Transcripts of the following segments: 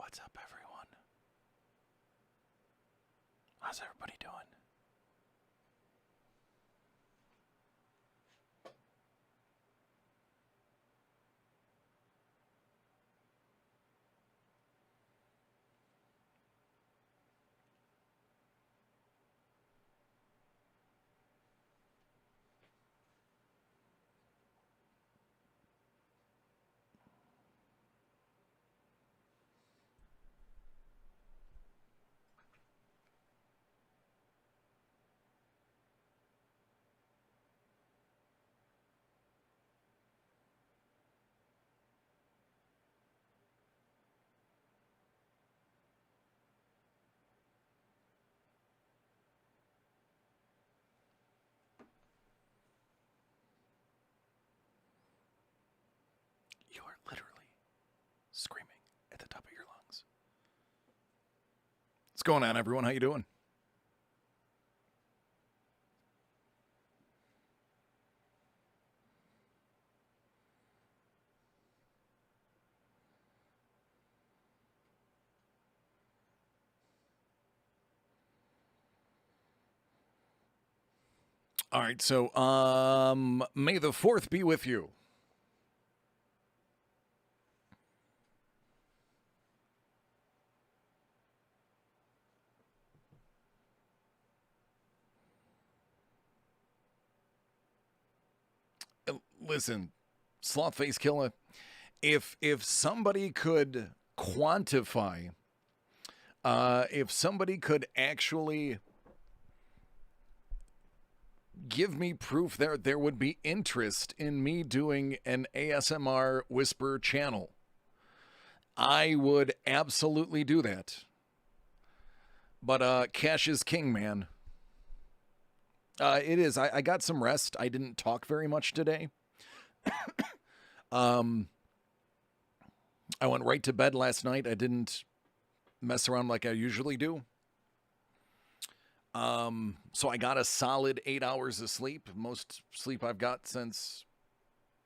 What's up, everyone? How's everybody doing? You are literally screaming at the top of your lungs. What's going on, everyone? How you doing? All right, so May the 4th be with you. Listen, Slothface Killer, if somebody could quantify, if somebody could actually give me proof there would be interest in me doing an ASMR whisper channel, I would absolutely do that. But cash is king, man. It is. I got some rest. I didn't talk very much today. I went right to bed last night. I didn't mess around like I usually do. So I got a solid 8 hours of sleep. Most sleep I've got since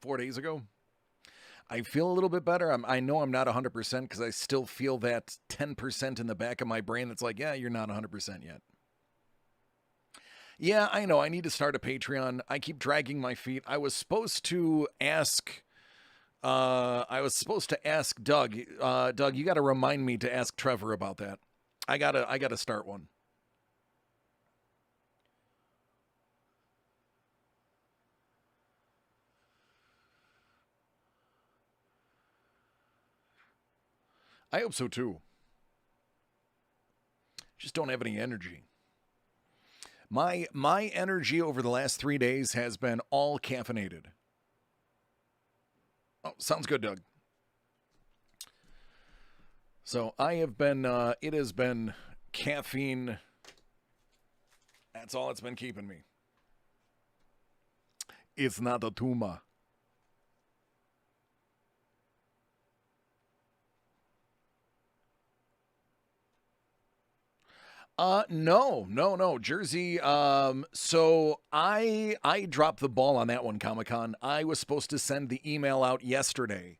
4 days ago. I feel a little bit better. I know I'm not 100% because I still feel that 10% in the back of my brain that's like, yeah, you're not 100% yet. Yeah, I know. I need to start a Patreon. I keep dragging my feet. I was supposed to ask Doug. Doug, you got to remind me to ask Trevor about that. I gotta start one. I hope so too. Just don't have any energy. My energy over the last 3 days has been all caffeinated. Oh, sounds good, Doug. So I have been, it has been caffeine. That's all it's been keeping me. It's not a tumor. No. Jersey, so I dropped the ball on that one, Comic-Con. I was supposed to send the email out yesterday.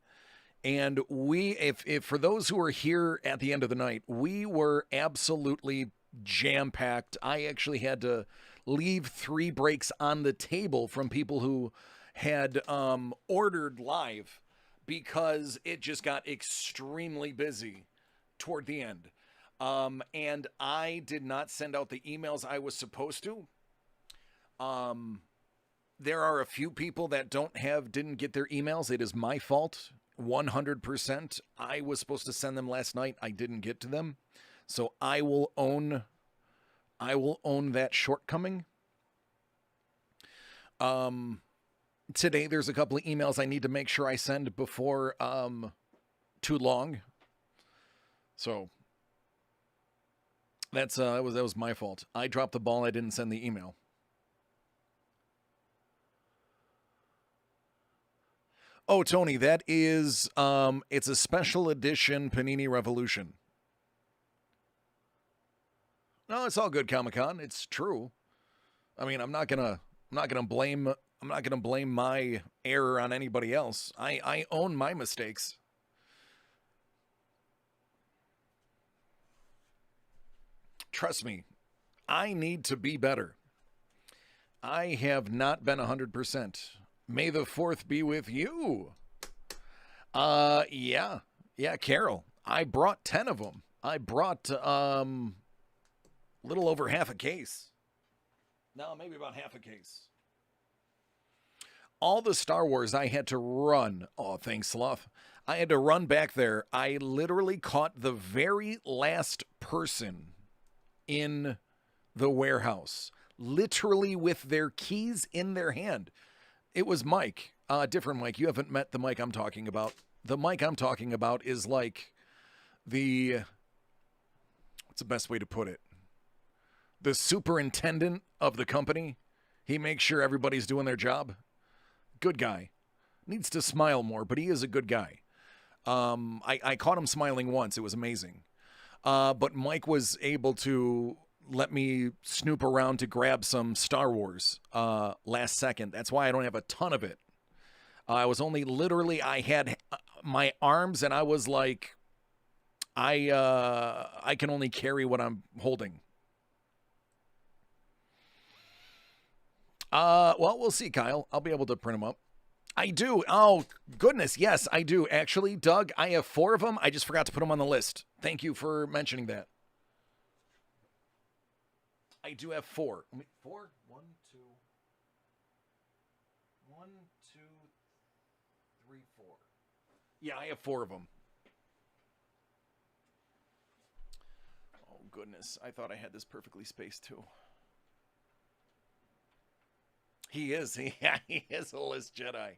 And if for those who were here at the end of the night, we were absolutely jam-packed. I actually had to leave 3 breaks on the table from people who had ordered live because it just got extremely busy toward the end. And I did not send out the emails I was supposed to. There are a few people that didn't get their emails. It is my fault, 100%. I was supposed to send them last night. I didn't get to them. So I will own that shortcoming. Today there's a couple of emails I need to make sure I send before too long. So that was my fault. I dropped the ball. I didn't send the email. Oh, Tony, that is it's a special edition Panini Revolution. No, it's all good, Comic-Con. It's true. I mean, I'm not gonna blame my error on anybody else. I own my mistakes. Trust me, I need to be better. I have not been 100%. May the 4th be with you. Yeah. Yeah, Carol. I brought 10 of them. I brought little over half a case. No, maybe about half a case. All the Star Wars I had to run. Oh, thanks, Slough. I had to run back there. I literally caught the very last person in the warehouse, literally with their keys in their hand. It was Mike, different Mike. You haven't met the Mike I'm talking about. The Mike I'm talking about is like what's the best way to put it? The superintendent of the company. He makes sure everybody's doing their job. Good guy. Needs to smile more, but he is a good guy. I caught him smiling once. It was amazing. But Mike was able to let me snoop around to grab some Star Wars last second. That's why I don't have a ton of it. I was only literally, I had my arms and I was like, I can only carry what I'm holding. Well, we'll see, Kyle. I'll be able to print them up. I do. Oh, goodness. Yes, I do. Actually, Doug, I have 4 of them. I just forgot to put them on the list. Thank you for mentioning that. I do have 4. 4? 1, 2. 1, 2, 3, 4. Yeah, I have 4 of them. Oh, goodness. I thought I had this perfectly spaced, too. He is. He is a list Jedi.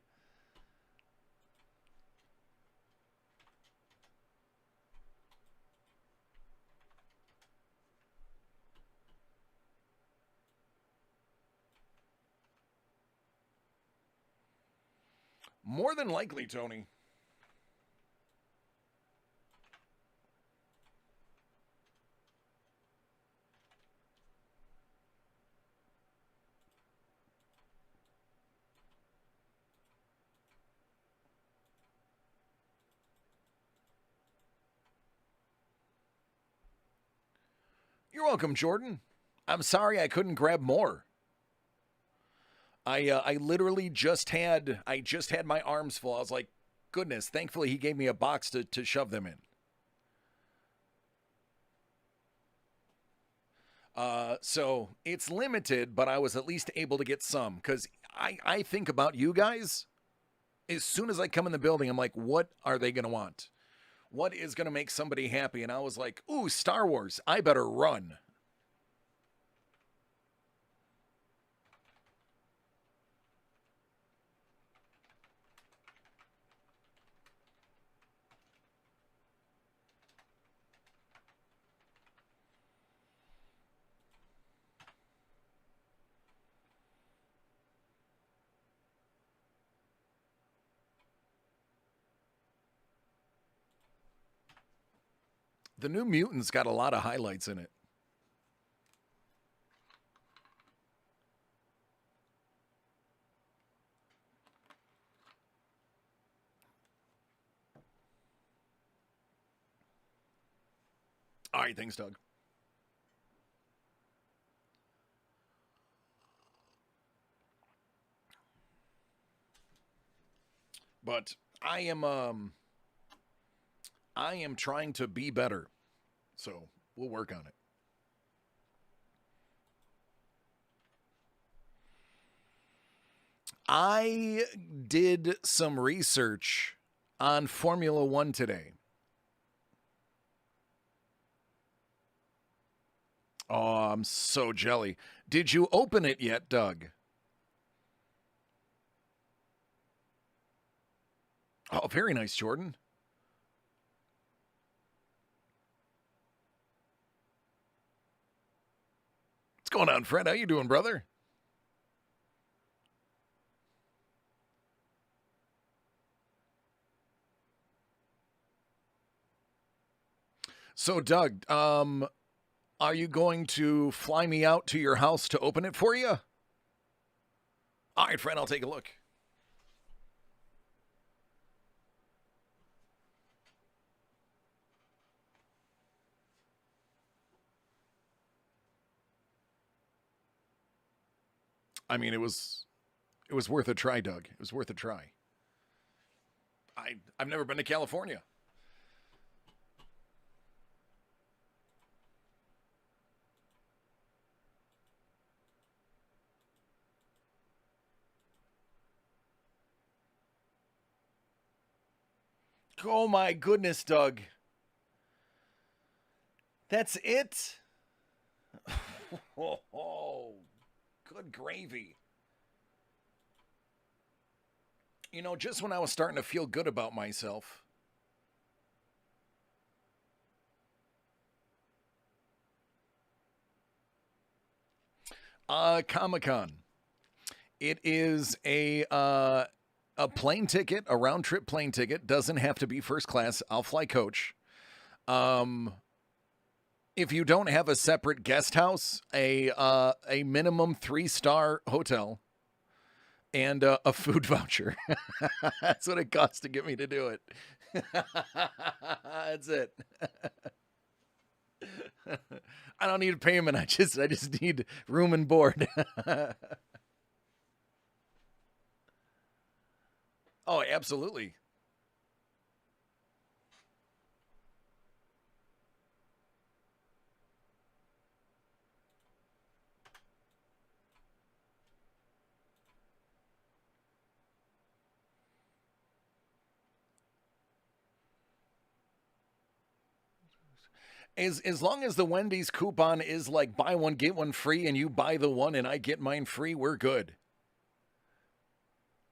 More than likely, Tony. You're welcome, Jordan. I'm sorry I couldn't grab more. I literally just had my arms full. I was like, goodness. Thankfully, he gave me a box to shove them in. So it's limited, but I was at least able to get some because I think about you guys. As soon as I come in the building, I'm like, what are they going to want? What is going to make somebody happy? And I was like, ooh, Star Wars. I better run. The New Mutants got a lot of highlights in it. All right, thanks, Doug. But I am trying to be better. So we'll work on it. I did some research on Formula One today. Oh, I'm so jelly. Did you open it yet, Doug? Oh, very nice, Jordan. What's going on, Fred? How you doing, brother? So, Doug, are you going to fly me out to your house to open it for you? All right, Fred, I'll take a look. I mean, it was worth a try, Doug. It was worth a try. I've never been to California. Oh my goodness, Doug. That's it? Oh, good gravy. Just when I was starting to feel good about myself. Comic-Con. It is a plane ticket, a round trip plane ticket. Doesn't have to be first class. I'll fly coach. Um, if you don't have a separate guest house, a minimum 3-star hotel, and a food voucher. That's what it costs to get me to do it. That's it. I don't need payment. I just need room and board. Oh, absolutely. As long as the Wendy's coupon is like buy one get one free, and you buy the one and I get mine free, we're good.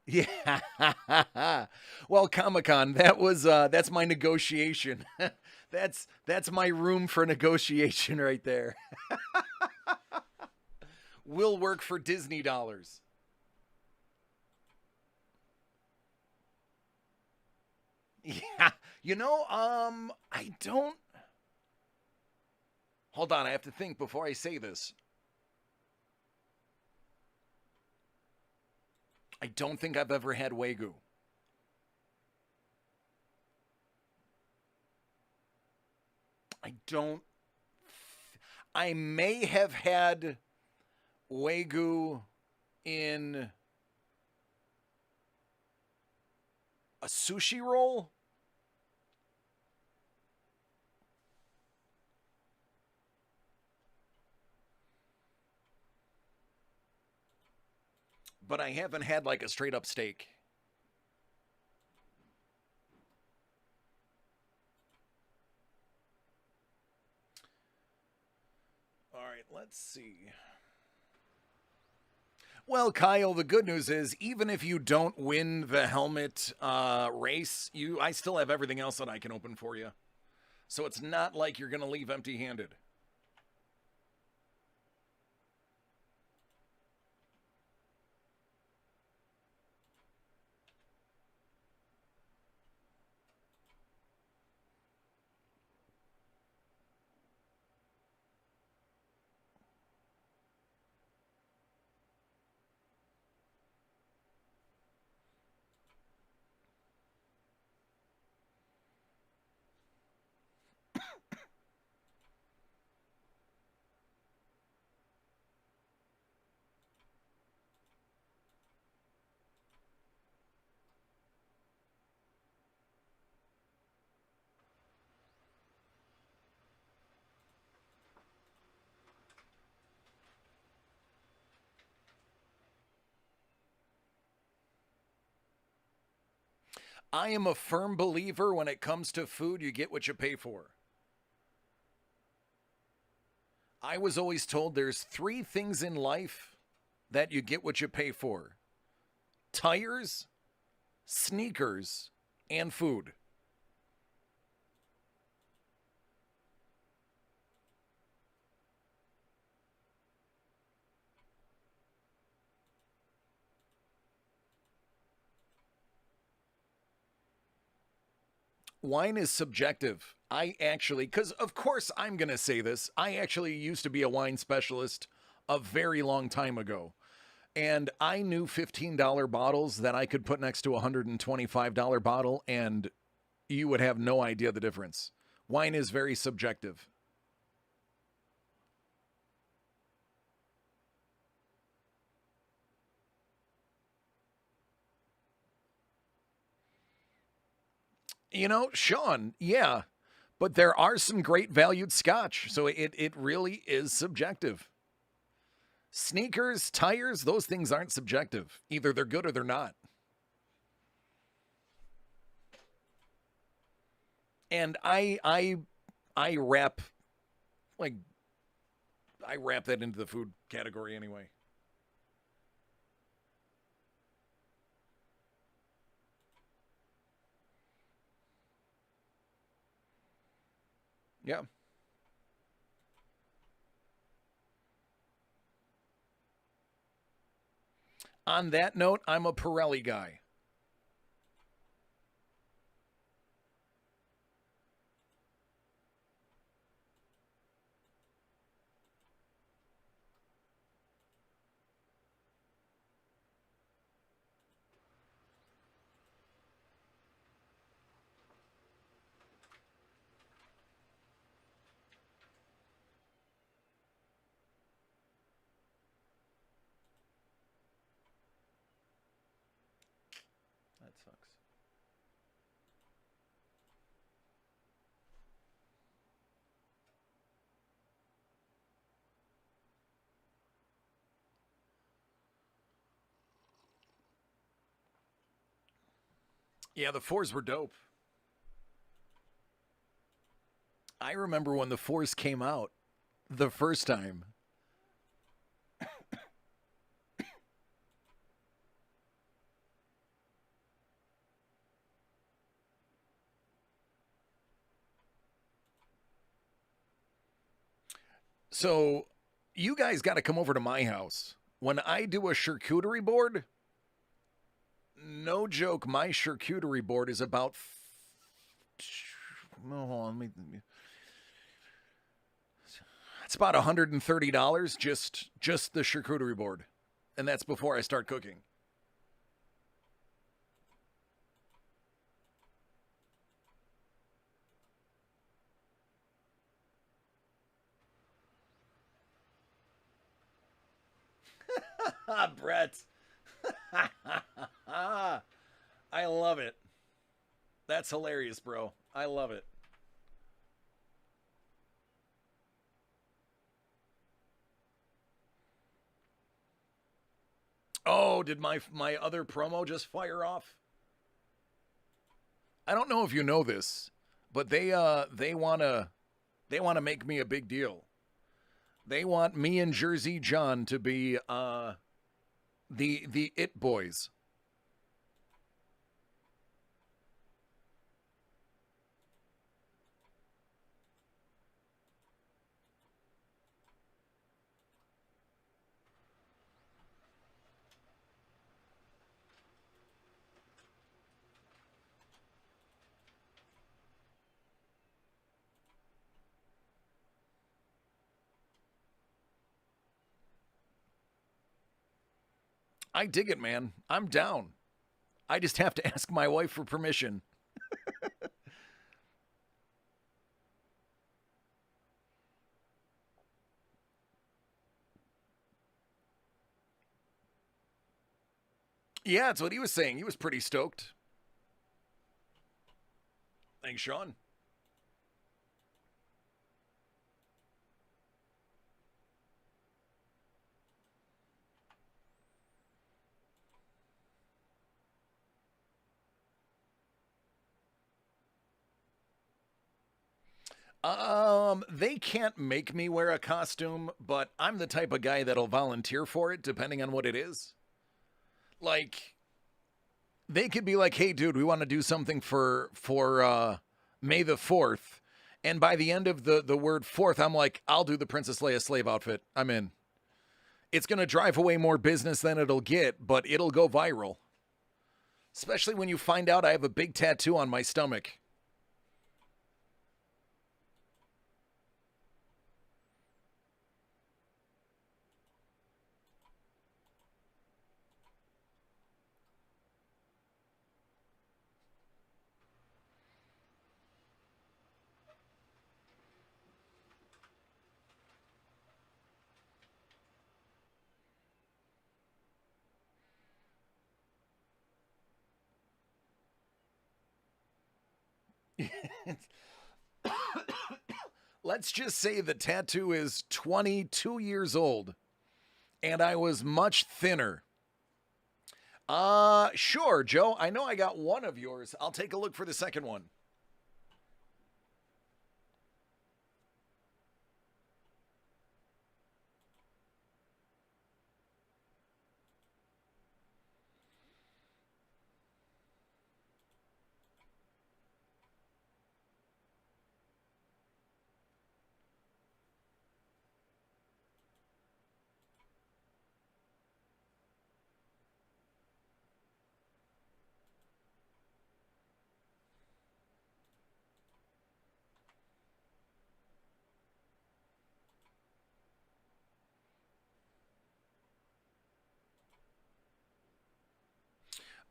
Yeah. Well, Comic-Con, that's my negotiation. That's my room for negotiation right there. Will work for Disney dollars. Yeah. I don't. Hold on, I have to think before I say this. I don't think I've ever had Wagyu. I don't. I may have had Wagyu in a sushi roll, but I haven't had like a straight up steak. All right, let's see. Well, Kyle, the good news is even if you don't win the helmet race, I still have everything else that I can open for you. So it's not like you're going to leave empty-handed. I am a firm believer when it comes to food, you get what you pay for. I was always told there's 3 things in life that you get what you pay for: tires, sneakers, and food. Wine is subjective. I actually, because of course I'm going to say this, I actually used to be a wine specialist a very long time ago. And I knew $15 bottles that I could put next to a $125 bottle, and you would have no idea the difference. Wine is very subjective. You know, Sean, yeah, but there are some great valued scotch, so it really is subjective. Sneakers, tires, those things aren't subjective. Either they're good or they're not. And I wrap like I wrap that into the food category anyway. Yeah. On that note, I'm a Pirelli guy. That sucks. Yeah, the fours were dope. I remember when the fours came out the first time. So you guys got to come over to my house. When I do a charcuterie board, no joke, my charcuterie board is about. No, hold on, it's about $130 just the charcuterie board, and that's before I start cooking. Brett, I love it. That's hilarious, bro. I love it. Oh, did my other promo just fire off? I don't know if you know this, but they wanna make me a big deal. They want me and Jersey John to be the it boys. I dig it, man. I'm down. I just have to ask my wife for permission. Yeah, that's what he was saying. He was pretty stoked. Thanks, Sean. They can't make me wear a costume, but I'm the type of guy that'll volunteer for it depending on what it is. Like they could be like, "Hey dude, we want to do something for May the 4th." And by the end of the word 4th, I'm like, "I'll do the Princess Leia slave outfit. I'm in." It's going to drive away more business than it'll get, but it'll go viral. Especially when you find out I have a big tattoo on my stomach. Let's just say the tattoo is 22 years old and I was much thinner. Sure, Joe. I know I got one of yours. I'll take a look for the second one.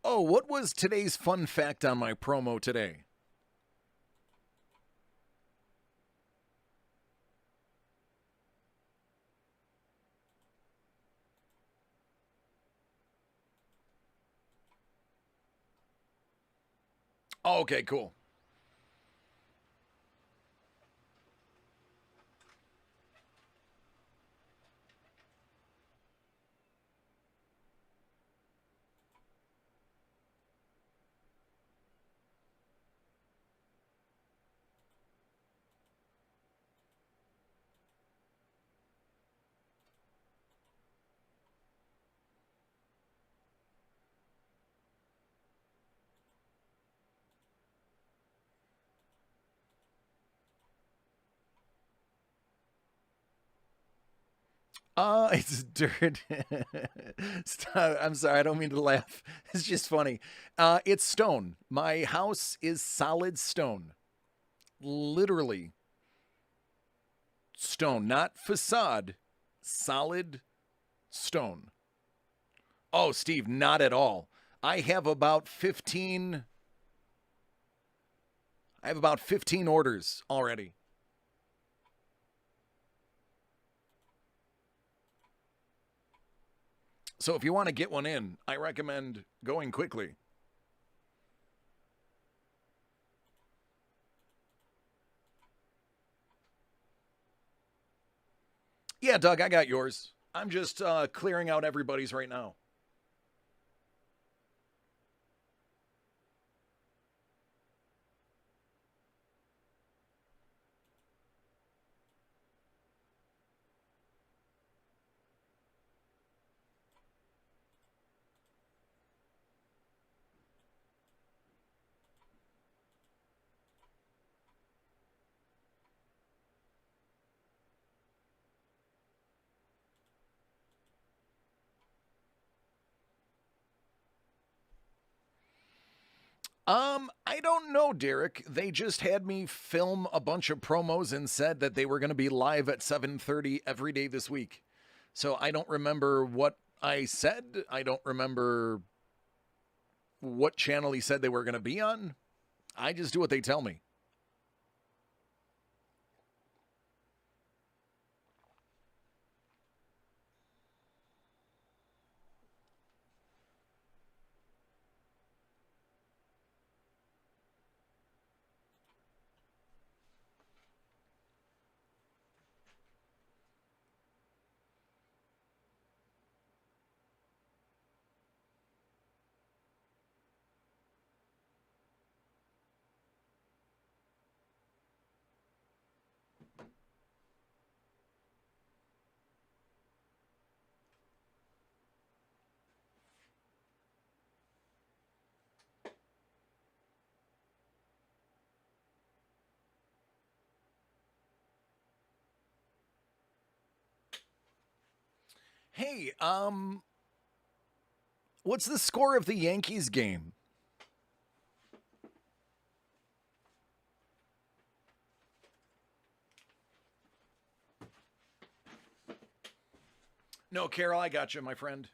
Oh, what was today's fun fact on my promo today? Oh, okay, cool. It's dirt. Stop. I'm sorry, I don't mean to laugh. It's just funny. It's stone. My house is solid stone. Literally stone, not facade. Solid stone. Oh, Steve, not at all. I have about 15 I have about 15 orders already. So if you want to get one in, I recommend going quickly. Yeah, Doug, I got yours. I'm just clearing out everybody's right now. I don't know, Derek. They just had me film a bunch of promos and said that they were going to be live at 7:30 every day this week. So I don't remember what I said. I don't remember what channel he said they were going to be on. I just do what they tell me. Hey, what's the score of the Yankees game? No, Carol, I got you, my friend.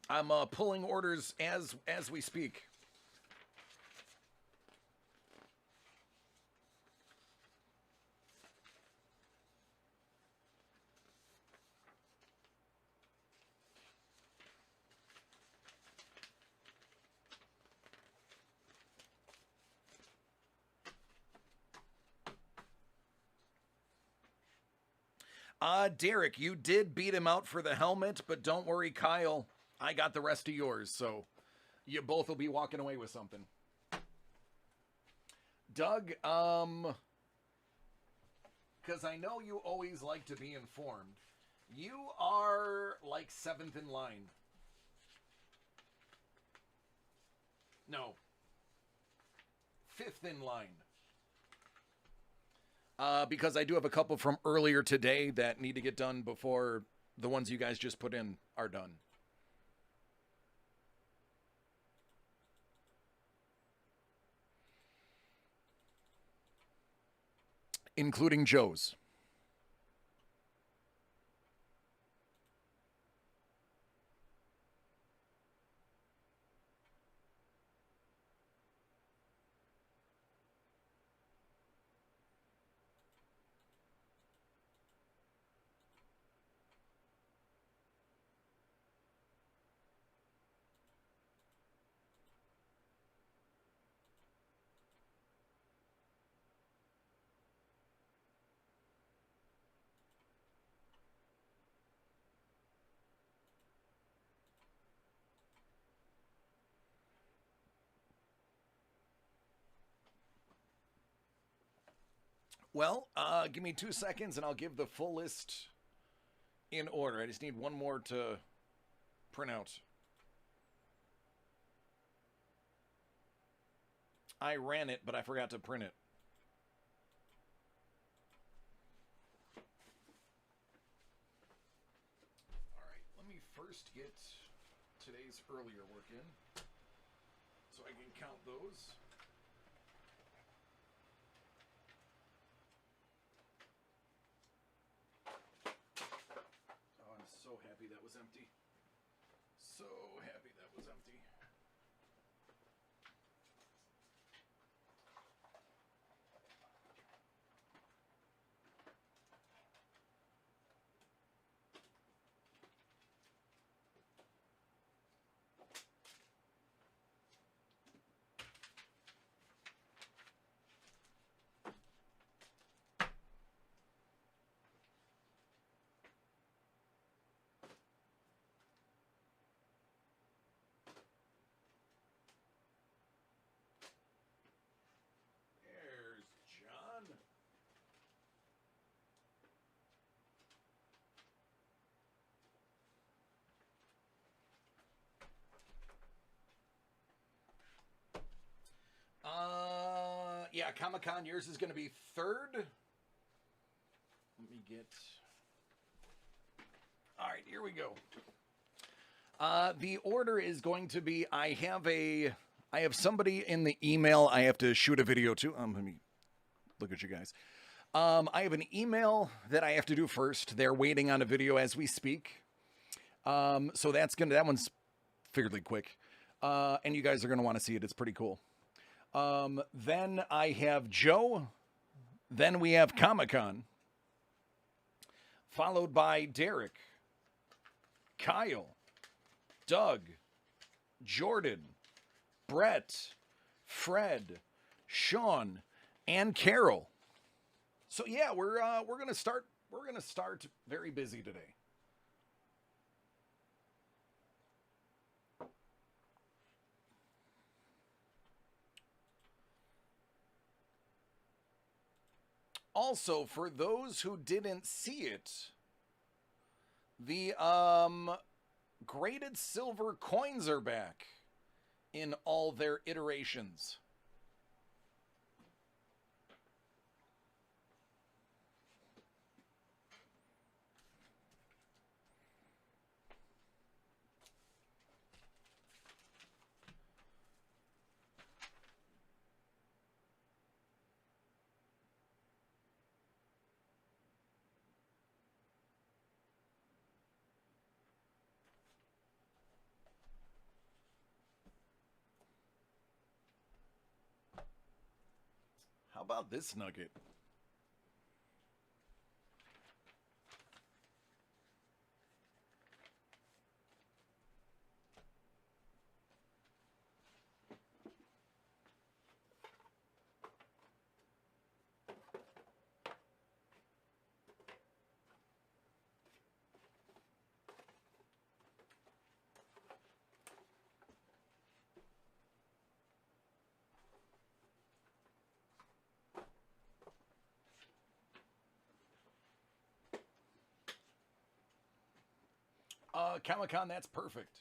I'm pulling orders as we speak. Derek, you did beat him out for the helmet, but don't worry, Kyle. I got the rest of yours, so you both will be walking away with something. Doug, because I know you always like to be informed. You are like 7th in line. No. 5th in line. Because I do have a couple from earlier today that need to get done before the ones you guys just put in are done. Including Joe's. Well, give me 2 seconds and I'll give the full list in order. I just need one more to print out. I ran it, but I forgot to print it. All right, let me first get today's earlier work in so I can count those. So happy that was empty. So happy that was empty. Yeah, Comic-Con, yours is going to be 3rd. Let me get... All right, here we go. The order is going to be, I have somebody in the email I have to shoot a video to. Let me look at you guys. I have an email that I have to do first. They're waiting on a video as we speak. So that one's fairly quick. And you guys are going to want to see it. It's pretty cool. Then I have Joe. Then we have Comic-Con. Followed by Derek, Kyle, Doug, Jordan, Brett, Fred, Sean, and Carol. So yeah, we're gonna start very busy today. Also, for those who didn't see it, the graded silver coins are back in all their iterations. How about this nugget? Comic-Con, that's perfect.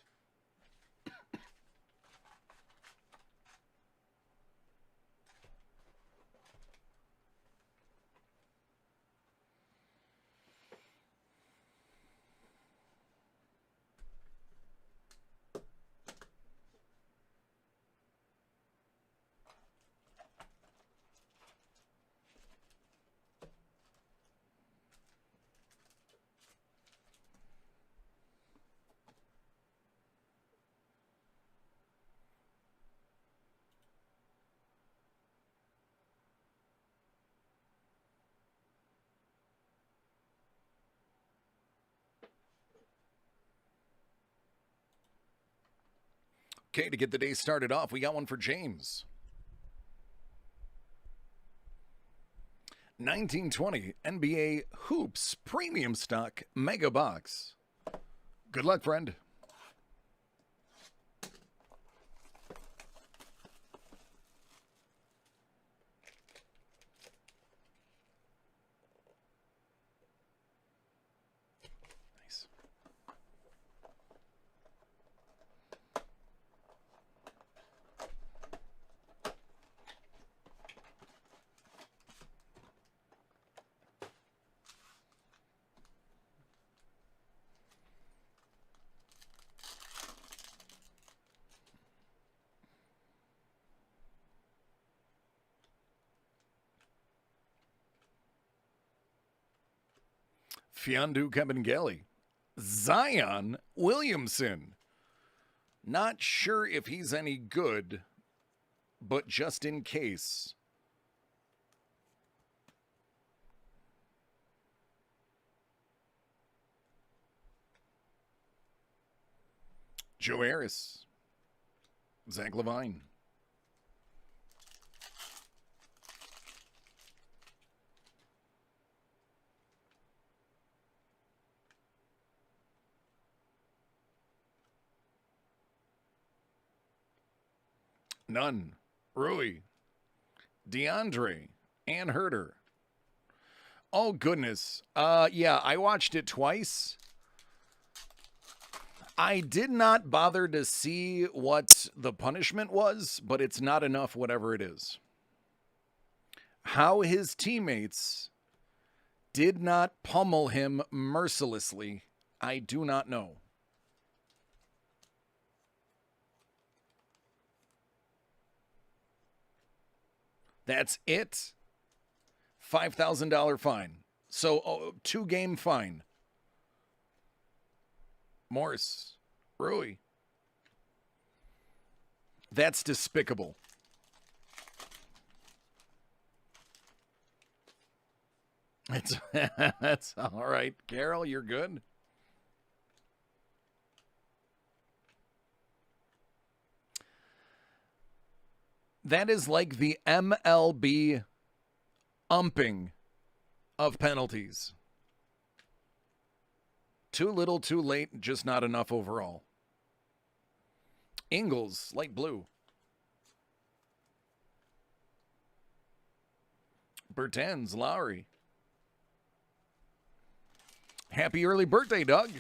Okay, to get the day started off, we got one for James. 1920 NBA Hoops Premium Stock Mega Box. Good luck, friend. Nice. Fiondu Kabengele. Zion Williamson. Not sure if he's any good, but just in case. Joe Harris. Zach Levine. None. Rui. DeAndre. Ann Herter. Oh, goodness. Yeah, I watched it twice. I did not bother to see what the punishment was, but it's not enough, whatever it is. How his teammates did not pummel him mercilessly, I do not know. That's it. $5,000 fine. So, 2-game fine. Morris. Rui. That's despicable. That's all right. Carol, you're good. That is like the MLB umping of penalties. Too little, too late, just not enough overall. Ingles, light blue. Bertans, Lowry. Happy early birthday, Doug.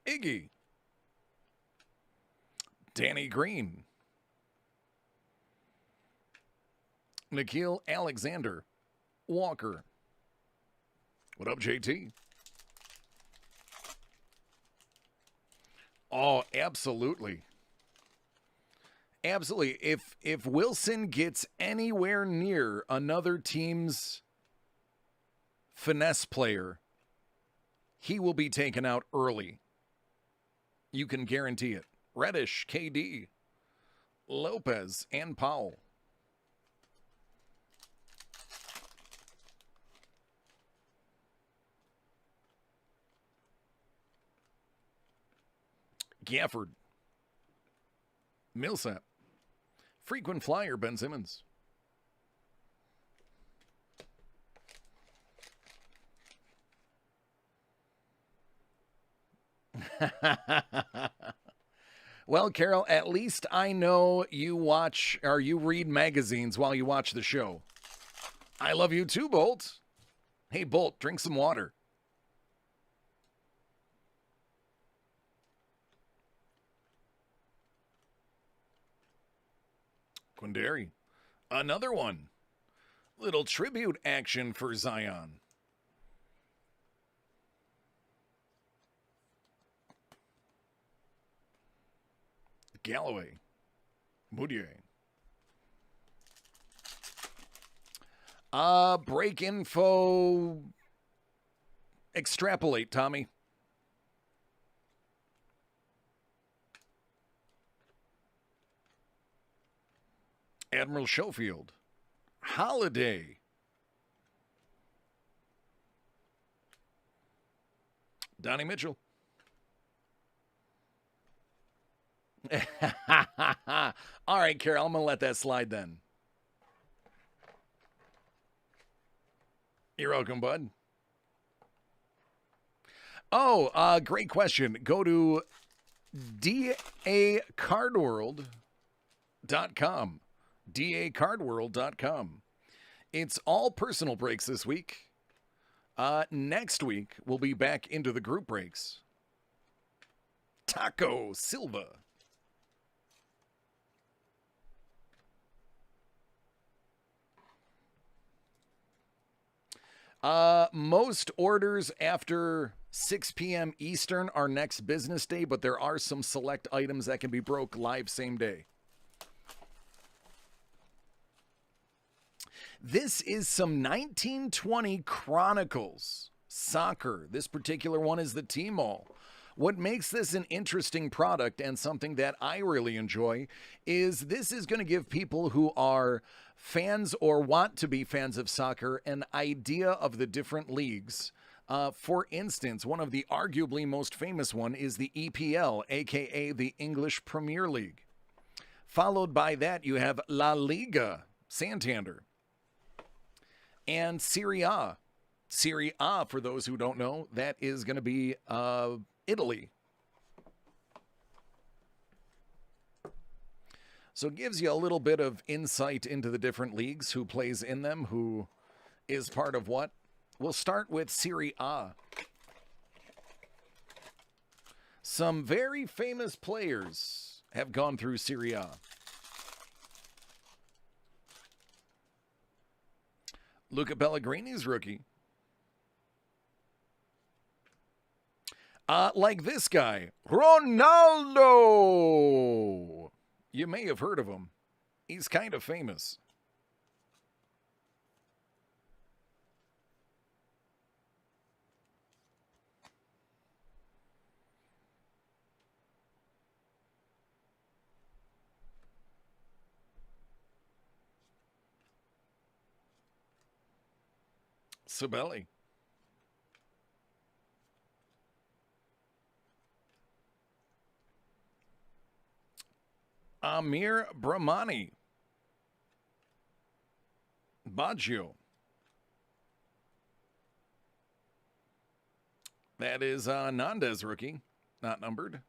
Iggy. Danny Green. Nikhil Alexander. Walker. What up, JT? Oh, absolutely. Absolutely. If Wilson gets anywhere near another team's finesse player, he will be taken out early. You can guarantee it. Reddish, KD, Lopez, and Powell. Gafford. Millsap. Frequent flyer, Ben Simmons. Well, Carol, at least I know you watch or you read magazines while you watch the show. I love you too, Bolt. Hey, Bolt, drink some water. Quindary. Another one. Little tribute action for Zion. Galloway. Moutier. Break info. Extrapolate, Tommy. Admiral Schofield. Holiday. Donnie Mitchell. All right, Carol, I'm going to let that slide then. You're welcome, bud. Oh, great question. Go to DACardworld.com. DACardworld.com. It's all personal breaks this week. Next week, we'll be back into the group breaks. Taco Silva. Most orders after 6 p.m. Eastern are next business day, but there are some select items that can be broke live same day. This is some 1920 Chronicles soccer. This particular one is the T-Mall. What makes this an interesting product and something that I really enjoy is this is going to give people who are fans or want to be fans of soccer an idea of the different leagues. For instance, one of the arguably most famous one is the EPL, aka the English Premier League. Followed by that, you have La Liga, Santander, and Serie A. Serie A, for those who don't know, that is going to be Italy. So it gives you a little bit of insight into the different leagues, who plays in them, who is part of what. We'll start with Serie A. Some very famous players have gone through Serie A. Luca Pellegrini's rookie. Like this guy, Ronaldo. You may have heard of him. He's kind of famous. Sabelli. Amir Brahmani. Baggio. That is Nandez rookie, not numbered.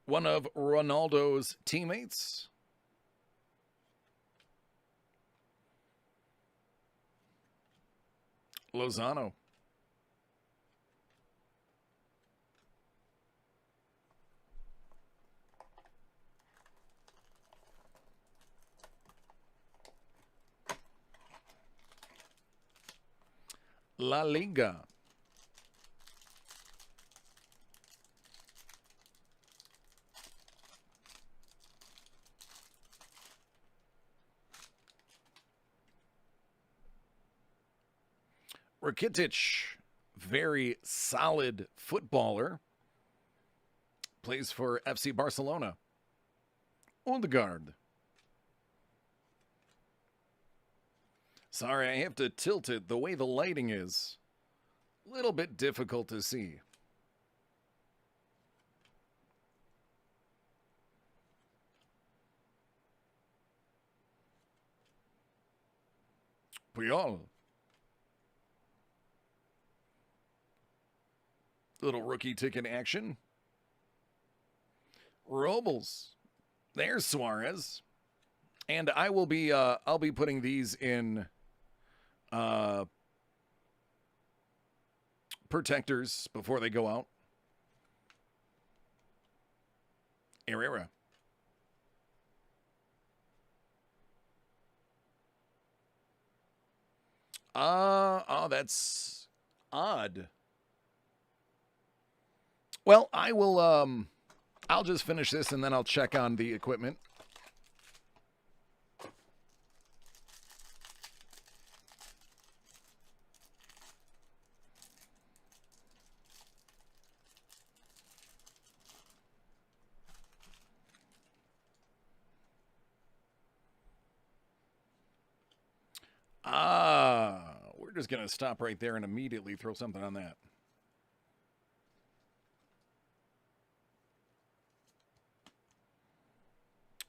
One of Ronaldo's teammates. Lozano. La Liga. Rakitic, very solid footballer. Plays for FC Barcelona. Odegaard. Sorry, I have to tilt it the way the lighting is. A little bit difficult to see. Puyol. Little rookie ticket action. Robles. There's Suarez. And I'll be putting these in uh, protectors before they go out. Herrera. Oh, that's odd. Well, I'll just finish this and then I'll check on the equipment. We're just going to stop right there and immediately throw something on that.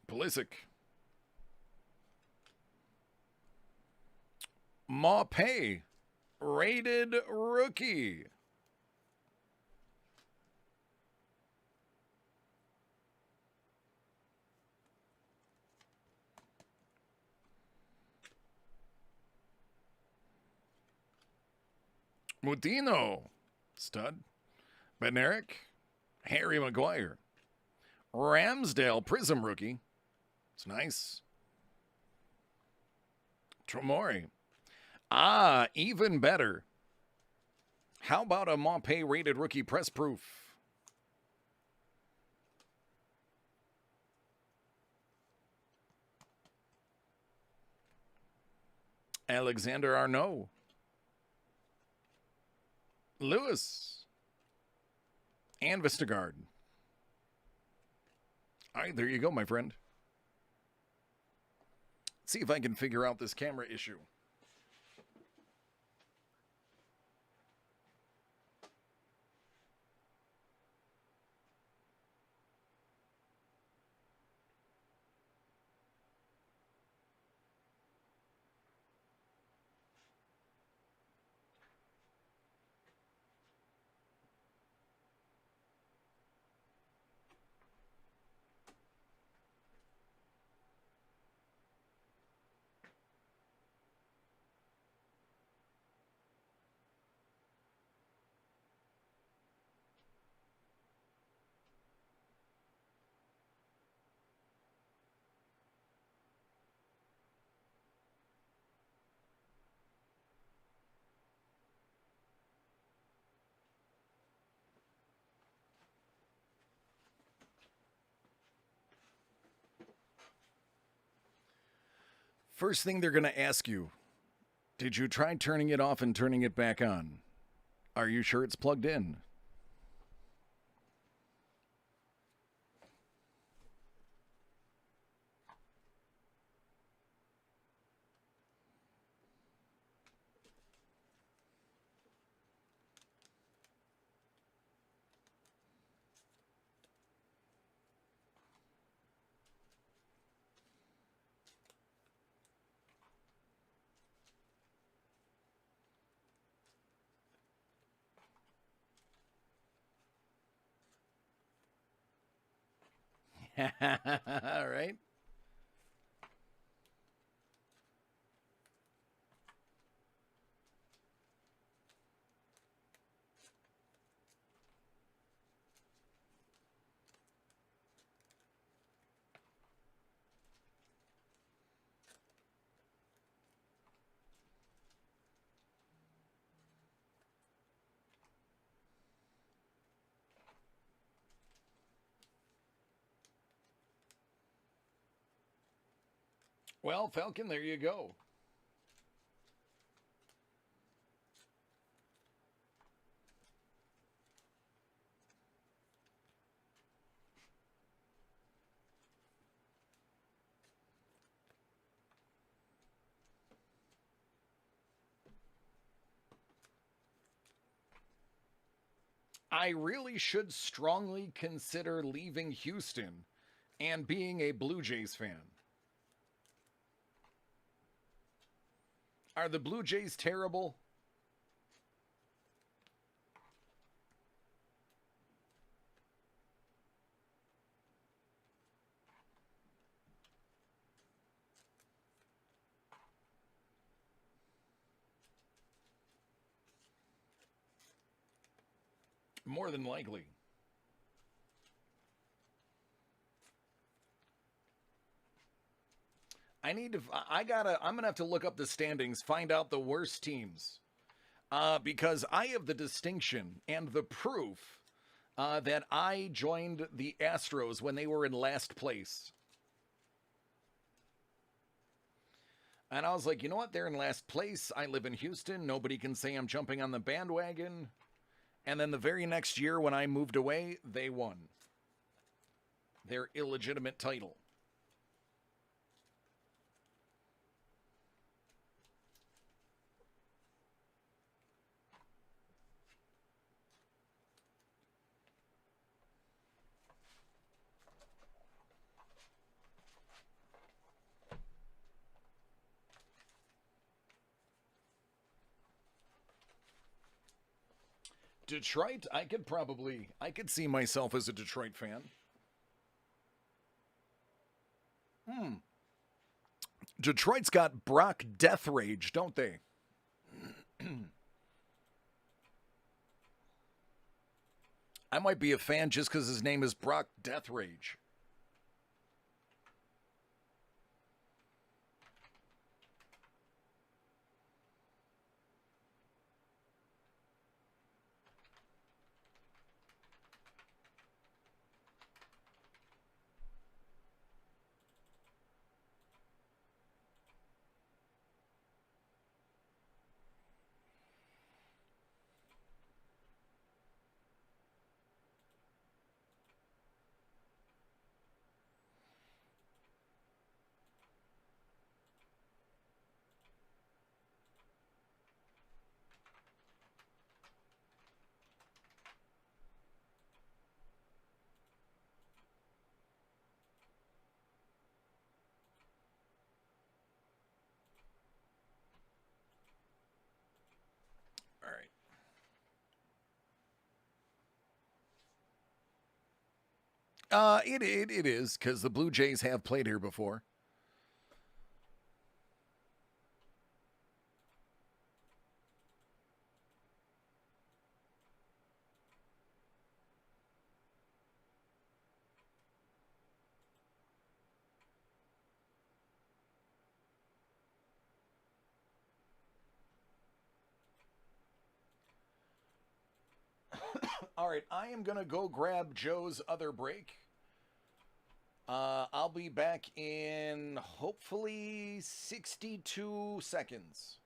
Pulisic. Maupay. Rated rookie. Mutino. Stud. Bednarik. Harry Maguire. Ramsdale Prism rookie. It's nice. Tromori. Even better. How about a Maupay rated rookie press proof? Alexander Arnault. Lewis. And Vestergaard. All right, there you go, my friend. Let's see if I can figure out this camera issue. First thing they're going to ask you, did you try turning it off and turning it back on? Are you sure it's plugged in? All right. Well, Falcon, there you go. I really should strongly consider leaving Houston and being a Blue Jays fan. Are the Blue Jays terrible? More than likely. I'm gonna have to look up the standings, find out the worst teams. Because I have the distinction and the proof that I joined the Astros when they were in last place. And I was like, you know what? They're in last place. I live in Houston. Nobody can say I'm jumping on the bandwagon. And then the very next year when I moved away, they won their illegitimate title. Detroit, I could see myself as a Detroit fan. Detroit's got Brock Death Rage, don't they? I might be a fan just because his name is Brock Death Rage. All right. It is because the Blue Jays have played here before. All right, I am gonna go grab Joe's other break. I'll be back in hopefully 62 seconds.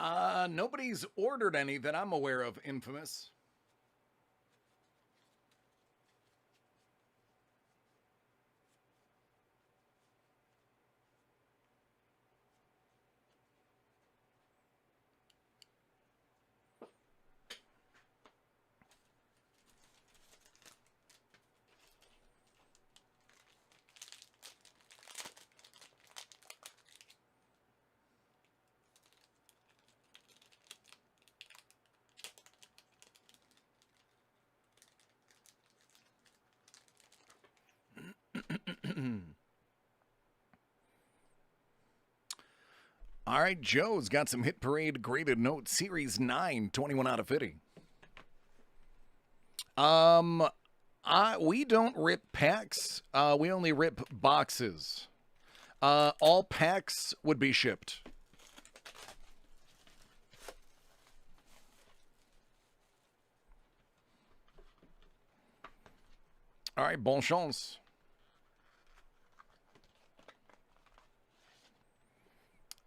Nobody's ordered any that I'm aware of, Infamous. All right, Joe's got some Hit Parade graded notes, Series 9, 21 out of 50. We don't rip packs. We only rip boxes. All packs would be shipped. All right, bon chance.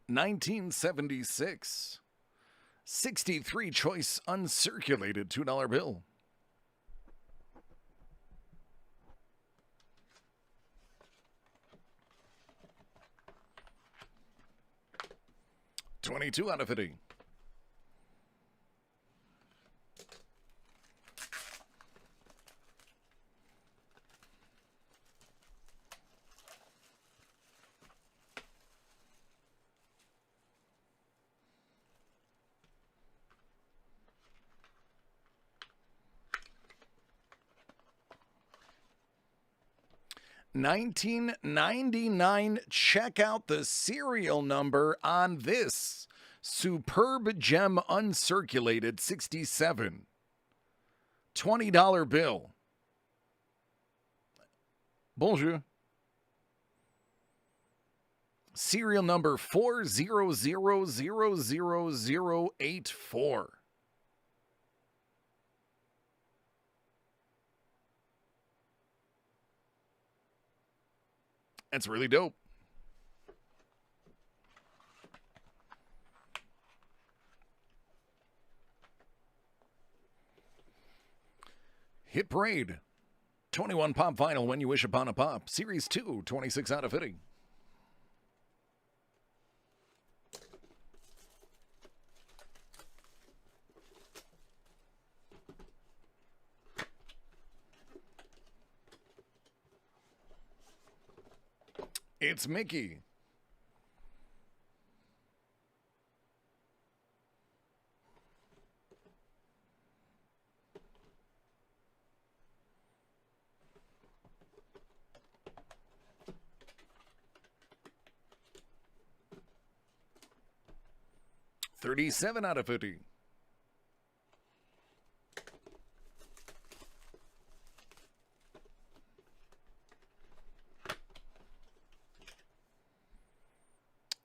1976. 63 choice uncirculated $2 bill. $22 out of 50. $19.99. Check out the serial number on this superb gem uncirculated 67. $20 bill. Bonjour. Serial number 4000084. That's really dope. Hit Parade. 21 pop vinyl When You Wish Upon a Pop. Series 2, 26 out of 50. It's Mickey. $37 out of 50.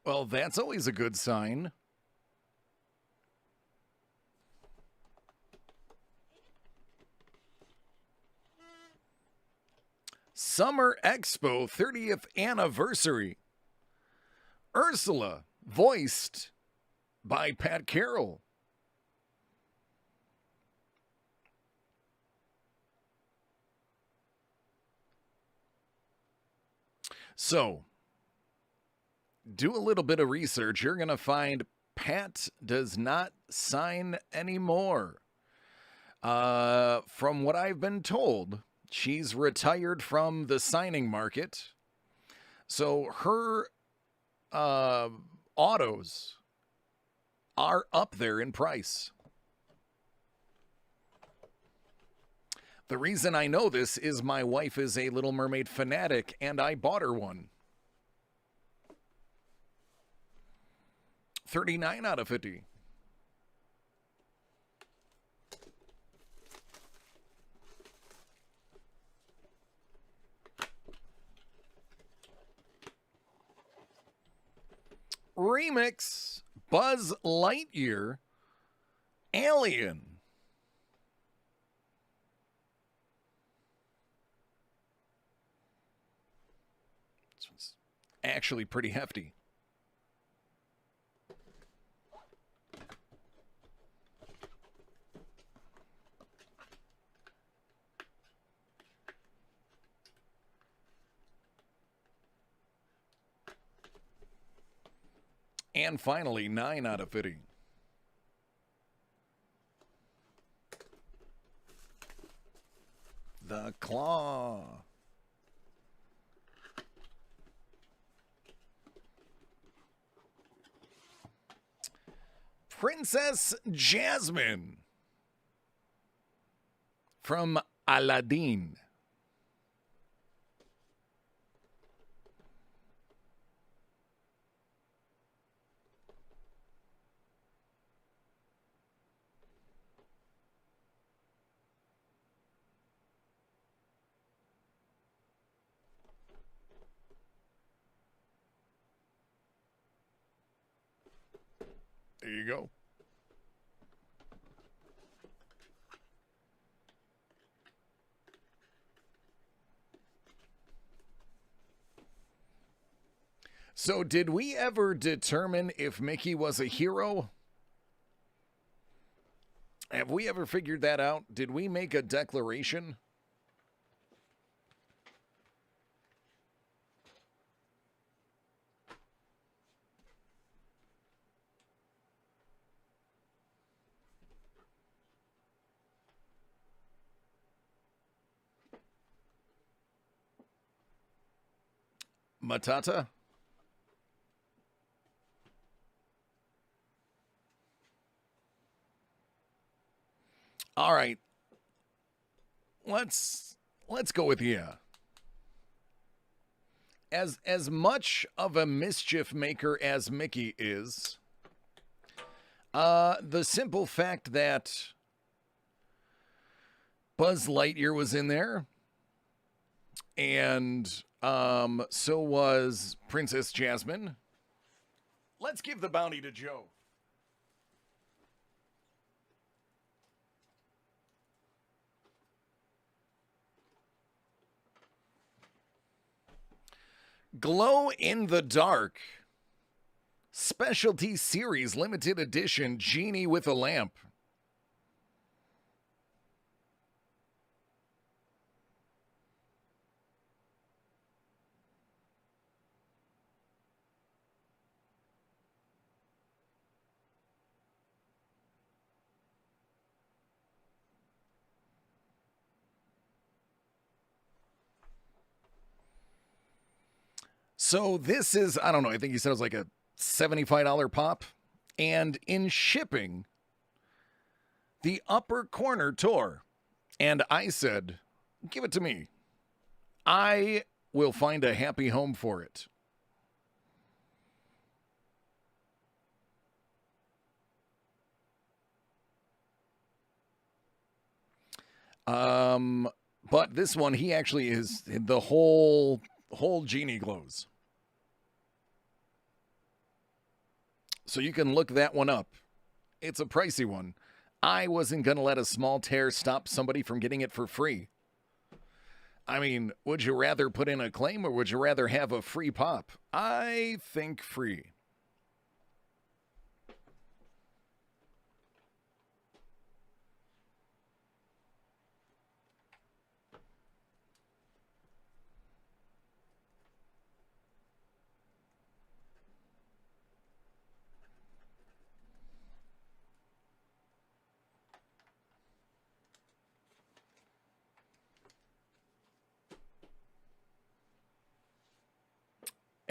Well, that's always a good sign. Summer Expo 30th anniversary. Ursula, voiced by Pat Carroll. So, do a little bit of research. You're going to find Pat does not sign anymore. From what I've been told, she's retired from the signing market. So her autos are up there in price. The reason I know this is my wife is a Little Mermaid fanatic, and I bought her one. 39 out of 50. Remix Buzz Lightyear Alien. This one's actually pretty hefty. And finally, 9 out of 50. The Claw. Princess Jasmine from Aladdin. There you go. So, did we ever determine if Mickey was a hero? Have we ever figured that out? Did we make a declaration? Matata? All right. Let's go with yeah. As much of a mischief maker as Mickey is, the simple fact that Buzz Lightyear was in there, and so was Princess Jasmine. Let's give the bounty to Joe. Glow in the Dark Specialty Series Limited Edition Genie with a Lamp. So this is, I don't know, I think he said it was like a $75 pop. And in shipping, the upper corner tore. And I said, give it to me. I will find a happy home for it. But this one, he actually is, the whole genie glows. So you can look that one up. It's a pricey one. I wasn't going to let a small tear stop somebody from getting it for free. I mean, would you rather put in a claim or would you rather have a free pop? I think free.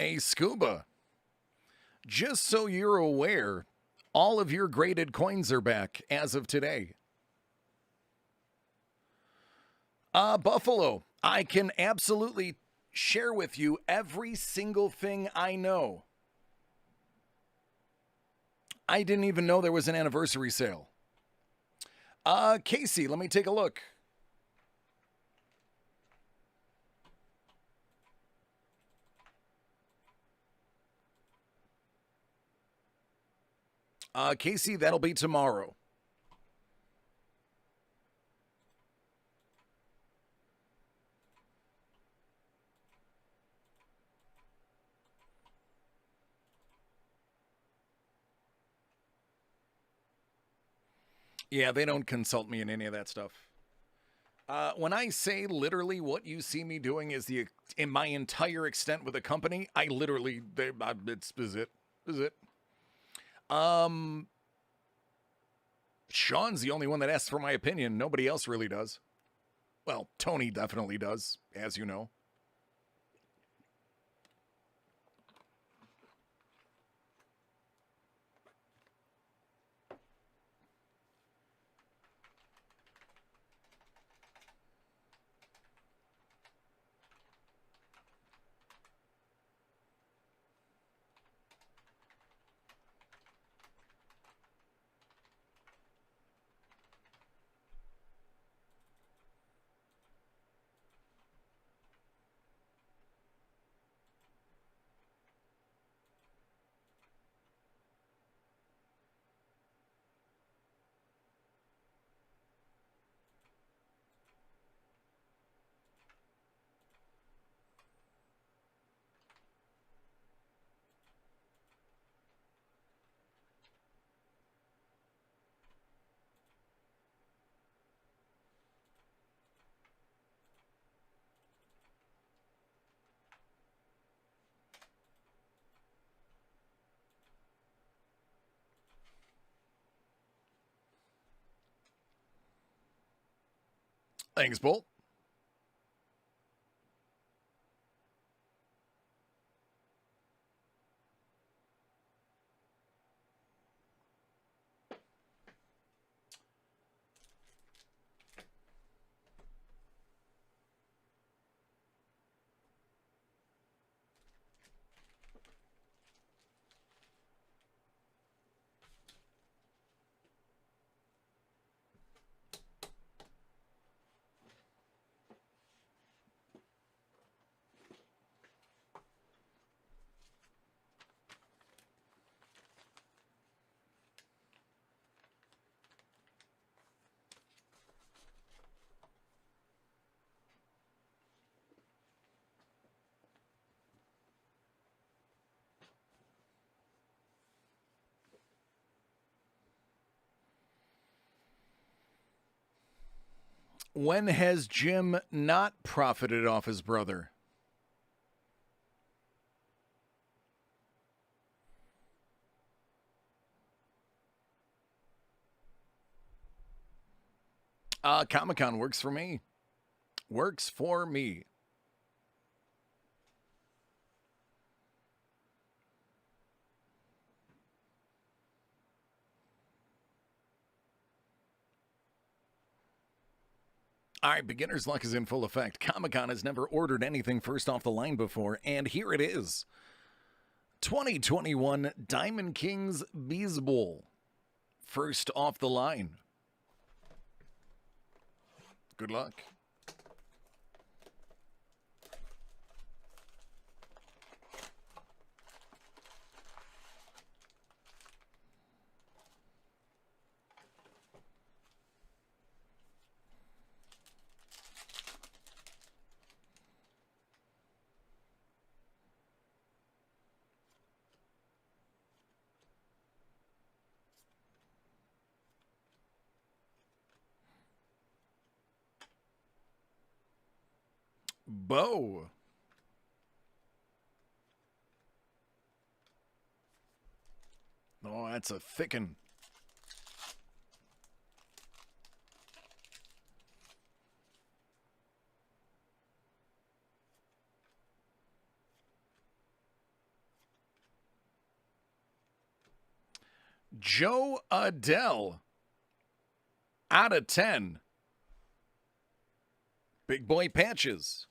A scuba. Just so you're aware, all of your graded coins are back as of today. Buffalo, I can absolutely share with you every single thing I know. I didn't even know there was an anniversary sale. Casey, let me take a look. Casey, that'll be tomorrow. Yeah, they don't consult me in any of that stuff. When I say literally what you see me doing is in my entire extent with a company, I literally, is it. Sean's the only one that asks for my opinion. Nobody else really does. Well, Tony definitely does, as you know. Thanks, Bolt. When has Jim not profited off his brother? Comic-Con works for me. Works for me. All right, beginner's luck is in full effect. Comic-Con has never ordered anything first off the line before, and here it is. 2021 Diamond Kings Baseball. First off the line. Good luck. Bo. Oh, that's a thickin'. Joe Adele. Out of 10. Big boy patches.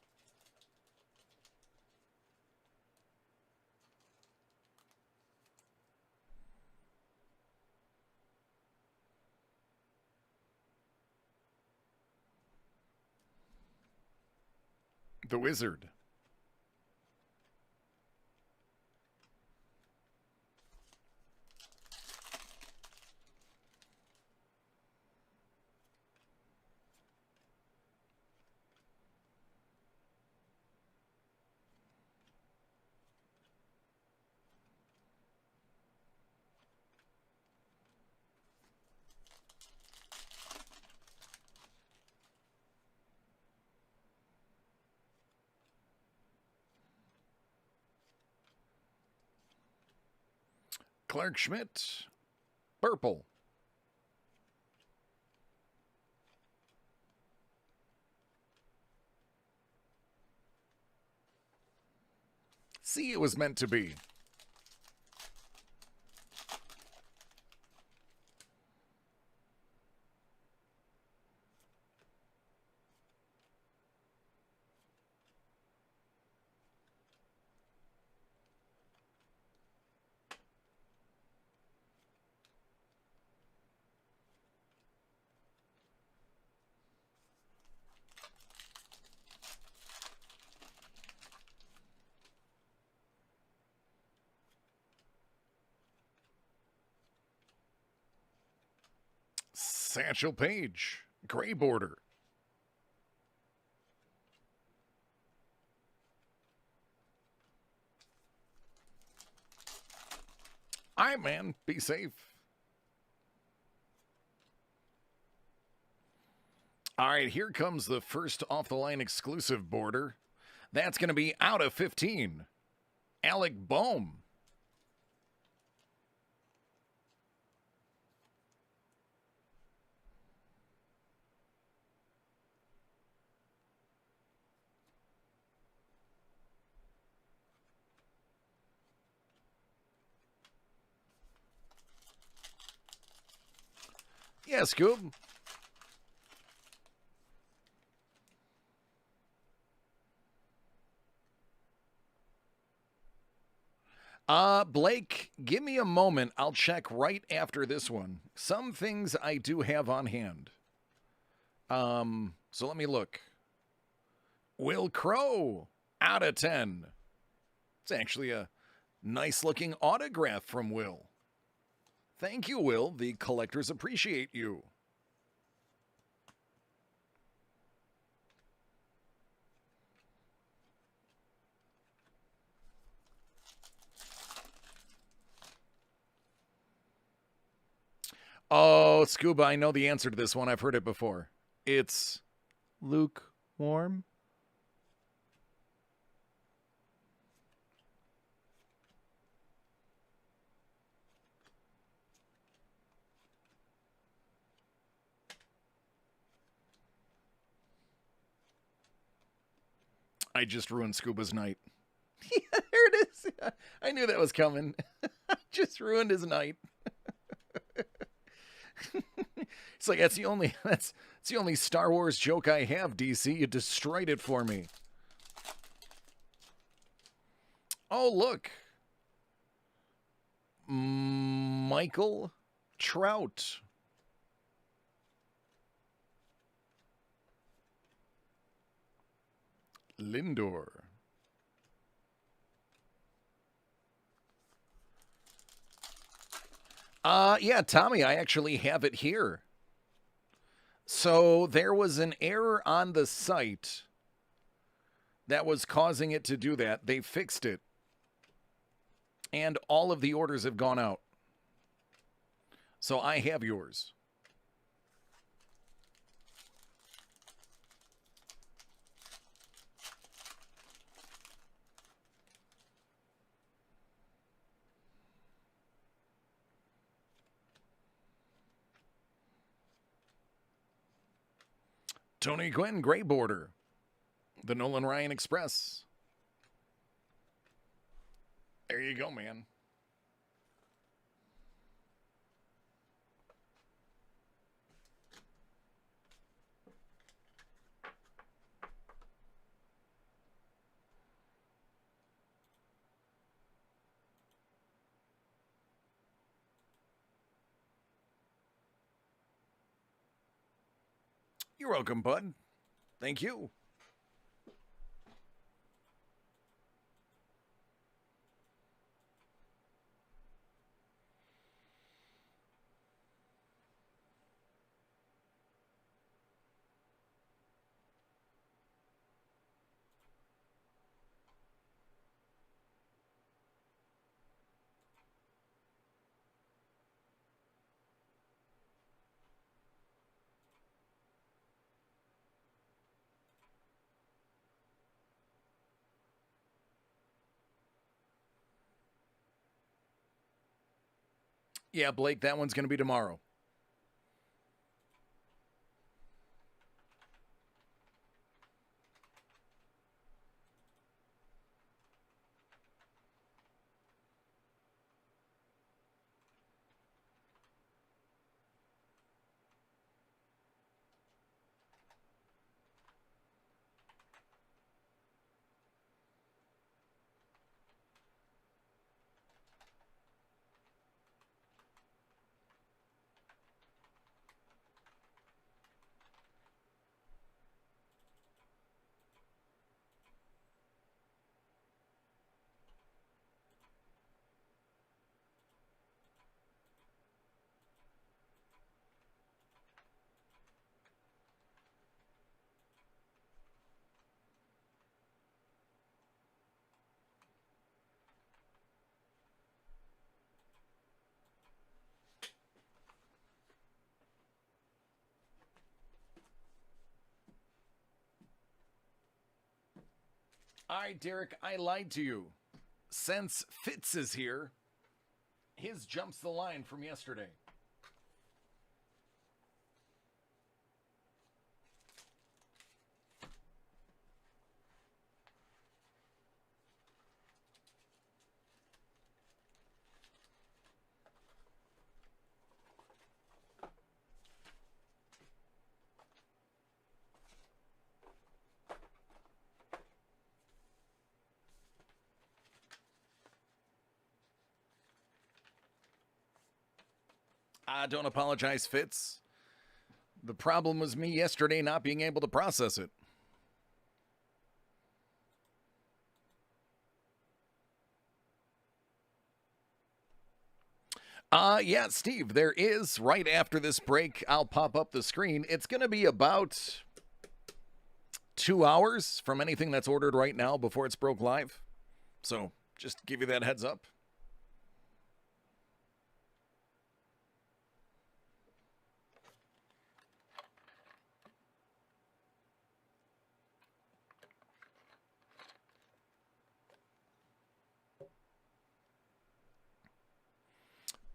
The Wizard. Clark Schmidt. Purple. See, it was meant to be. Satchel Paige. Gray border. All right, man. Be safe. All right, here comes the first off-the-line exclusive border. That's going to be out of 15. Alec Boehm. Yeah, Scoob. Blake, give me a moment. I'll check right after this one. Some things I do have on hand. So let me look. Will Crow, out of 10. It's actually a nice looking autograph from Will. Thank you, Will. The collectors appreciate you. Oh, Scuba, I know the answer to this one. I've heard it before. It's lukewarm. I just ruined Scuba's night. Yeah, there it is. I knew that was coming. Just ruined his night. It's like that's the only Star Wars joke I have, DC. You destroyed it for me. Oh, look. Michael Trout. Lindor. Yeah, Tommy, I actually have it here. So there was an error on the site that was causing it to do that. They fixed it. And all of the orders have gone out. So I have yours. Tony Gwynn, gray border. The Nolan Ryan Express. There you go, man. You're welcome, bud. Thank you. Yeah, Blake, that one's going to be tomorrow. All right, Derek, I lied to you. Since Fitz is here, his jumps the line from yesterday. Don't apologize, Fitz. The problem was me yesterday not being able to process it. Yeah, Steve, there is right after this break. I'll pop up the screen. It's going to be about 2 hours from anything that's ordered right now before it's broke live. So just give you that heads up.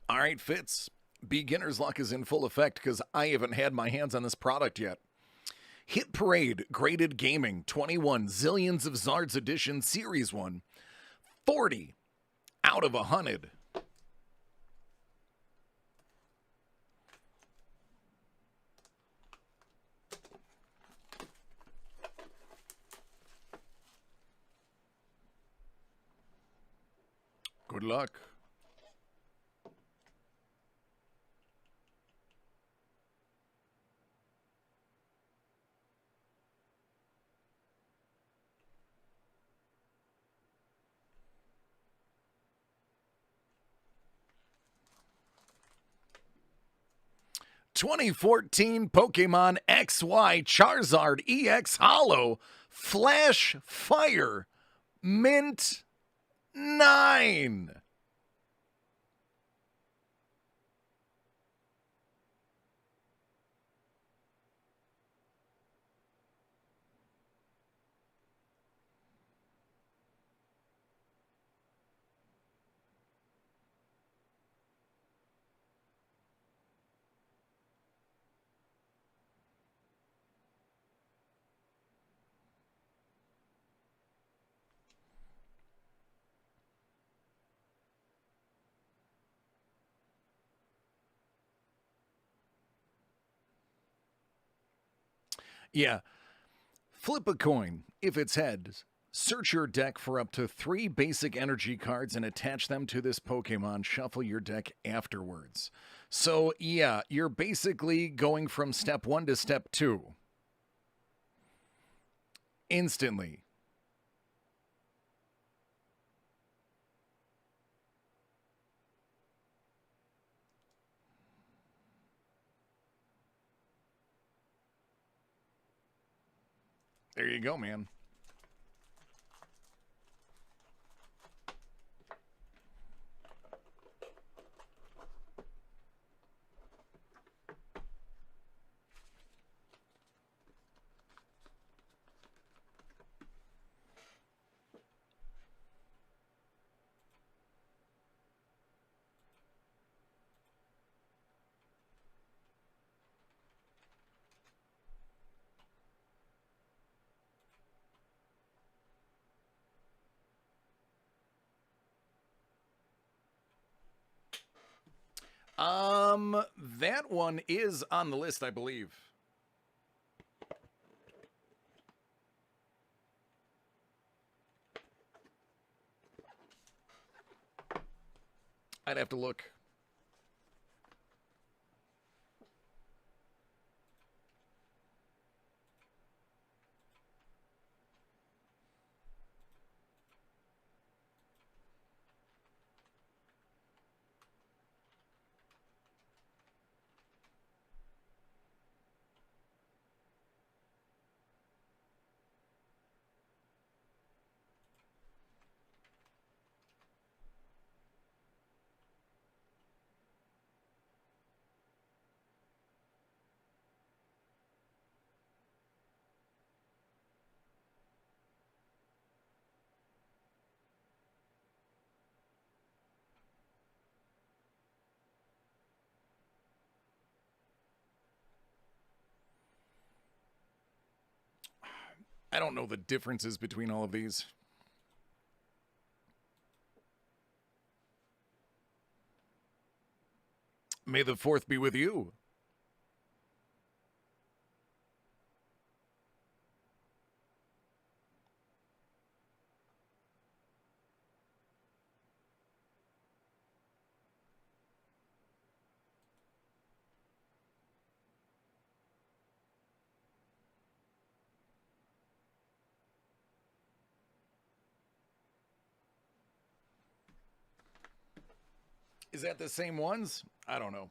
All right, Fitz. Beginner's luck is in full effect because I haven't had my hands on this product yet. Hit Parade Graded Gaming 21 Zillions of Zards Edition Series 1. 40 out of 100. Good luck. (2014) Pokemon XY Charizard EX Holo Flash Fire Mint 9. Yeah. Flip a coin. If it's heads, search your deck for up to 3 basic energy cards and attach them to this Pokemon. Shuffle your deck afterwards. So, yeah, you're basically going from step 1 to step 2. Instantly. There you go, man. That one is on the list, I believe. I'd have to look. I don't know the differences between all of these. May the 4th be with you. Is that the same ones? I don't know.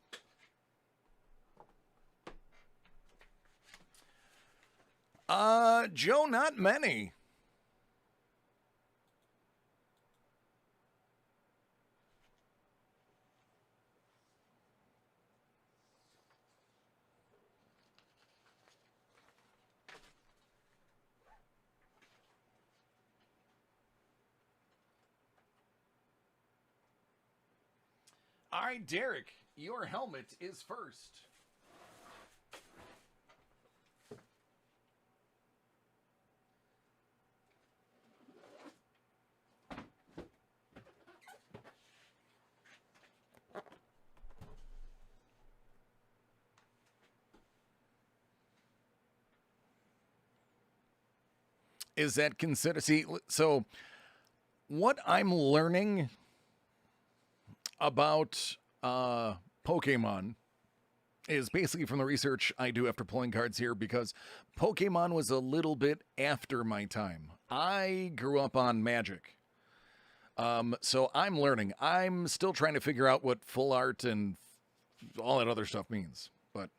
Joe, not many. All right, Derek, your helmet is first. Is that considered? See, so what I'm learning about Pokemon is basically from the research I do after pulling cards here, because Pokemon was a little bit after my time. I grew up on Magic. So I'm learning. I'm still trying to figure out what full art and all that other stuff means, but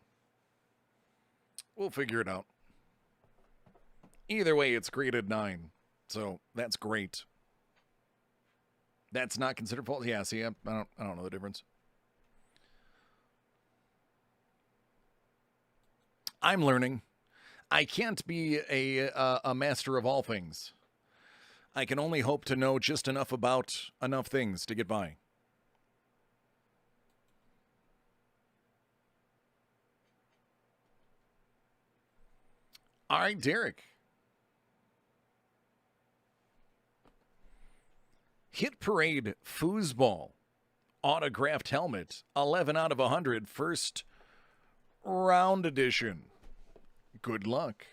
we'll figure it out. Either way, it's graded 9, so that's great. That's not considered full. Yeah, see, I don't know the difference. I'm learning. I can't be a master of all things. I can only hope to know just enough about enough things to get by. All right, Derek. Hit Parade Foosball autographed helmet, 11 out of 100, first round edition. Good luck.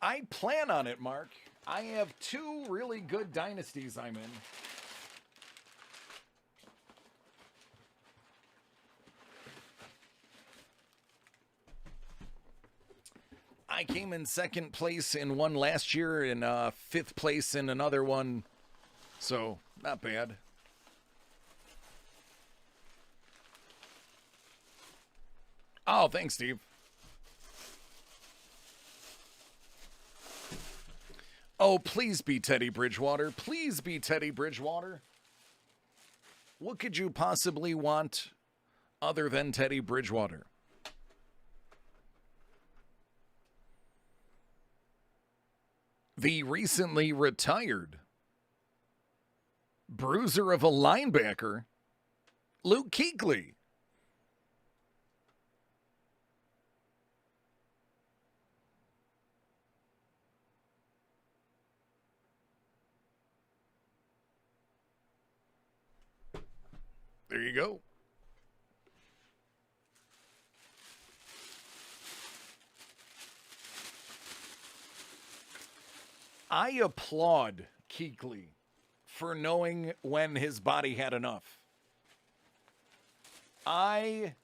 I plan on it, Mark. I have 2 really good dynasties I'm in. I came in 2nd place in one last year and 5th place in another one. So, not bad. Oh, thanks, Steve. Oh, please be Teddy Bridgewater. Please be Teddy Bridgewater. What could you possibly want other than Teddy Bridgewater. The recently retired bruiser of a linebacker, Luke Kuechly. There you go. I applaud Kuechly for knowing when his body had enough. I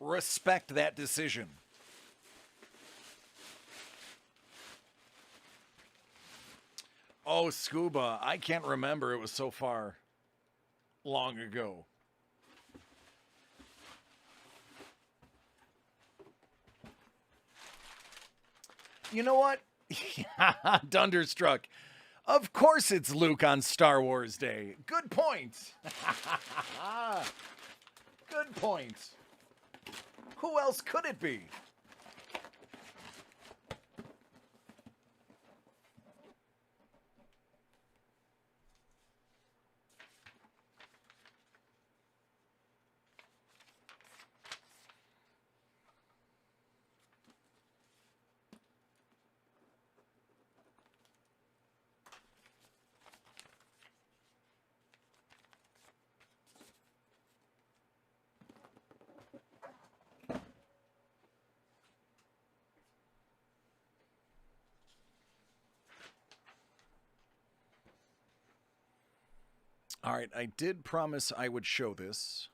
respect that decision. Oh, Scuba, I can't remember. It was so far long ago. You know what? Dunderstruck. Of course it's Luke on Star Wars Day. Good point. Good point. Who else could it be? All right, I did promise I would show this.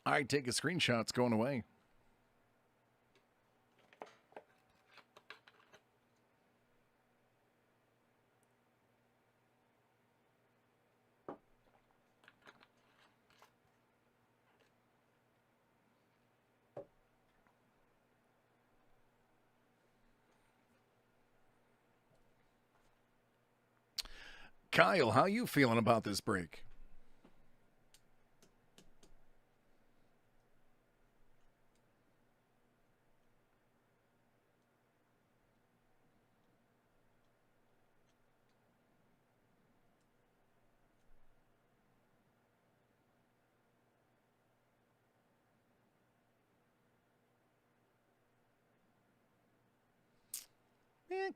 All right, take a screenshot. It's going away. Kyle, how you feeling about this break?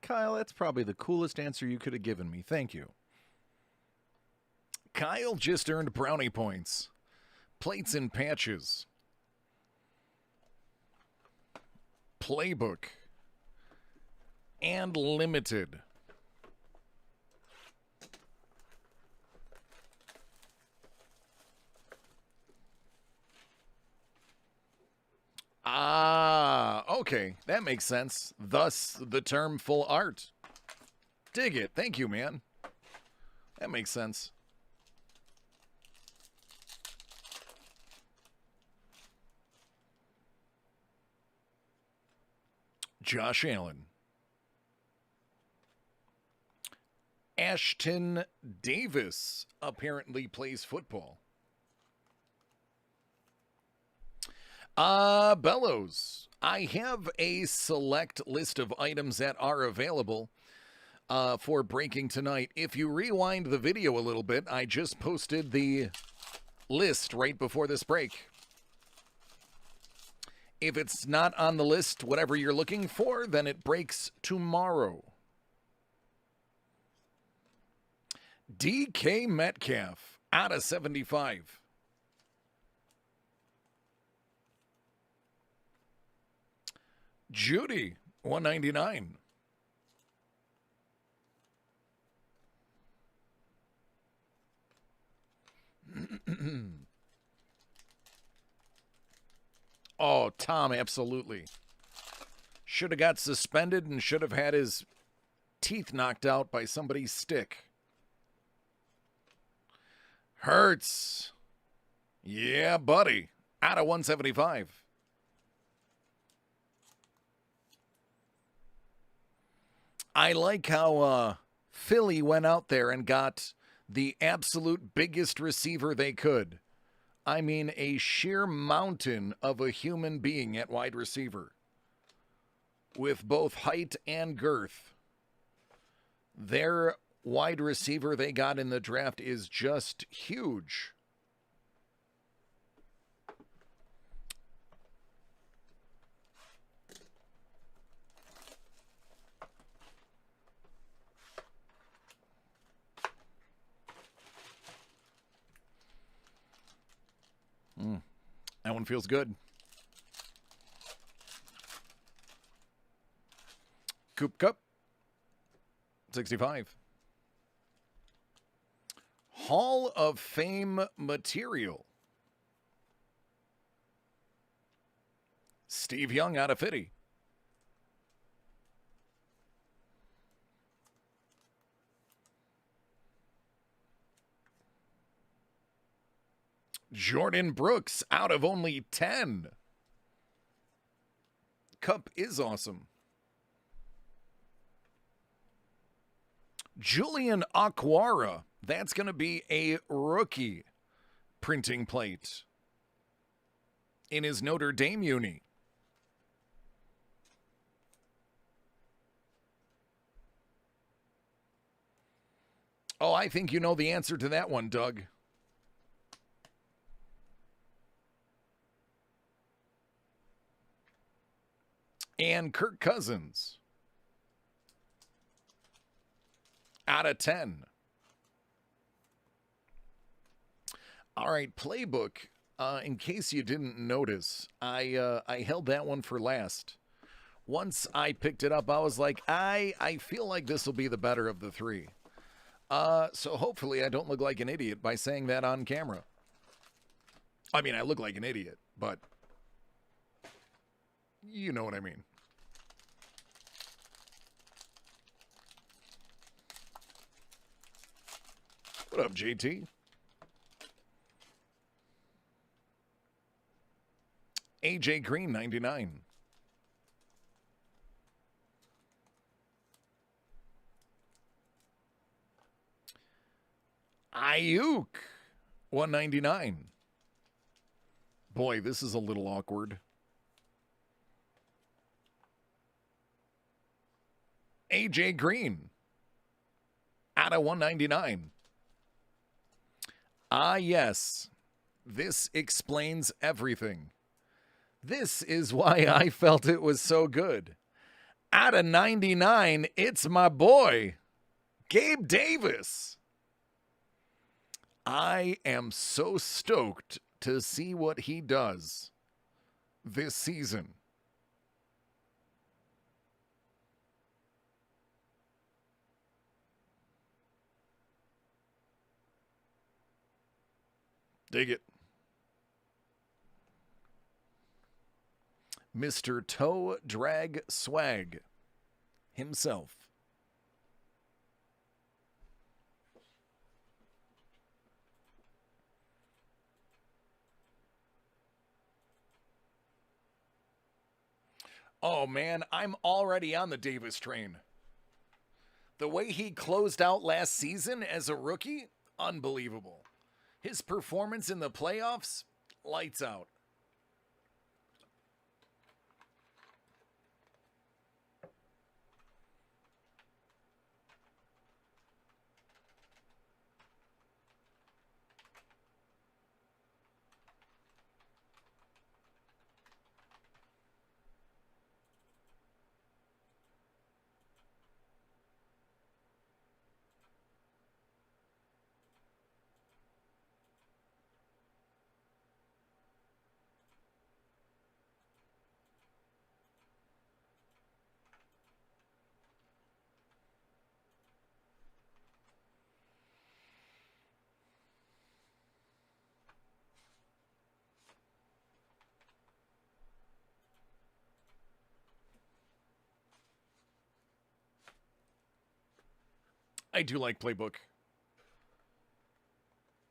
Kyle, that's probably the coolest answer you could have given me. Thank you. Kyle just earned brownie points. Plates and patches. Playbook. And limited. Ah, okay. That makes sense. Thus, the term full art. Dig it. Thank you, man. That makes sense. Josh Allen. Ashton Davis apparently plays football. Bellows. I have a select list of items that are available for breaking tonight. If you rewind the video a little bit, I just posted the list right before this break. If it's not on the list, whatever you're looking for, then it breaks tomorrow. DK Metcalf out of 75. Judy, 199. Oh, Tom, absolutely. Should have got suspended and should have had his teeth knocked out by somebody's stick. Hurts. Yeah, buddy. Out of 175. I like how Philly went out there and got the absolute biggest receiver they could. I mean, a sheer mountain of a human being at wide receiver. With both height and girth. Their wide receiver they got in the draft is just huge. That one feels good. Coop Cup, 65. Hall of Fame material. Steve Young out of 50. Jordan Brooks out of only 10. Cup is awesome. Julian Aquara. That's going to be a rookie printing plate in his Notre Dame uni. Oh, I think you know the answer to that one, Doug. And Kirk Cousins. Out of 10. All right, playbook. In case you didn't notice, I held that one for last. Once I picked it up, I was like, I feel like this will be the better of the three. So hopefully I don't look like an idiot by saying that on camera. I mean, I look like an idiot, but you know what I mean. What up, JT? AJ Green, 99. Ayuk, 199. Boy, this is a little awkward. AJ Green, out of 199. Ah, yes. This explains everything. This is why I felt it was so good. Out of 99, it's my boy, Gabe Davis. I am so stoked to see what he does this season. Dig it. Mr. Toe Drag Swag himself. Oh man, I'm already on the Davis train. The way he closed out last season as a rookie, unbelievable. His performance in the playoffs, lights out. I do like Playbook.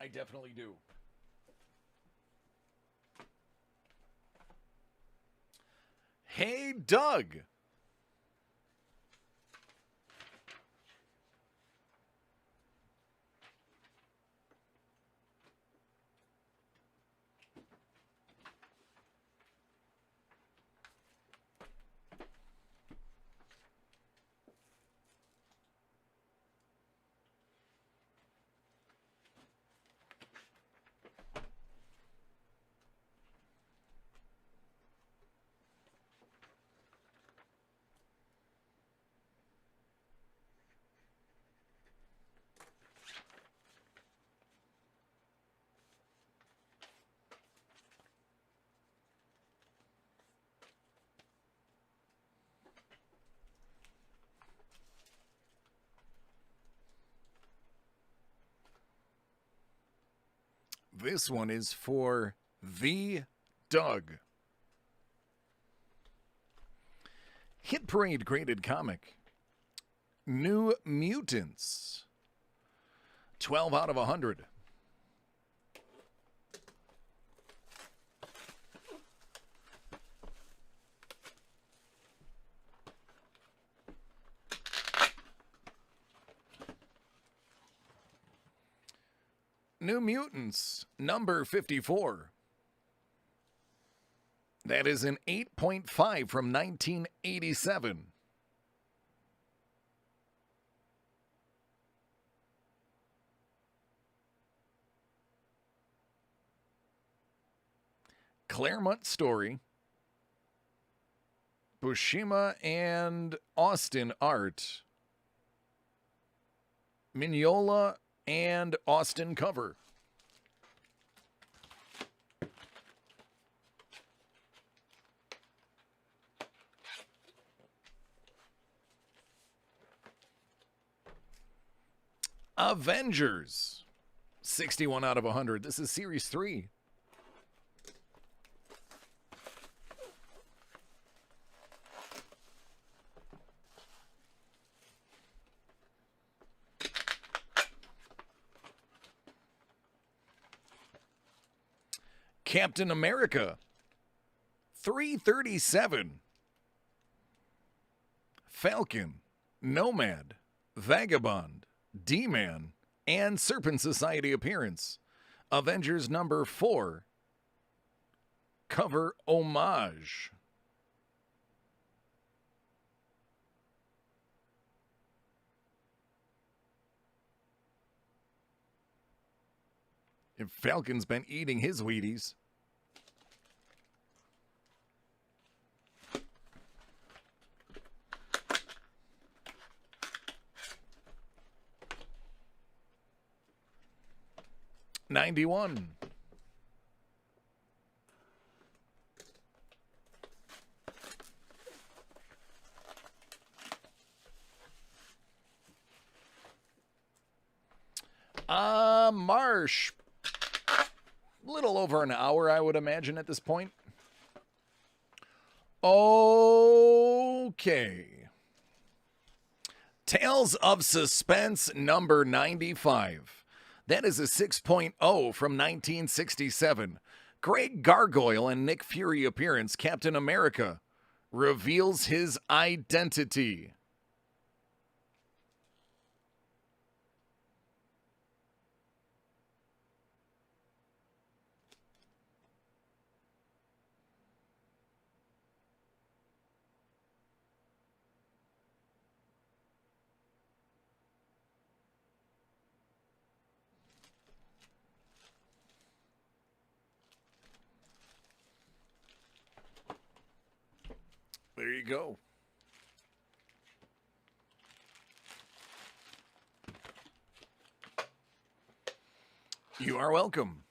I definitely do. Hey, Doug. This one is for the Doug. Hit Parade graded comic. New Mutants. 12 out of 100. New Mutants, number 54. That is an 8.5 from 1987. Claremont story. Buscema and Austin art. Mignola and Austin cover. Avengers. 61 out of 100. This is Series 3. Captain America. 337. Falcon. Nomad. Vagabond. D-Man. And Serpent Society appearance. Avengers number 4. Cover homage. If Falcon's been eating his Wheaties. $91. Marsh. Little over an hour, I would imagine, at this point. Okay. Tales of Suspense number 95. That is a 6.0 from 1967. Greg Gargoyle and Nick Fury appearance, Captain America. reveals his identity. There you go. You are welcome.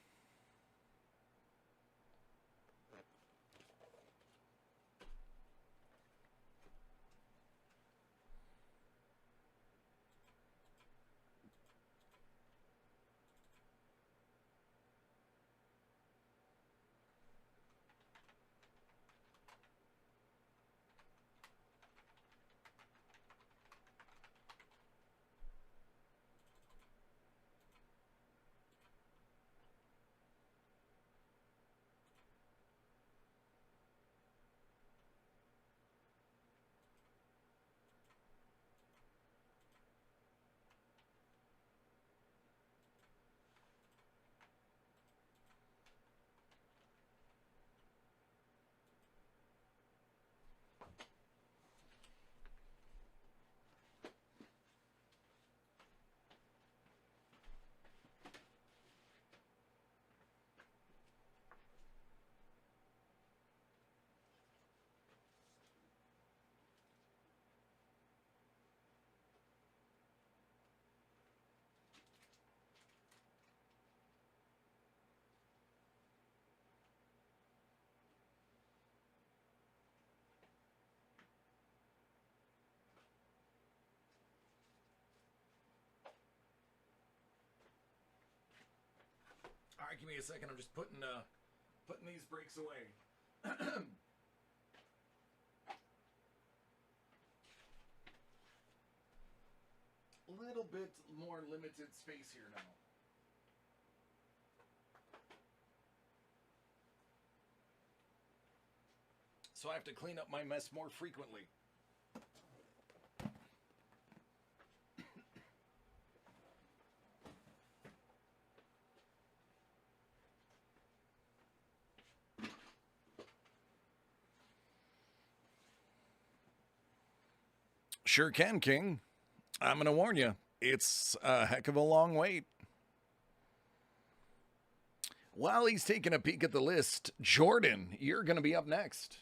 All right, give me a second. I'm just putting these brakes away. A little bit more limited space here now. So I have to clean up my mess more frequently. Sure can, King. I'm going to warn you, it's a heck of a long wait. While he's taking a peek at the list, Jordan, you're going to be up next.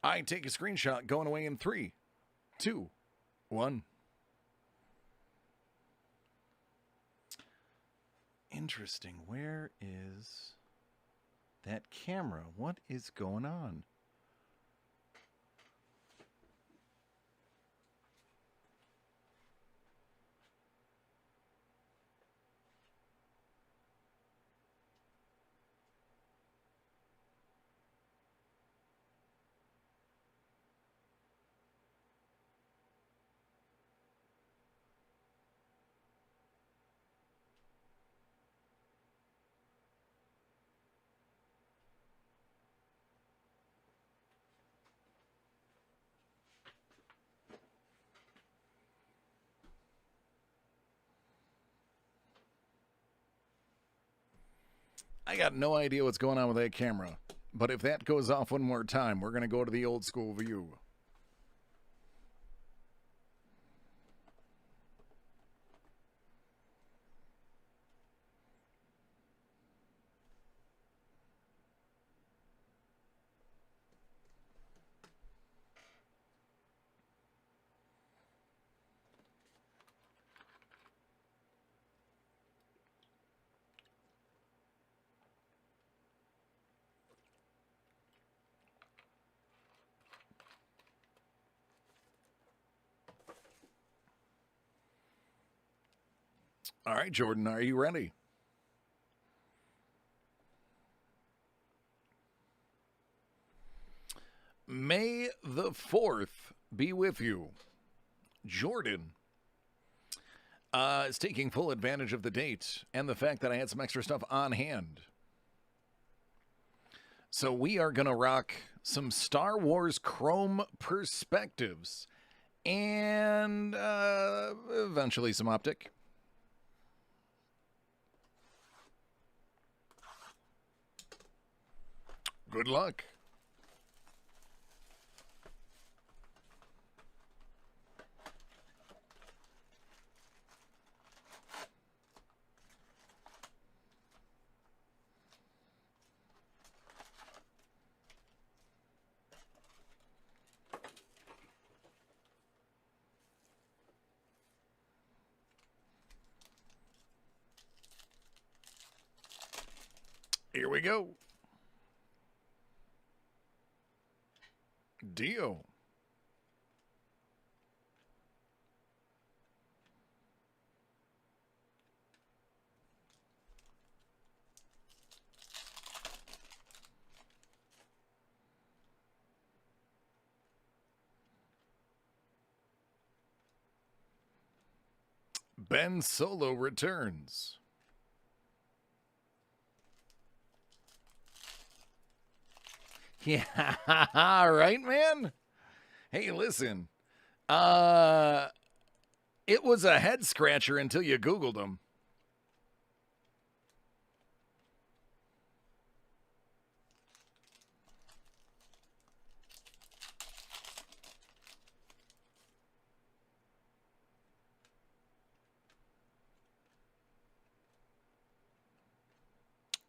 I take a screenshot going away in 3, 2, 1. Interesting. Where is that camera? What is going on? I got no idea what's going on with that camera. But if that goes off one more time, we're going to go to the old school view. All right, Jordan, are you ready? May the 4th be with you. Jordan is taking full advantage of the date and the fact that I had some extra stuff on hand. So we are going to rock some Star Wars Chrome perspectives and eventually some optic. Good luck. Here we go. Dio. Ben Solo returns. Yeah, right, man? Hey, listen. It was a head scratcher until you Googled him.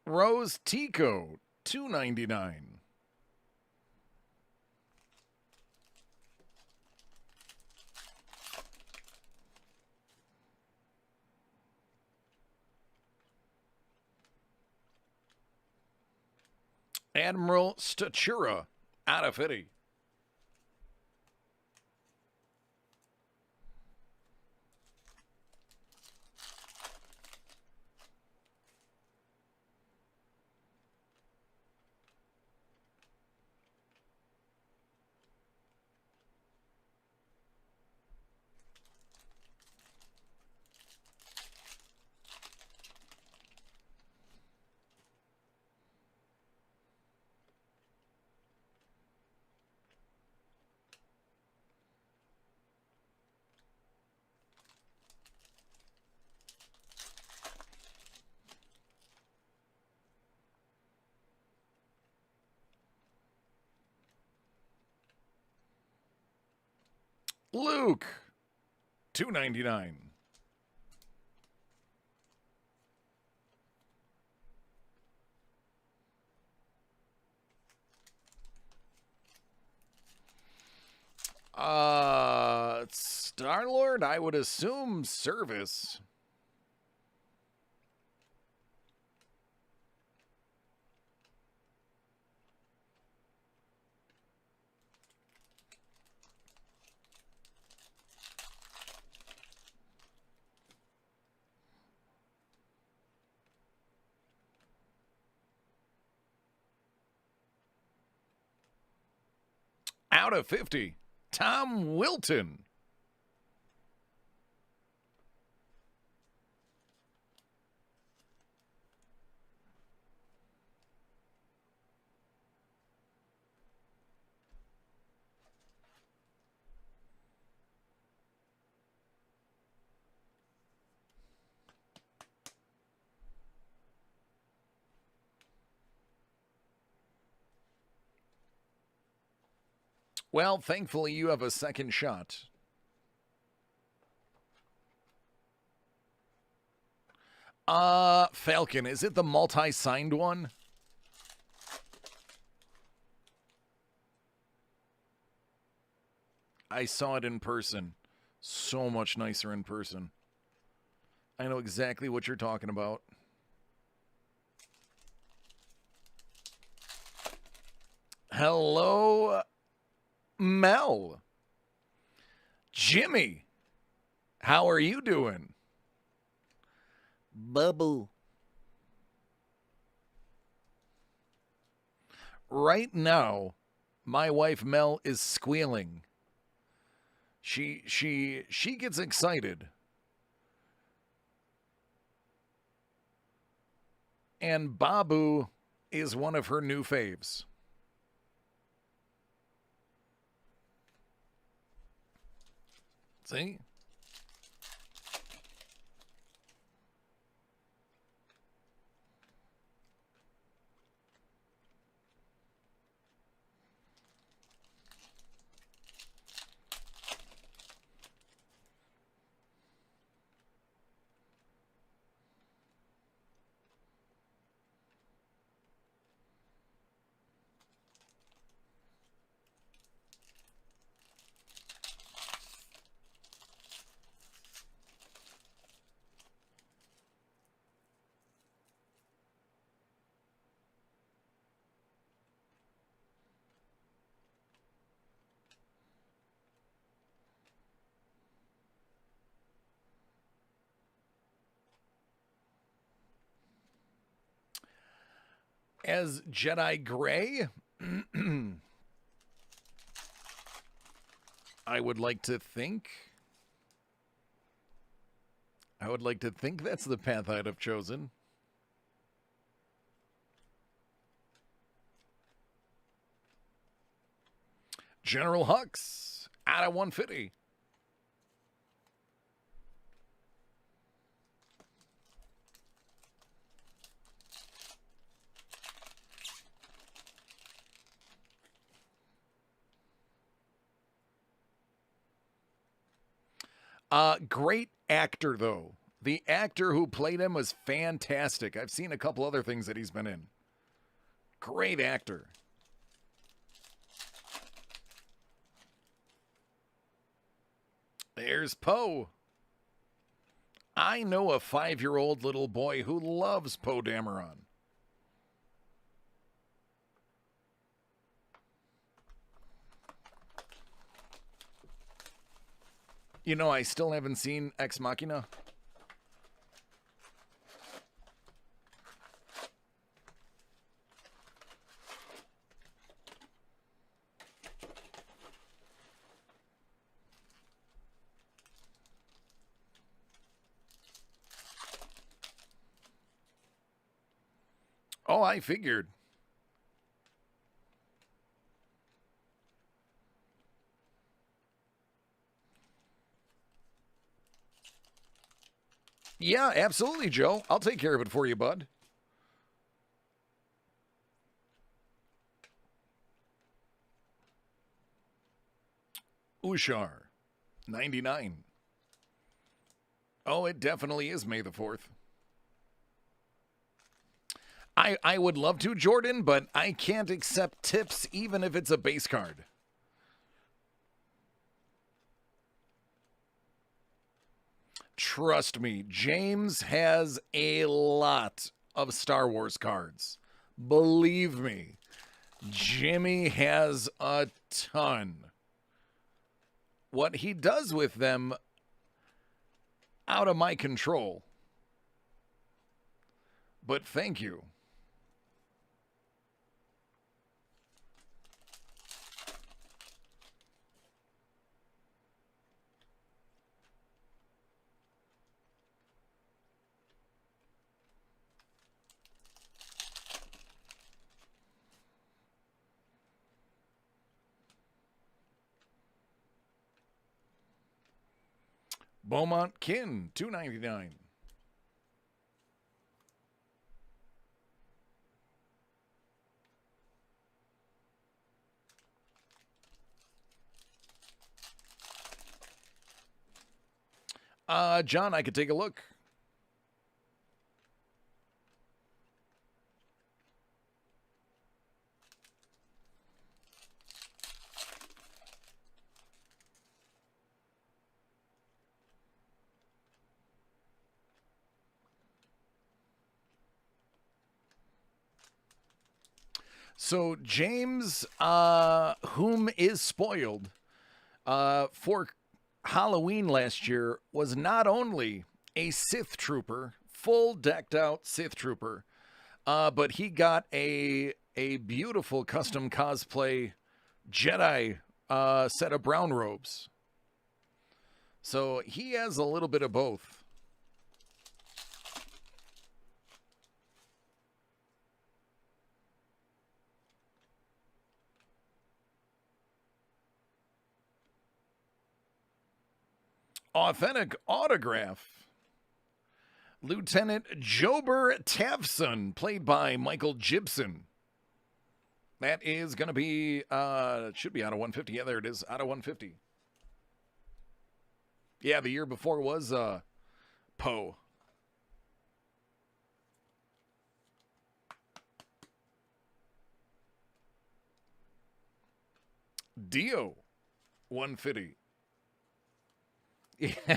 Rose Tico, $2.99. Admiral Statura, out of 50. Luke, $2.99. Star-Lord, I would assume service. Out of 50, Tom Wilton. Well, thankfully you have a second shot. Falcon, is it the multi-signed one? I saw it in person. So much nicer in person. I know exactly what you're talking about. Hello, Mel. Jimmy, how are you doing? Bubble. Right now, my wife Mel is squealing. She gets excited. And Babu is one of her new faves. See? As Jedi Gray, I would like to think that's the path I'd have chosen. General Hux out of 150. Great actor, though. The actor who played him was fantastic. I've seen a couple other things that he's been in. Great actor. There's Poe. I know a 5-year-old little boy who loves Poe Dameron. You know, I still haven't seen Ex Machina. Oh, I figured. Yeah, absolutely, Joe. I'll take care of it for you, bud. Ushar, 99. Oh, it definitely is May the 4th. I would love to, Jordan, but I can't accept tips even if it's a base card. Trust me, James has a lot of Star Wars cards. Believe me, Jimmy has a ton. What he does with them, out of my control. But thank you. Beaumont Kin, $2.99. John, I could take a look. So James, whom is spoiled, for Halloween last year was not only a Sith trooper, full decked out Sith trooper, but he got a beautiful custom cosplay Jedi set of brown robes. So he has a little bit of both. Authentic autograph. Lieutenant Jober Tavson, played by Michael Gibson. That is going to be, it should be out of 150. Yeah, there it is, out of 150. Yeah, the year before was Poe. Dio, 150. Yeah.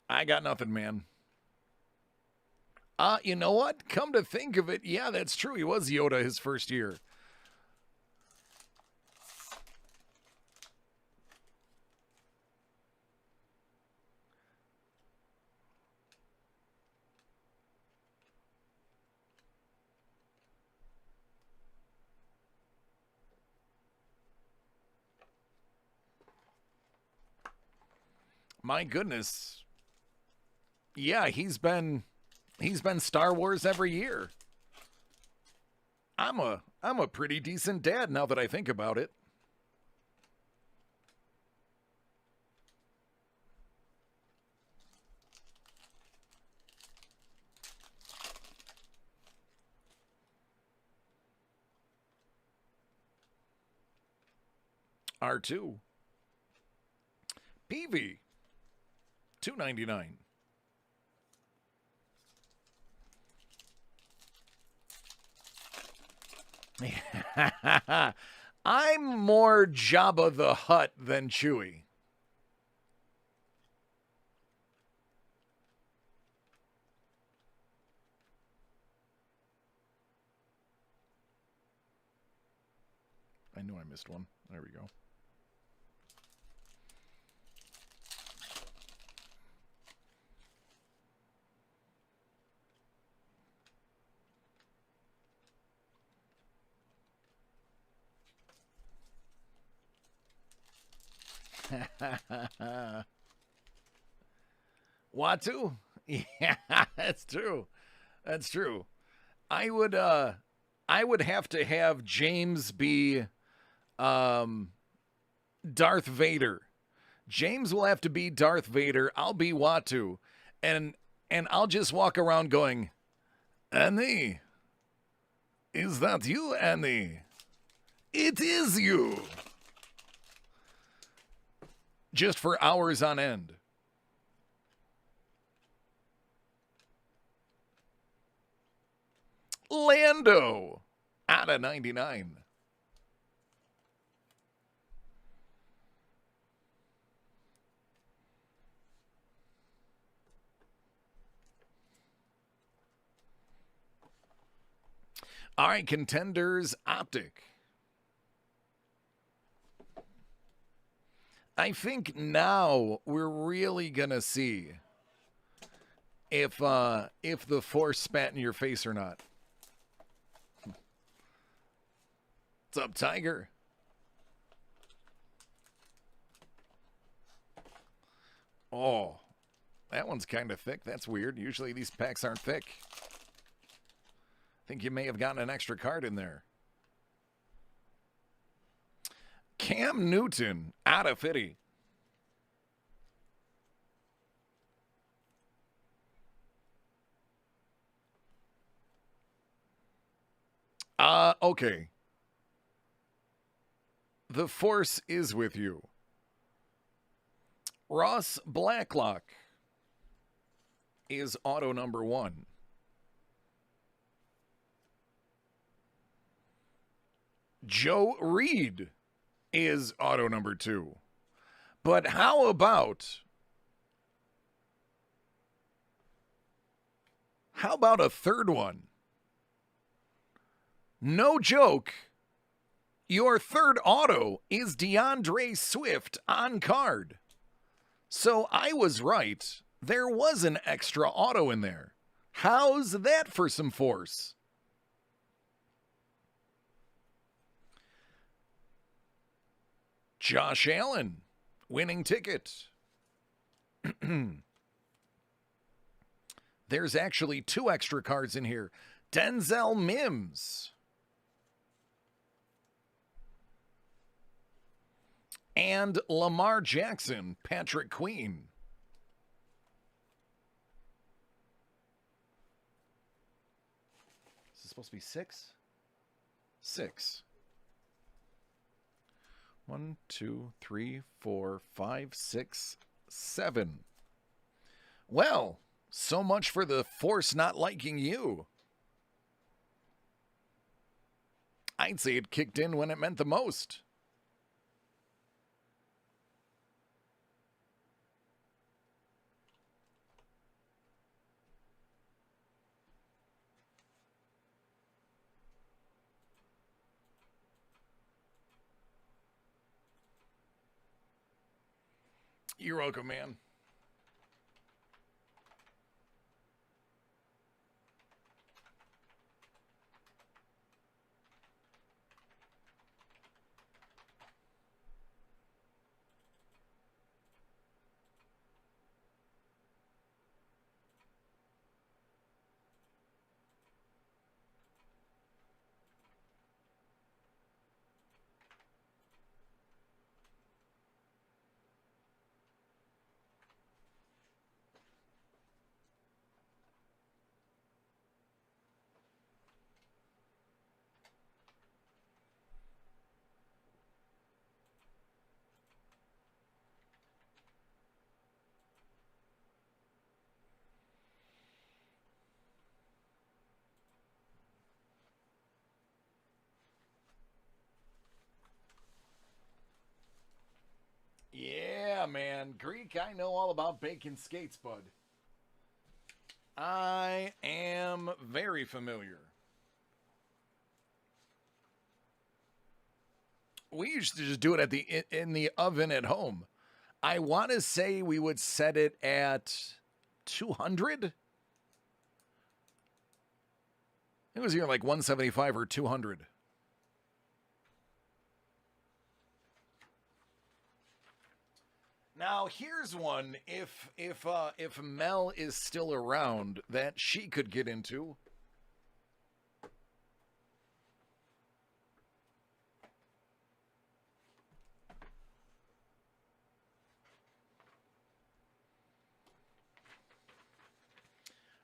I got nothing, man. You know what? Come to think of it, yeah, that's true. He was Yoda his first year. My goodness. Yeah, he's been Star Wars every year. I'm a pretty decent dad now that I think about it. R2. PV. $2.99. I'm more Jabba the Hutt than Chewie. I knew I missed one. There we go. Watu? Yeah, that's true. That's true. I would have to have James be Darth Vader. James will have to be Darth Vader. I'll be Watu. And I'll just walk around going, Annie, is that you, Annie? It is you. Just for hours on end. Lando, out of 99. All right, Contenders Optic. I think now we're really gonna see if the Force spat in your face or not. What's up, Tiger? Oh, that one's kind of thick. That's weird. Usually these packs aren't thick. I think you may have gotten an extra card in there. Cam Newton, out of 50. Okay. The Force is with you. Ross Blacklock is auto number 1. Joe Reed is auto number 2. But how about a third one? No joke. Your third auto is DeAndre Swift on card. So I was right. There was an extra auto in there. How's that for some force? Josh Allen, winning ticket. There's actually 2 extra cards in here. Denzel Mims. And Lamar Jackson, Patrick Queen. Is this supposed to be 6? 6. 1, 2, 3, 4, 5, 6, 7. Well, so much for the Force not liking you. I'd say it kicked in when it meant the most. You're welcome, man. Yeah, man. Greek, I know all about bacon skates, bud. I am very familiar. We used to just do it in the oven at home. I want to say we would set it at 200. It was either like 175 or 200. Now here's one if Mel is still around that she could get into.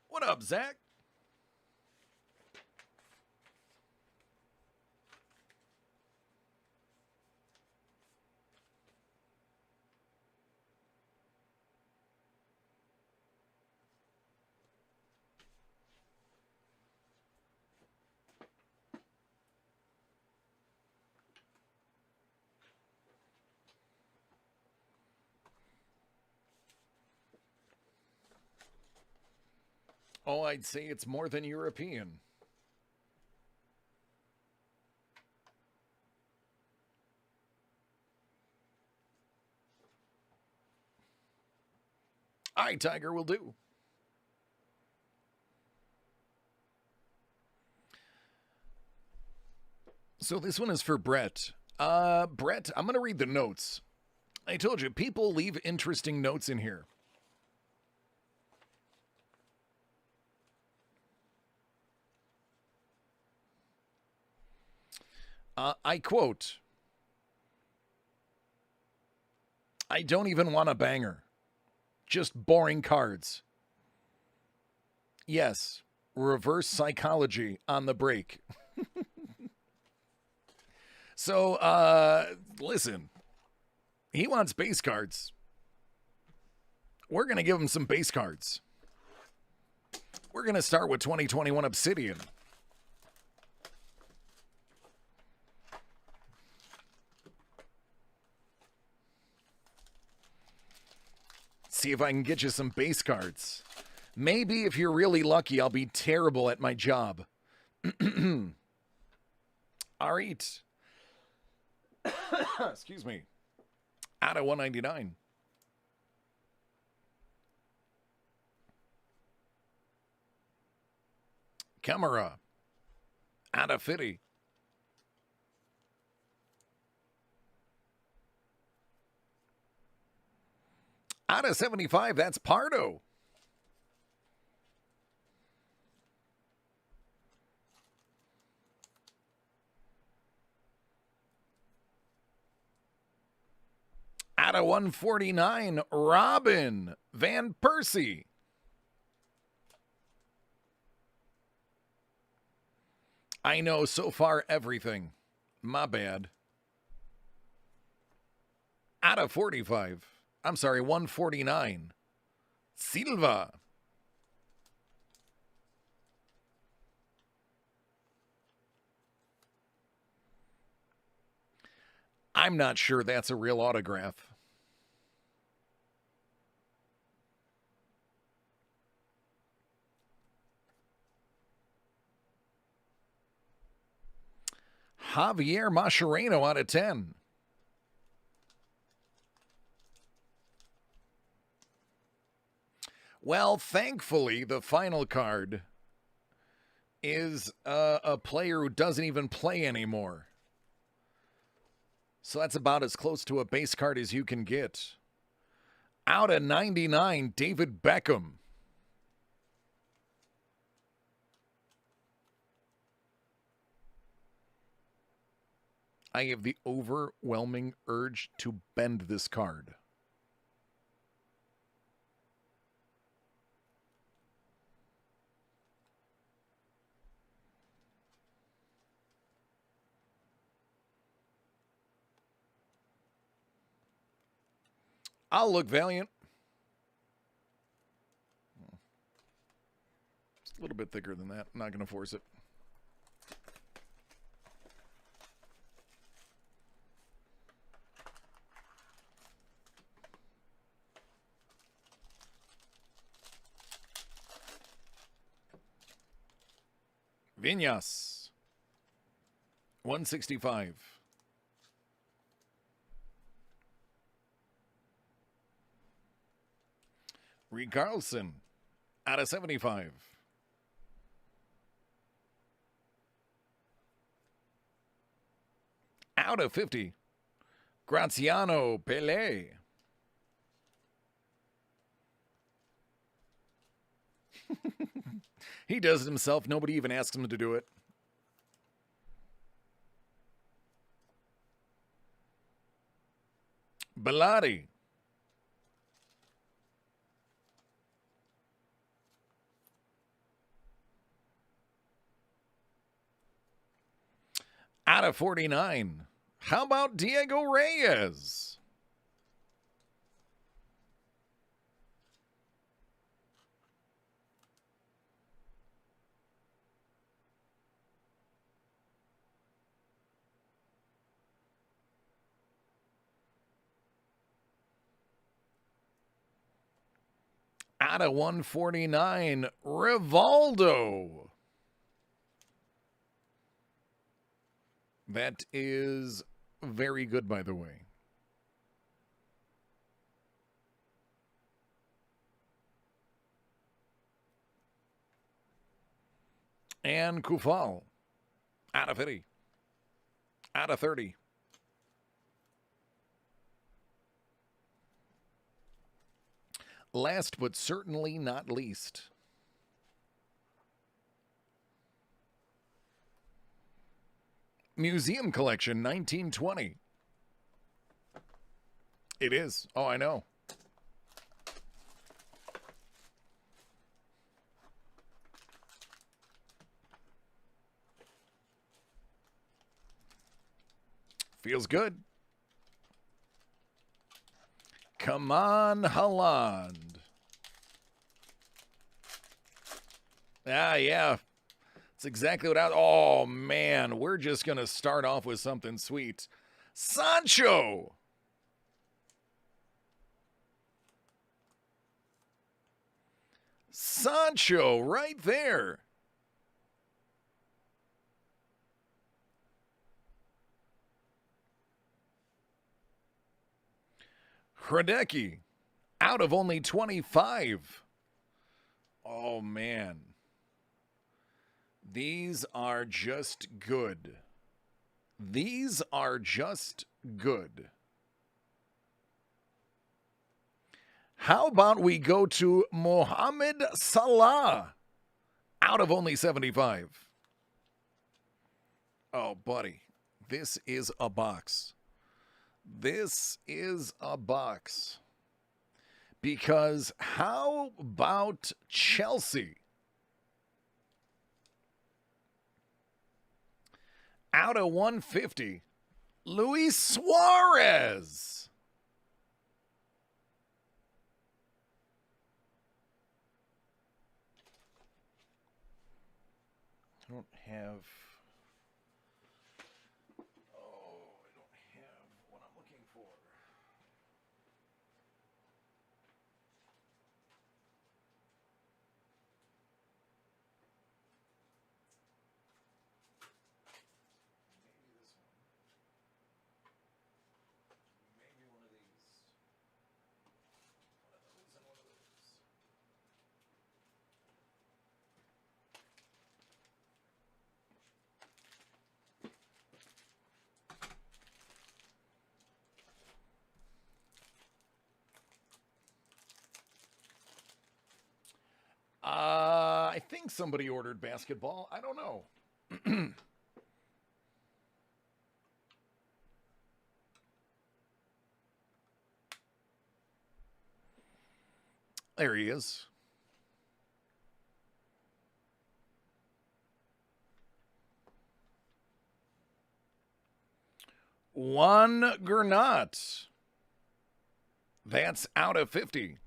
What up, Zach? Oh, I'd say it's more than European. All right, Tiger, will do. So this one is for Brett. Brett, I'm going to read the notes. I told you, people leave interesting notes in here. I quote, I don't even want a banger. Just boring cards. Yes, reverse psychology on the break. So, listen, he wants base cards. We're going to give him some base cards. We're going to start with 2021 Obsidian. See if I can get you some base cards. Maybe if you're really lucky, I'll be terrible at my job. All right. Excuse me. Out of 199. Camera. Out of 50. Out of 75, that's Pardo. Out of 149, Robin Van Persie. I know so far everything. My bad. Out of 45. I'm sorry, 149. Silva. I'm not sure that's a real autograph. Javier Mascherano out of 10. Well, thankfully, the final card is a player who doesn't even play anymore. So that's about as close to a base card as you can get. Out of 99, David Beckham. I have the overwhelming urge to bend this card. I'll look valiant. It's a little bit thicker than that. I'm not going to force it. Viñas. 165. Reed Carlson. Out of 75. Out of 50. Graziano Pele. He does it himself. Nobody even asks him to do it. Bellotti. Out of 49. How about Diego Reyes? Out of 149, Rivaldo. That is very good, by the way. And Kufal. Out of 50. Out of 30. Last but certainly not least, Museum Collection 1920. It is. Oh, I know. Feels good. Come on, Holland. Yeah. That's exactly what oh, man. We're just going to start off with something sweet. Sancho. Sancho right there. Hradecki, out of only 25. Oh, man. These are just good. These are just good. How about we go to Mohamed Salah, out of only 75. Oh, buddy, this is a box. This is a box. Because how about Chelsea? Out of 150, Luis Suarez. I don't have... what I'm looking for. Maybe one of these. One of those and one of those. I think somebody ordered basketball. I don't know. There he is. Juan Gernot. That's out of 50.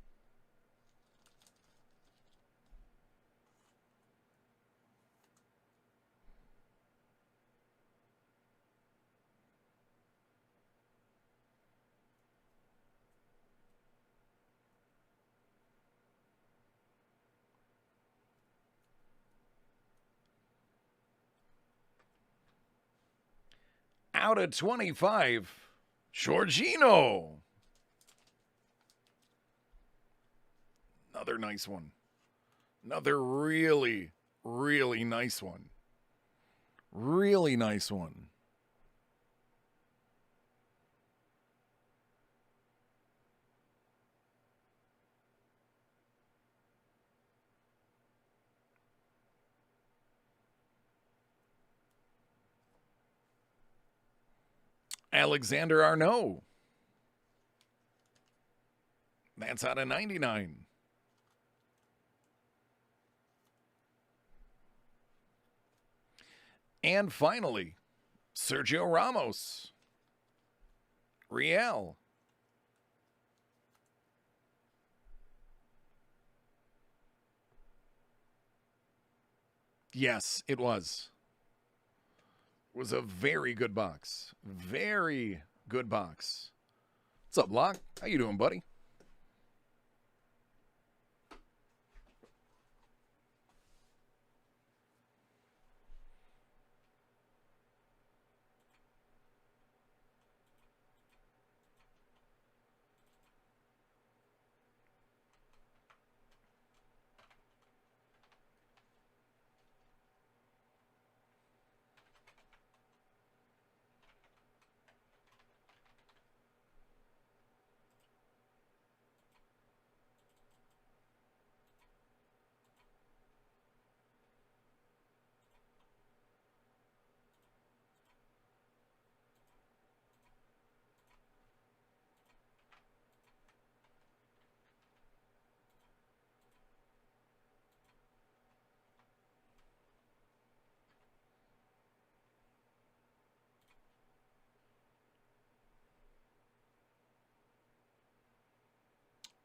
Out of 25, Jorginho. Another nice one. Another really, really nice one. Really nice one. Alexander Arnault. That's out of 99. And finally, Sergio Ramos. Real. Yes, it was. It was a very good box. Very good box. What's up, Locke? How you doing, buddy?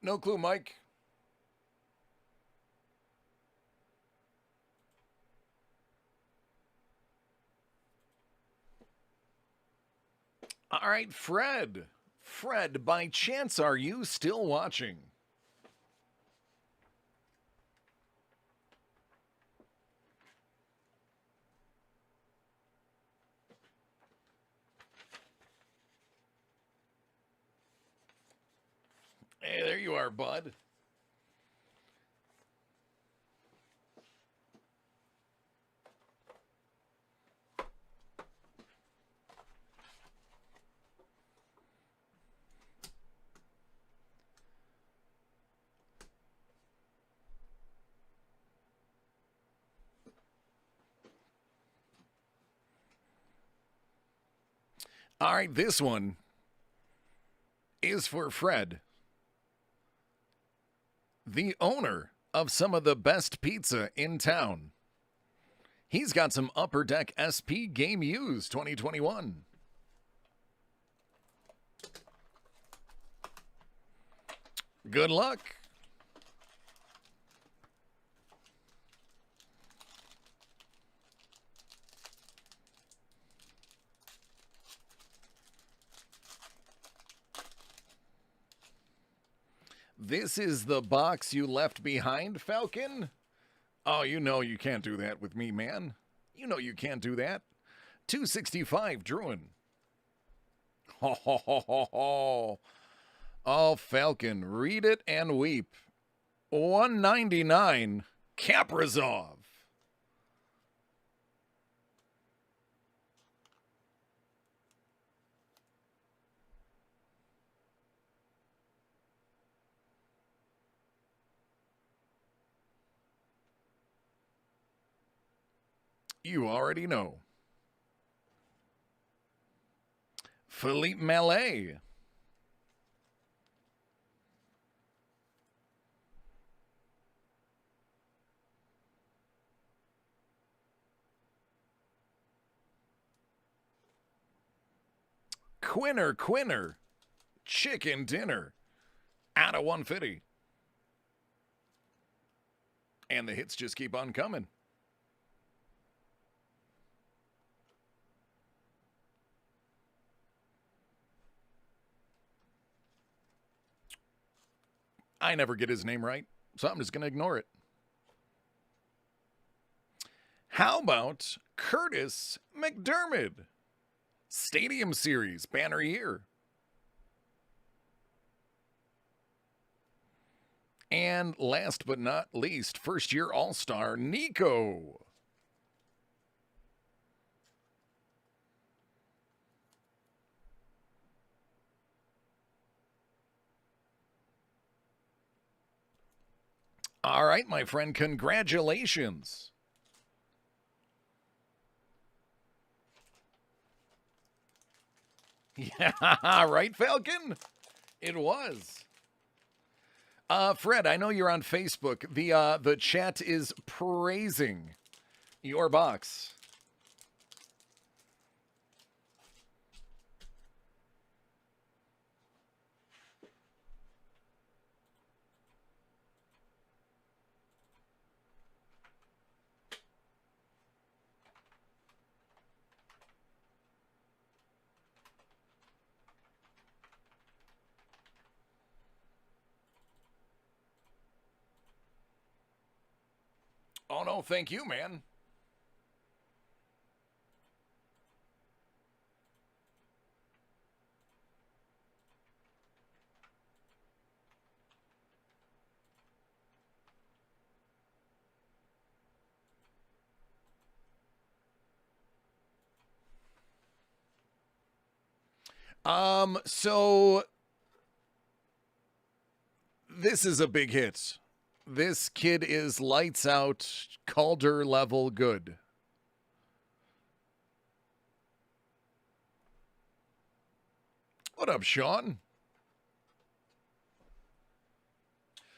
No clue, Mike. All right, Fred. Fred, by chance, are you still watching? Hey, there you are, bud. All right, this one is for Fred, the owner of some of the best pizza in town. He's got some Upper Deck SP Game Used 2021. Good luck. This is the box you left behind, Falcon? Oh, you know you can't do that with me, man. You know you can't do that. 265, Druin. Ho, ho, ho, ho, ho. Oh, Falcon, read it and weep. 199, Kaprizov. You already know. Philippe Mallet. Quinner. Chicken dinner. Out of 150. And the hits just keep on coming. I never get his name right, so I'm just going to ignore it. How about Curtis McDermott? Stadium Series, banner year. And last but not least, first-year All-Star, Nico. All right, my friend, congratulations. Yeah, right, Falcon? It was. Fred, I know you're on Facebook. The chat is praising your box. Oh, no, thank you, man. So this is a big hit. This kid is lights out, Calder level good. What up, Sean?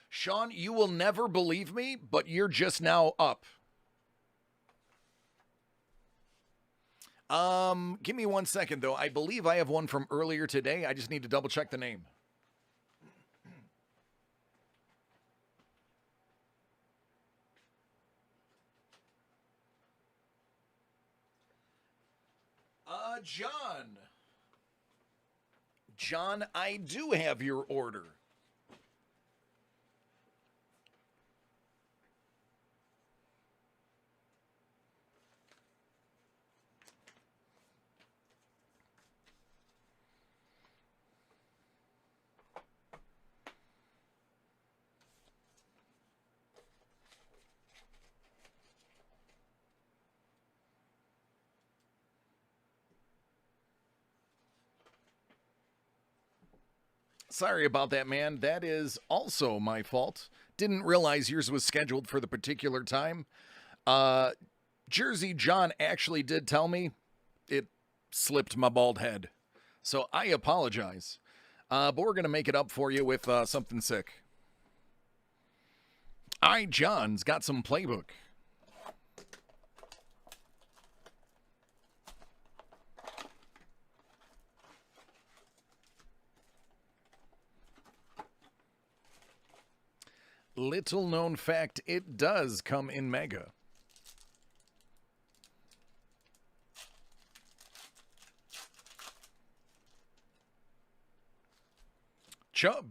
Sean, you will never believe me, but you're just now up. Give me 1 second, though. I believe I have one from earlier today. I just need to double check the name. John. John, I do have your order. Sorry about that, man. That is also my fault. Didn't realize yours was scheduled for the particular time. Uh, Jersey John actually did tell me it slipped my bald head. So I apologize. But we're going to make it up for you with something sick. John's got some playbook. Little known fact, it does come in Mega. Chubb.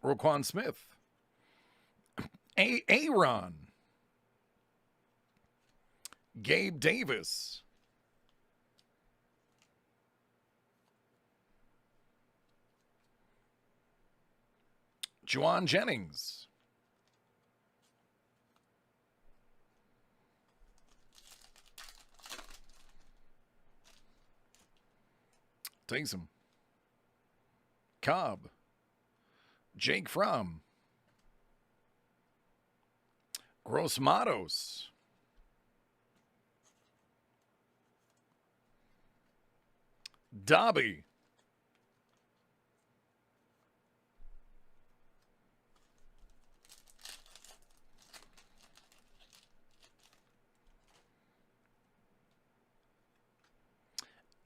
Roquan Smith. Aaron. Gabe Davis. Juwan Jennings. Taysom. Cobb. Jake Fromm. Gross Matos. Dobby.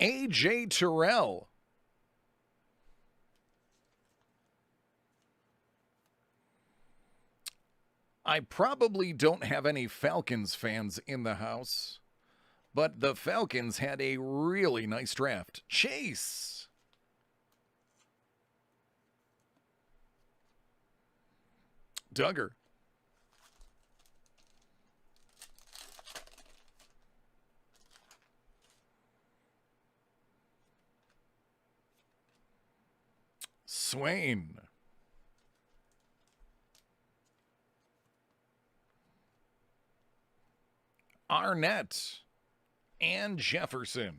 AJ Terrell. I probably don't have any Falcons fans in the house, but the Falcons had a really nice draft. Chase. Duggar. Swain. Arnett. And Jefferson.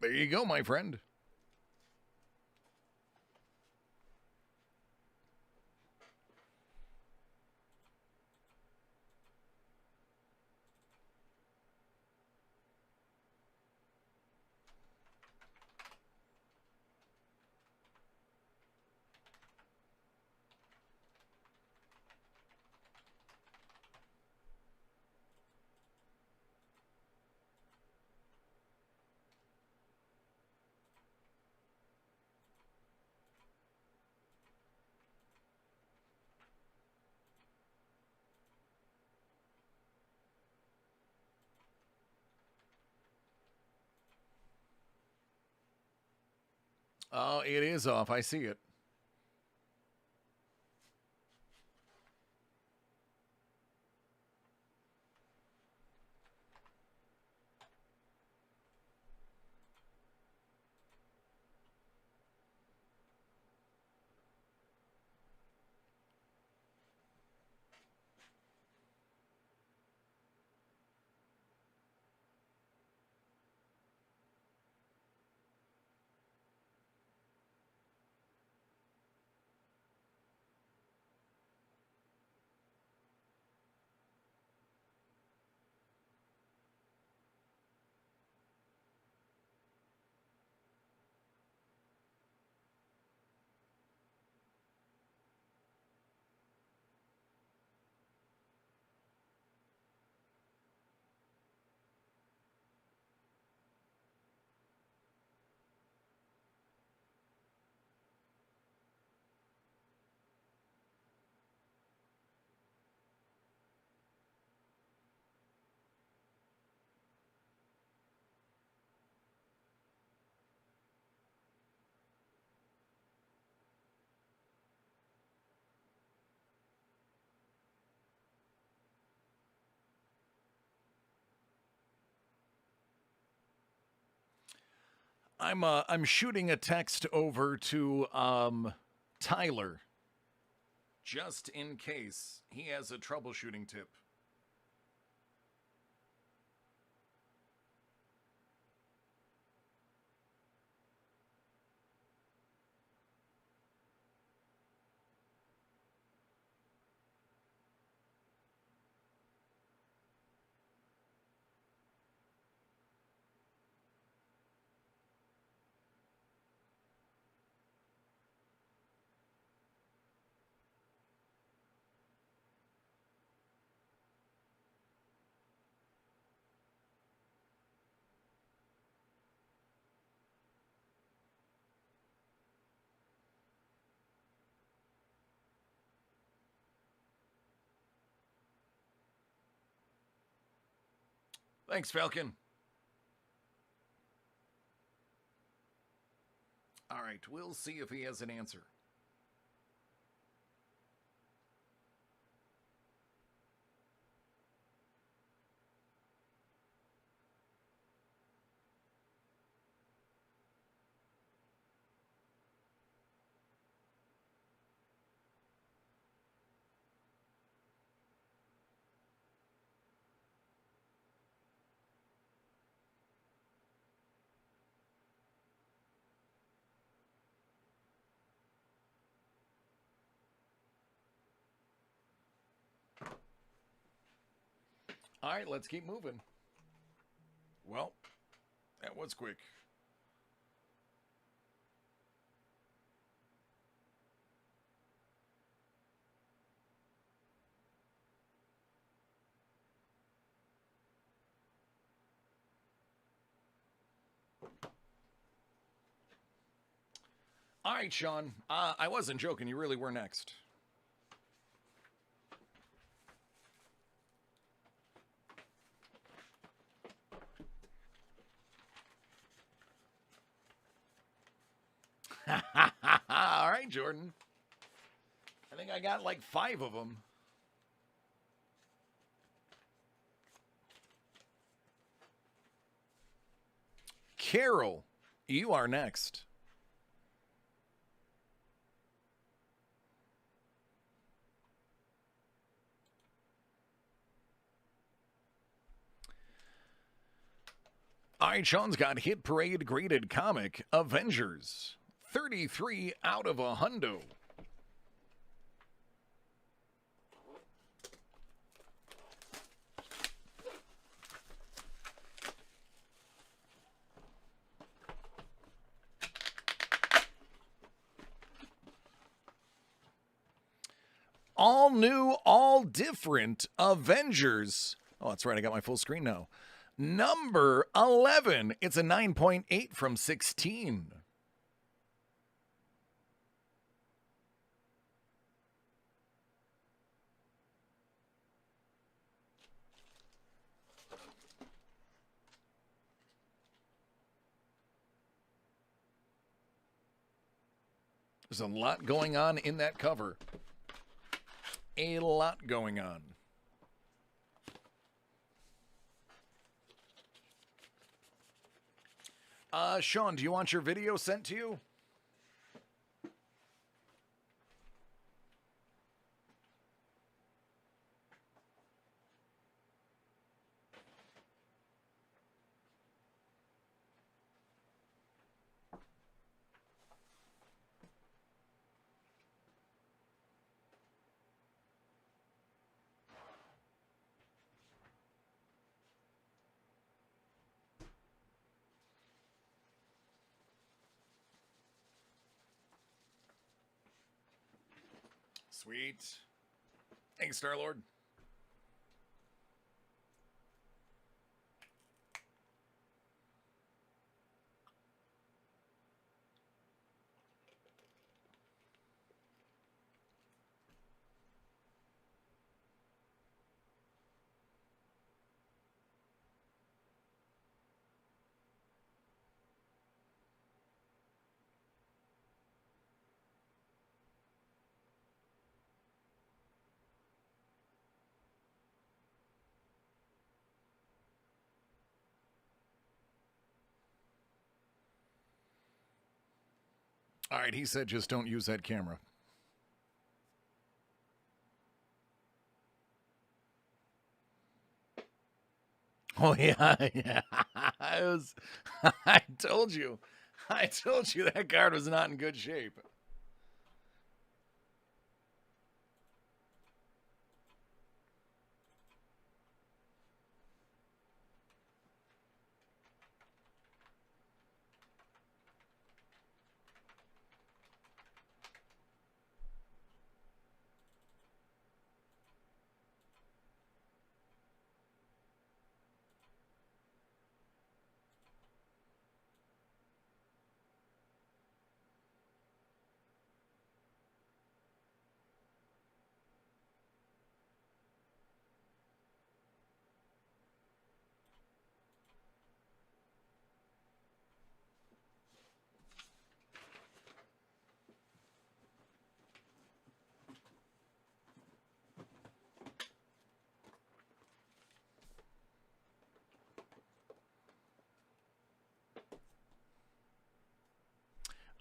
There you go, my friend. Oh, it is off. I see it. I'm shooting a text over to Tyler just in case he has a troubleshooting tip. Thanks, Falcon. All right, we'll see if he has an answer. All right, let's keep moving. Well, that was quick. All right, Sean. I wasn't joking. You really were next. All right, Jordan. I think I got like 5 of them. Carol, you are next. All right, Sean's got Hit Parade graded comic Avengers. 33 out of 100. All new, all different Avengers. Oh, that's right. I got my full screen now. Number 11. It's a 9.8 from 16. There's a lot going on in that cover. A lot going on. Sean, do you want your video sent to you? Sweet. Thanks, Star-Lord. All right, he said just don't use that camera. Oh yeah, yeah. I was. I told you that card was not in good shape.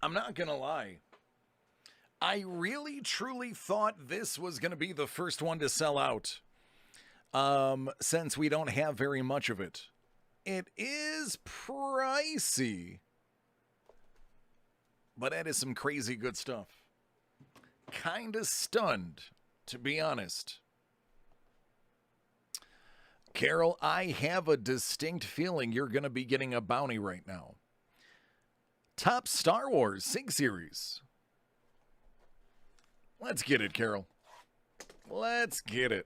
I'm not gonna lie. I really truly thought this was gonna be the first one to sell out. Since we don't have very much of it. It is pricey, but that is some crazy good stuff. Kinda stunned, to be honest. Carol, I have a distinct feeling you're going to be getting a bounty right now. Top Star Wars Sync Series. Let's get it, Carol. Let's get it.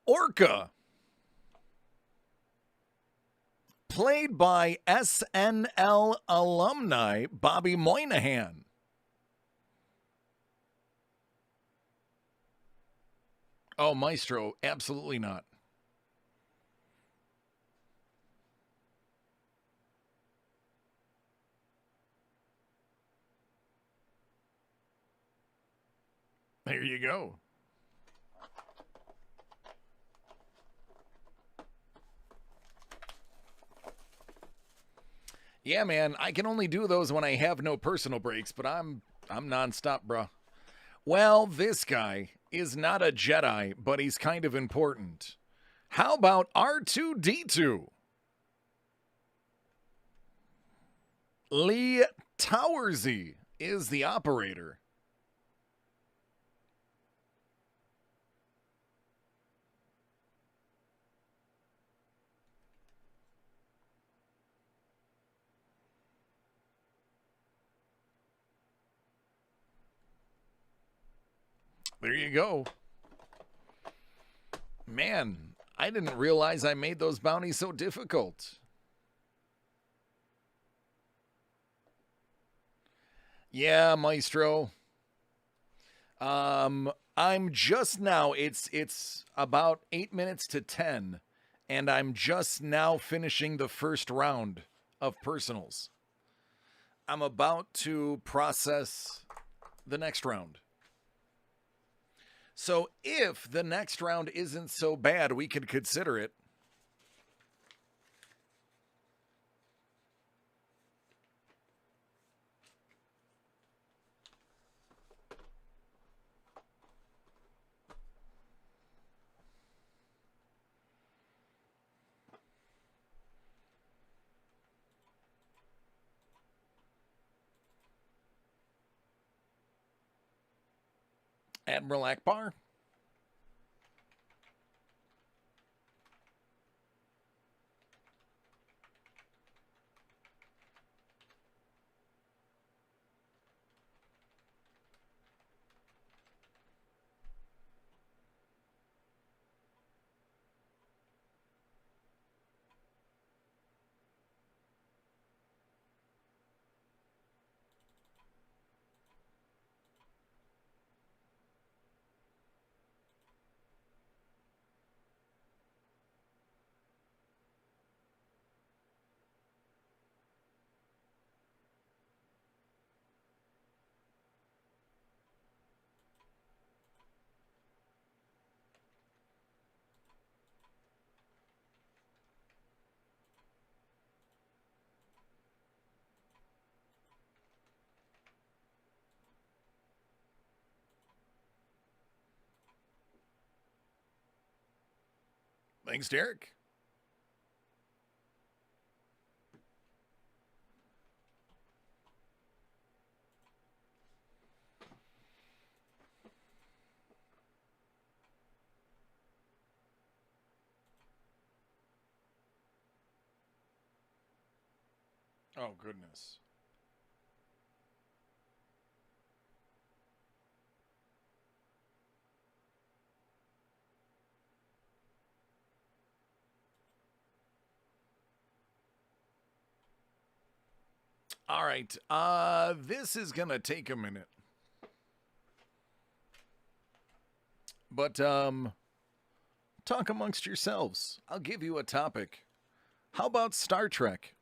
Orca. Played by SNL alumni Bobby Moynihan. Oh, Maestro, absolutely not. There you go. Yeah, man, I can only do those when I have no personal breaks, but I'm nonstop, bruh. Well, this guy is not a Jedi, but he's kind of important. How about R2D2? Lee Towersy is the operator. There you go. Man, I didn't realize I made those bounties so difficult. Yeah, Maestro. I'm just now, it's about 8 minutes to 10, and I'm just now finishing the first round of personals. I'm about to process the next round. So if the next round isn't so bad, we could consider it. Admiral Akbar? Thanks, Derek. Oh, goodness. All right. This is going to take a minute. But talk amongst yourselves. I'll give you a topic. How about Star Trek?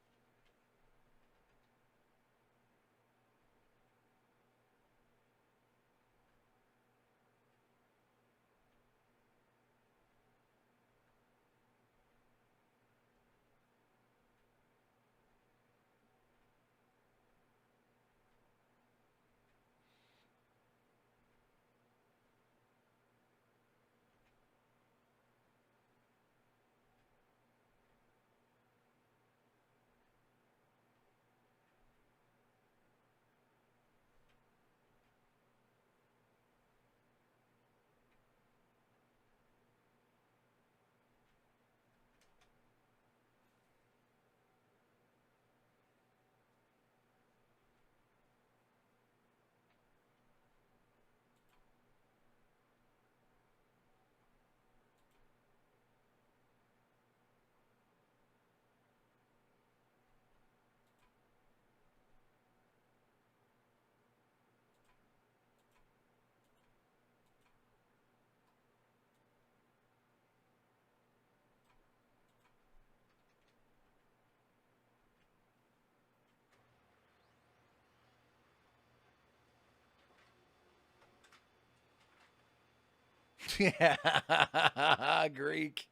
Yeah, Greek.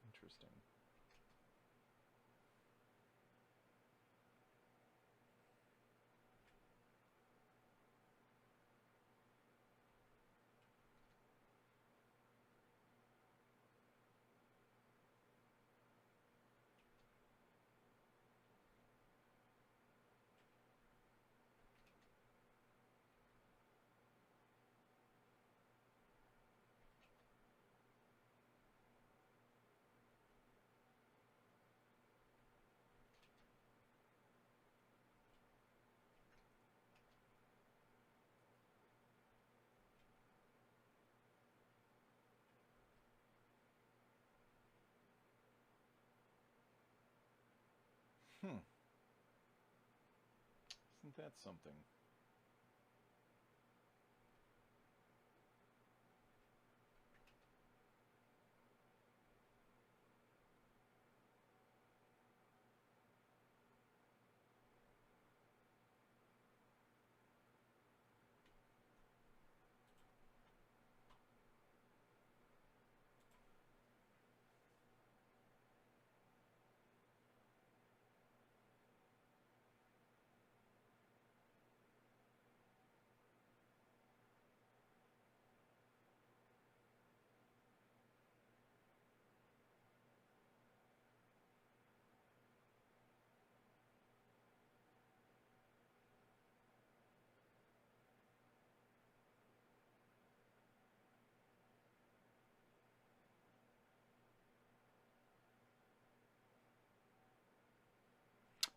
Interesting. Hmm. Isn't that something?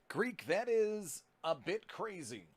Greek, that is a bit crazy.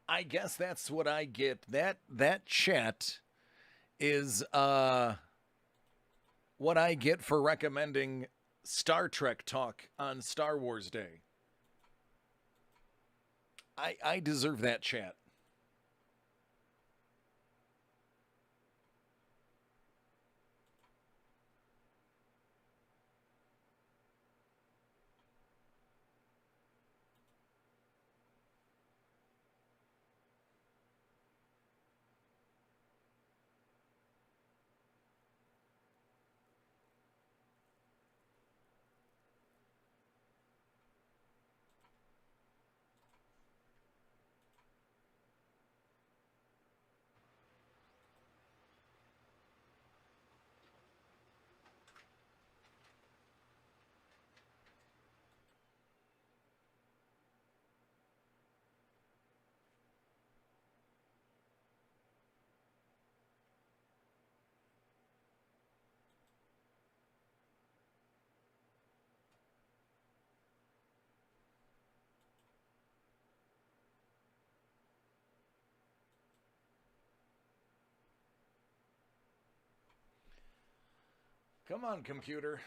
I guess that's what I get. That chat is what I get for recommending Star Trek talk on Star Wars Day. I deserve that chat. Come on, computer.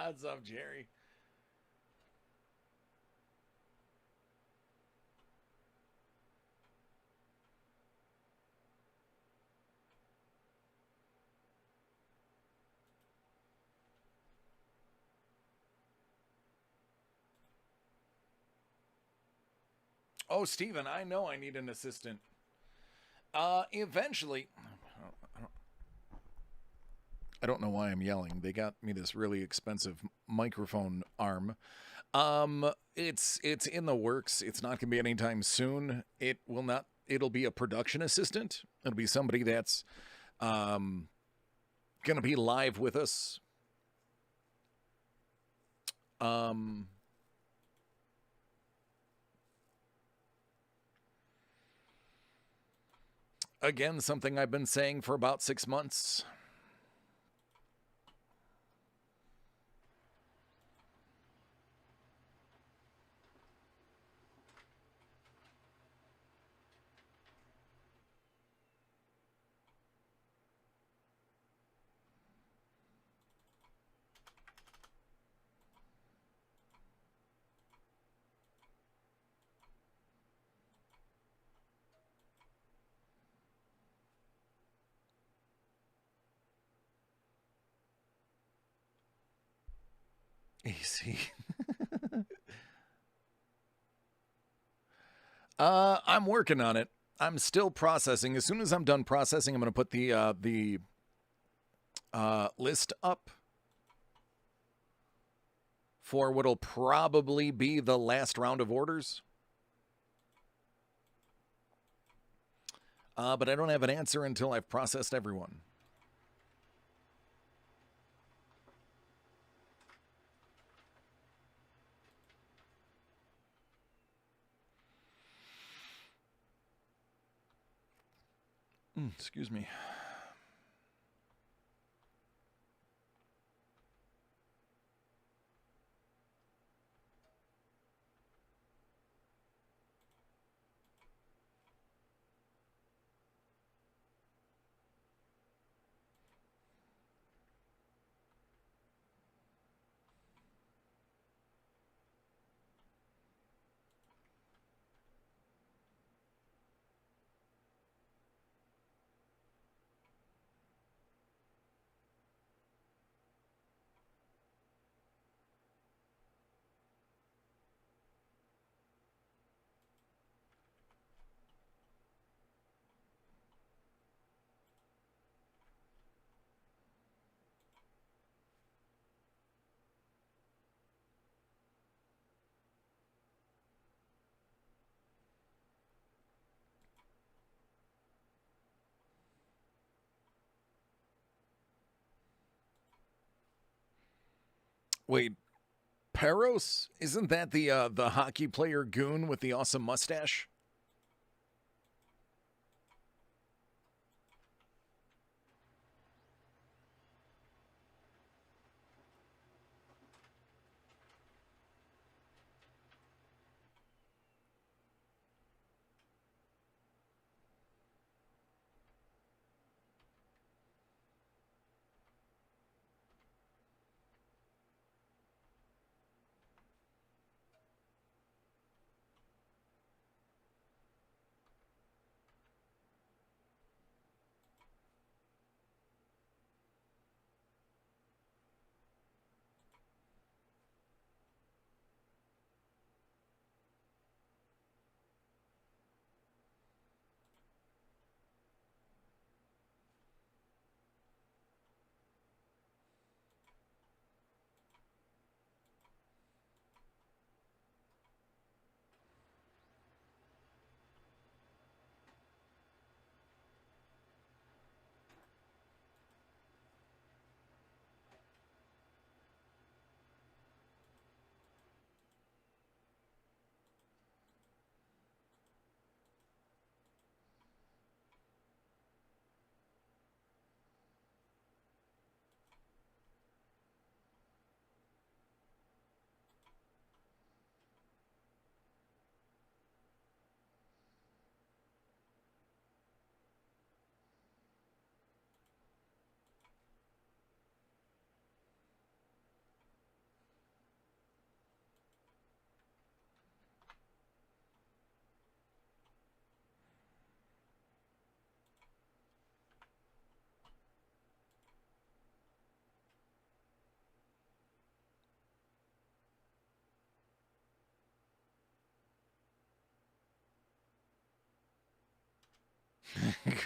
What's up, Jerry? Oh, Steven, I know I need an assistant. Eventually, I don't know why I'm yelling. They got me this really expensive microphone arm. It's in the works. It's not going to be anytime soon. It will not. It'll be a production assistant. It'll be somebody that's um going to be live with us. Um, Again, something I've been saying for about 6 months. Easy. I'm working on it. I'm still processing. As soon as I'm done processing, I'm going to put the list up for what'll probably be the last round of orders. But I don't have an answer until I've processed everyone. Excuse me. Wait, Peros? Isn't that the hockey player goon with the awesome mustache?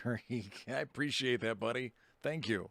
Great. I appreciate that, buddy. Thank you.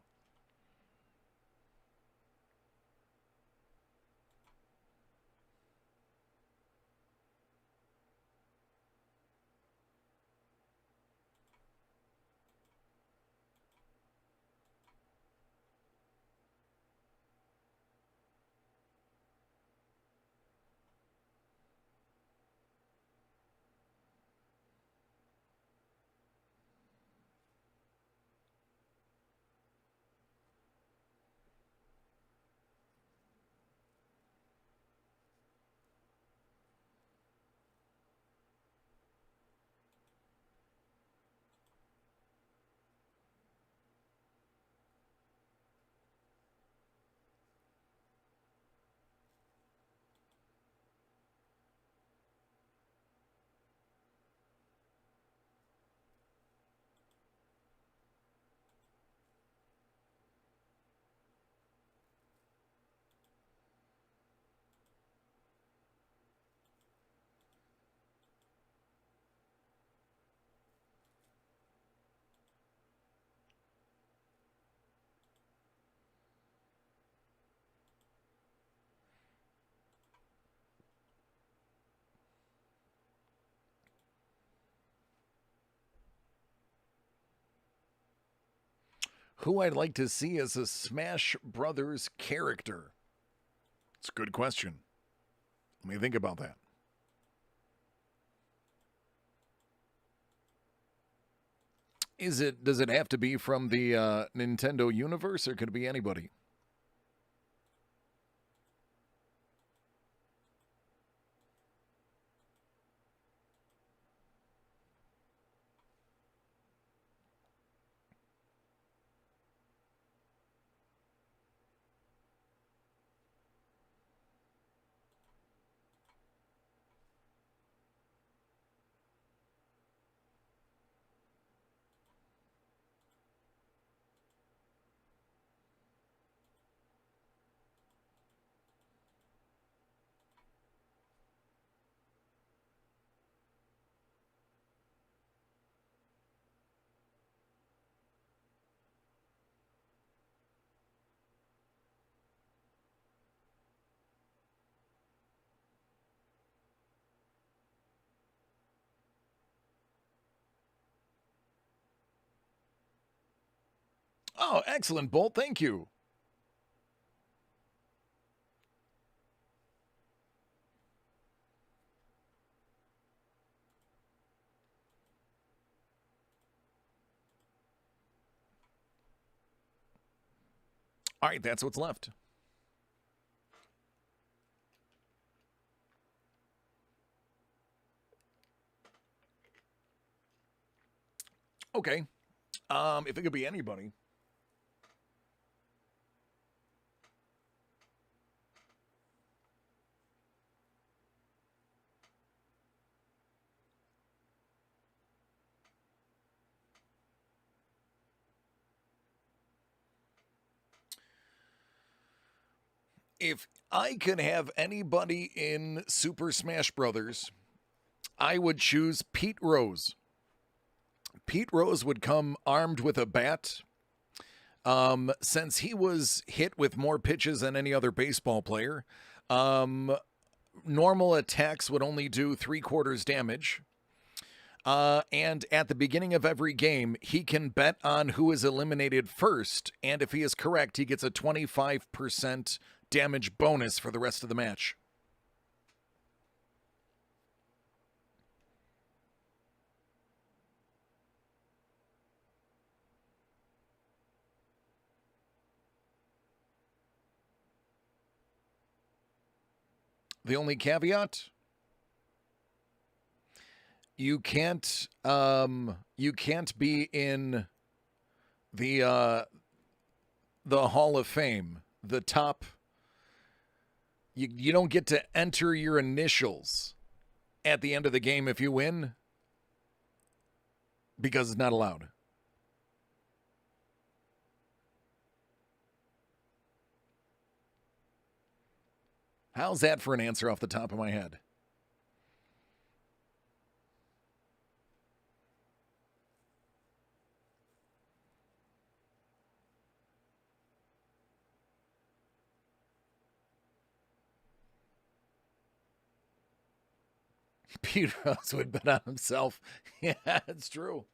Who I'd like to see as a Smash Brothers character? It's a good question. Let me think about that. Does it have to be from the Nintendo universe, or could it be anybody? Oh, excellent, Bolt. Thank you. All right, that's what's left. Okay. If it could be anybody. If I could have anybody in Super Smash Brothers, I would choose Pete Rose. Pete Rose would come armed with a bat. Since he was hit with more pitches than any other baseball player, normal attacks would only do 3/4 damage. And at the beginning of every game, he can bet on who is eliminated first. And if he is correct, he gets a 25% damage bonus for the rest of the match. The only caveat, you can't be in the Hall of Fame, the top. You don't get to enter your initials at the end of the game if you win, because it's not allowed. How's that for an answer off the top of my head? Pete Rose would bet on himself. Yeah, it's true.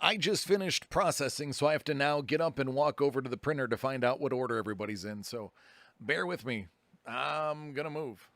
I just finished processing, so I have to now get up and walk over to the printer to find out what order everybody's in. So bear with me. I'm gonna move.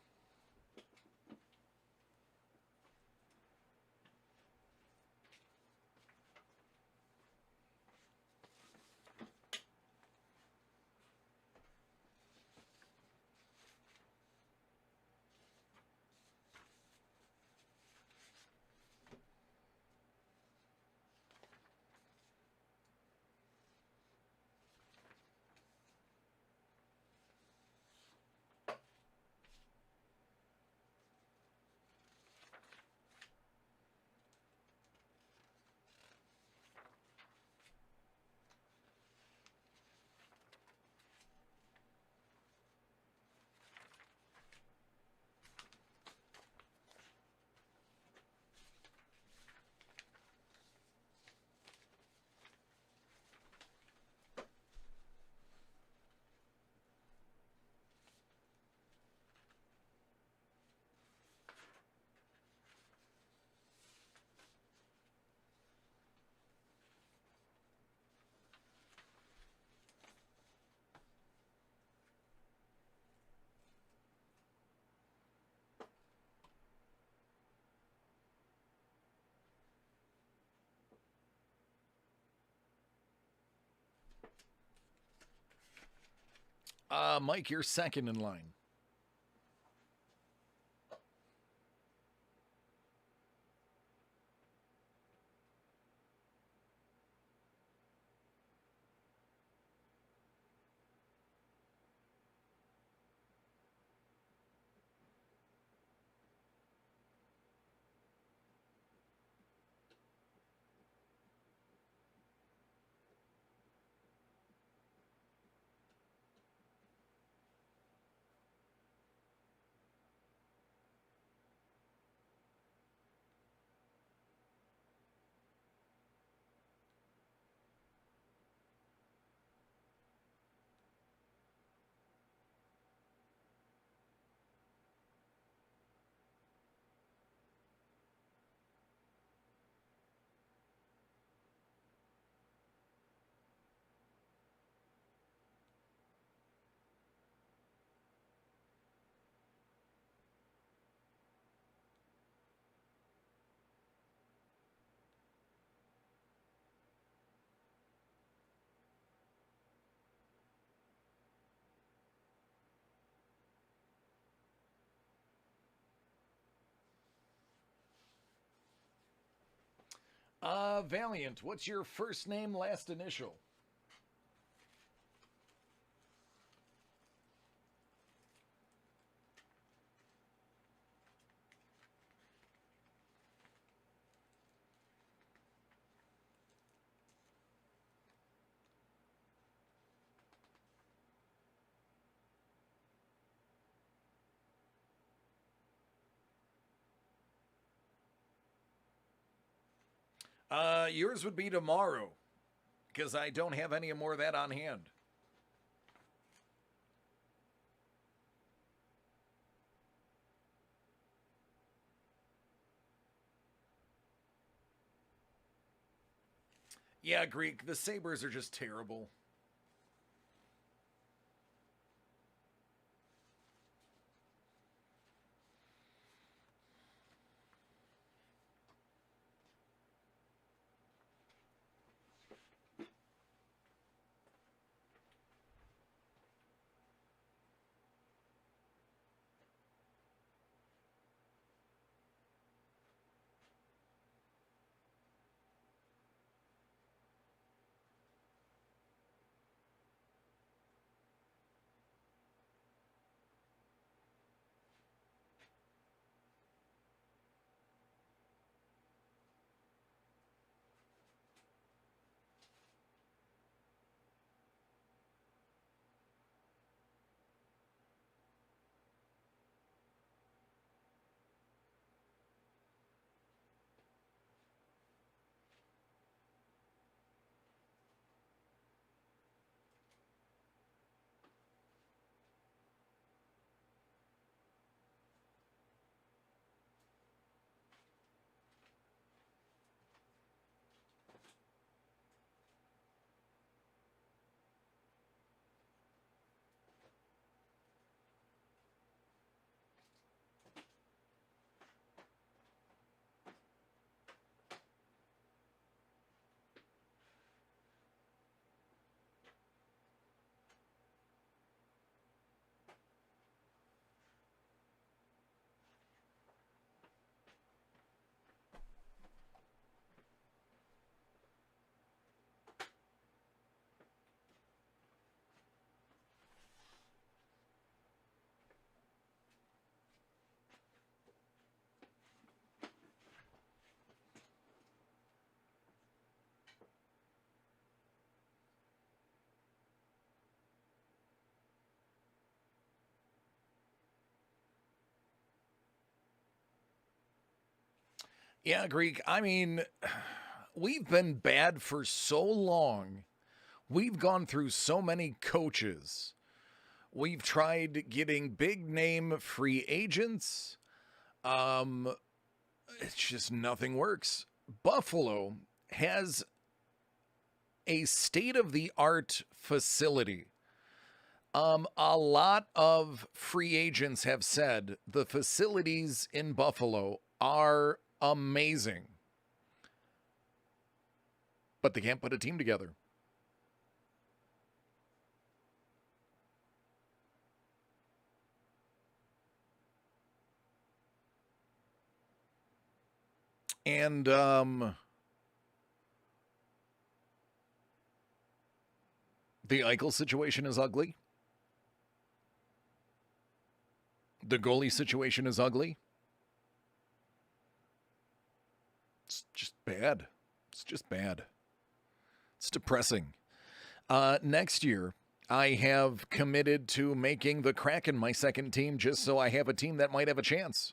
Mike, you're second in line. Valiant, what's your first name, last initial? Yours would be tomorrow, because I don't have any more of that on hand. Yeah, Greek, the Sabres are just terrible. Yeah, Greek, I mean, we've been bad for so long. We've gone through so many coaches. We've tried getting big name free agents. Um, it's just nothing works. Buffalo has a state of the art facility. A lot of free agents have said the facilities in Buffalo are amazing, but they can't put a team together. And the Eichel situation is ugly. The goalie situation is ugly. It's just bad. It's just bad. It's depressing. Next year, I have committed to making the Kraken my second team just so I have a team that might have a chance.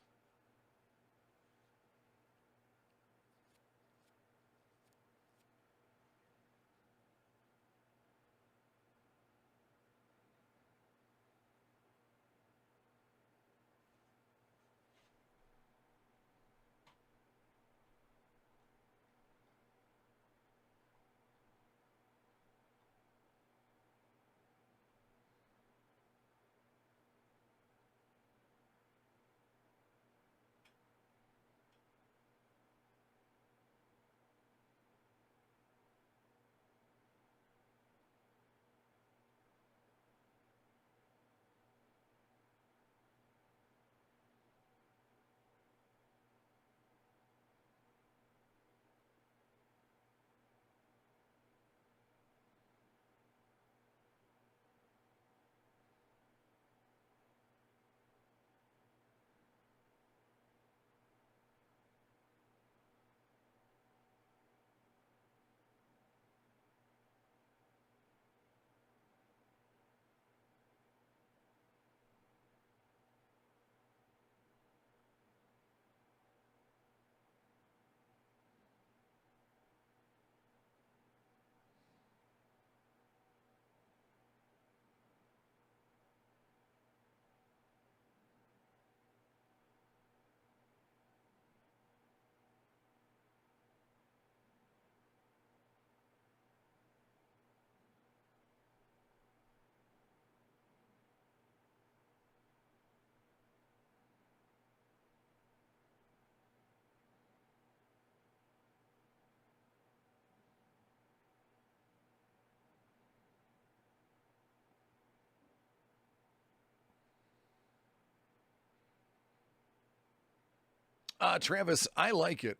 Travis, I like it.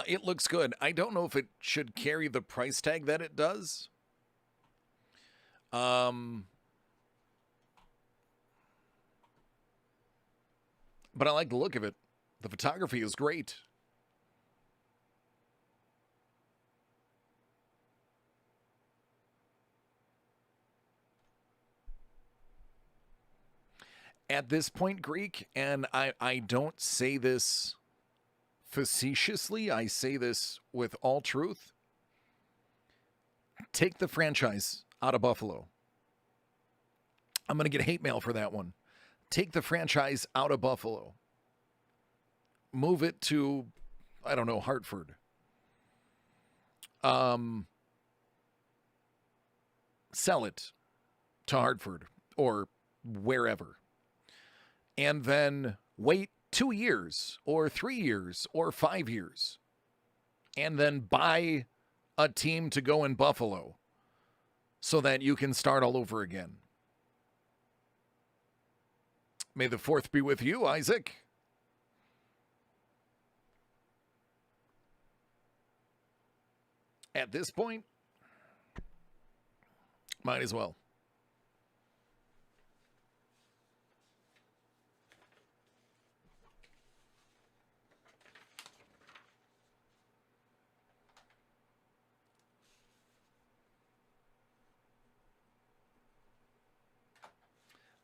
It looks good. I don't know if it should carry the price tag that it does. But I like the look of it. The photography is great. At this point, Greek, and I don't say this facetiously, I say this with all truth. Take the franchise out of Buffalo. I'm going to get hate mail for that one. Take the franchise out of Buffalo. Move it to, I don't know, Hartford. Sell it to Hartford or wherever. And then wait 2 years or 3 years or 5 years. And then buy a team to go in Buffalo so that you can start all over again. May the 4th be with you, Isaac. At this point, might as well.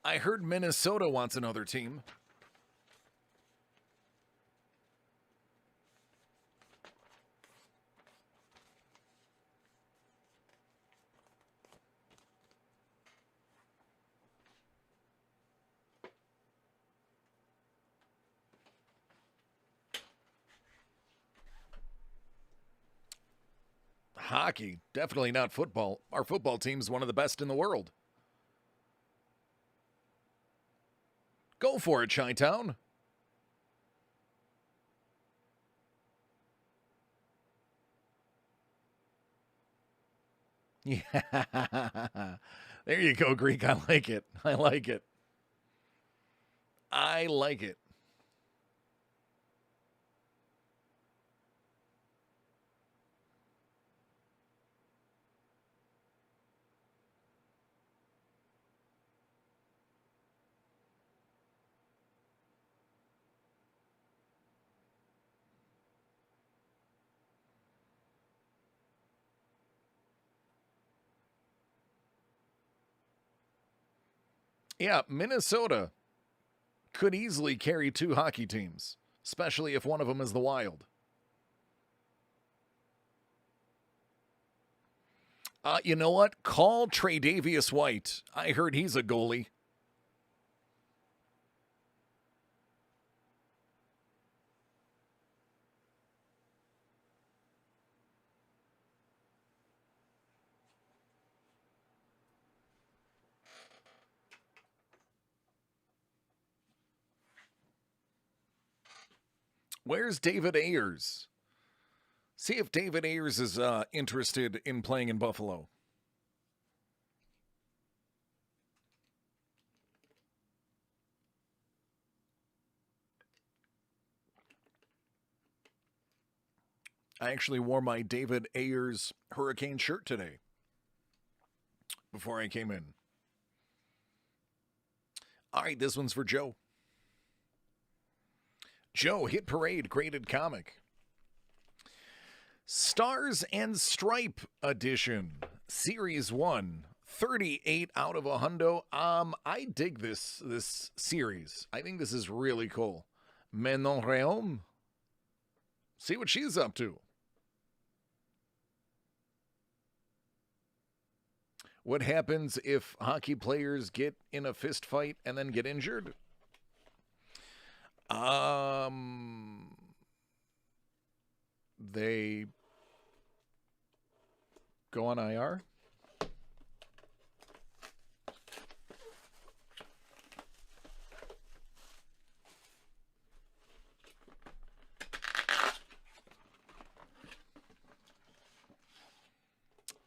I heard Minnesota wants another team. Hockey, definitely not football. Our football team's one of the best in the world. Go for it, Chi-Town. Yeah. There you go, Greek. I like it. I like it. I like it. Yeah, Minnesota could easily carry 2 hockey teams, especially if one of them is the Wild. You know what? Call Tre'Davious White. I heard he's a goalie. Where's David Ayers? See if David Ayers is interested in playing in Buffalo. I actually wore my David Ayers Hurricane shirt today before I came in. All right, this one's for Joe. Joe, Hit Parade, graded comic. Stars and Stripe edition, Series 1, 38 out of 100. I dig this series. I think this is really cool. Manon Réaume. See what she's up to. What happens if hockey players get in a fist fight and then get injured? They go on IR.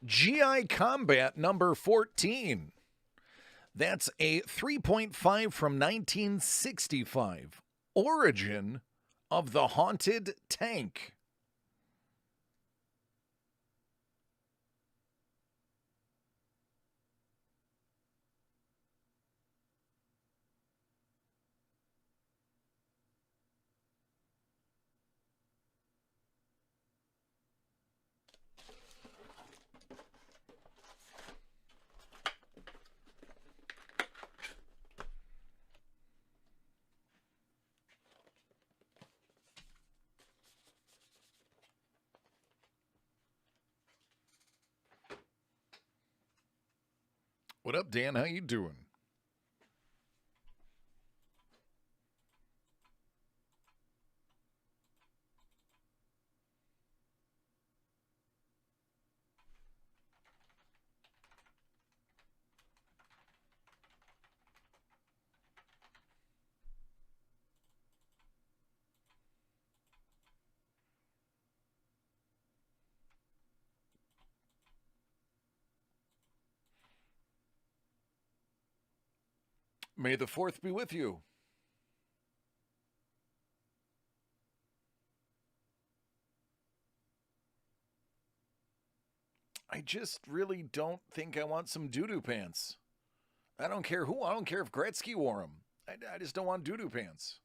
GI Combat number 14. That's a 3.5 from 1965. Origin of the Haunted Tank. What up, Dan? How you doing? May the 4th be with you. I just really don't think I want some doo-doo pants. I don't care who. I don't care if Gretzky wore them. I just don't want doo-doo pants.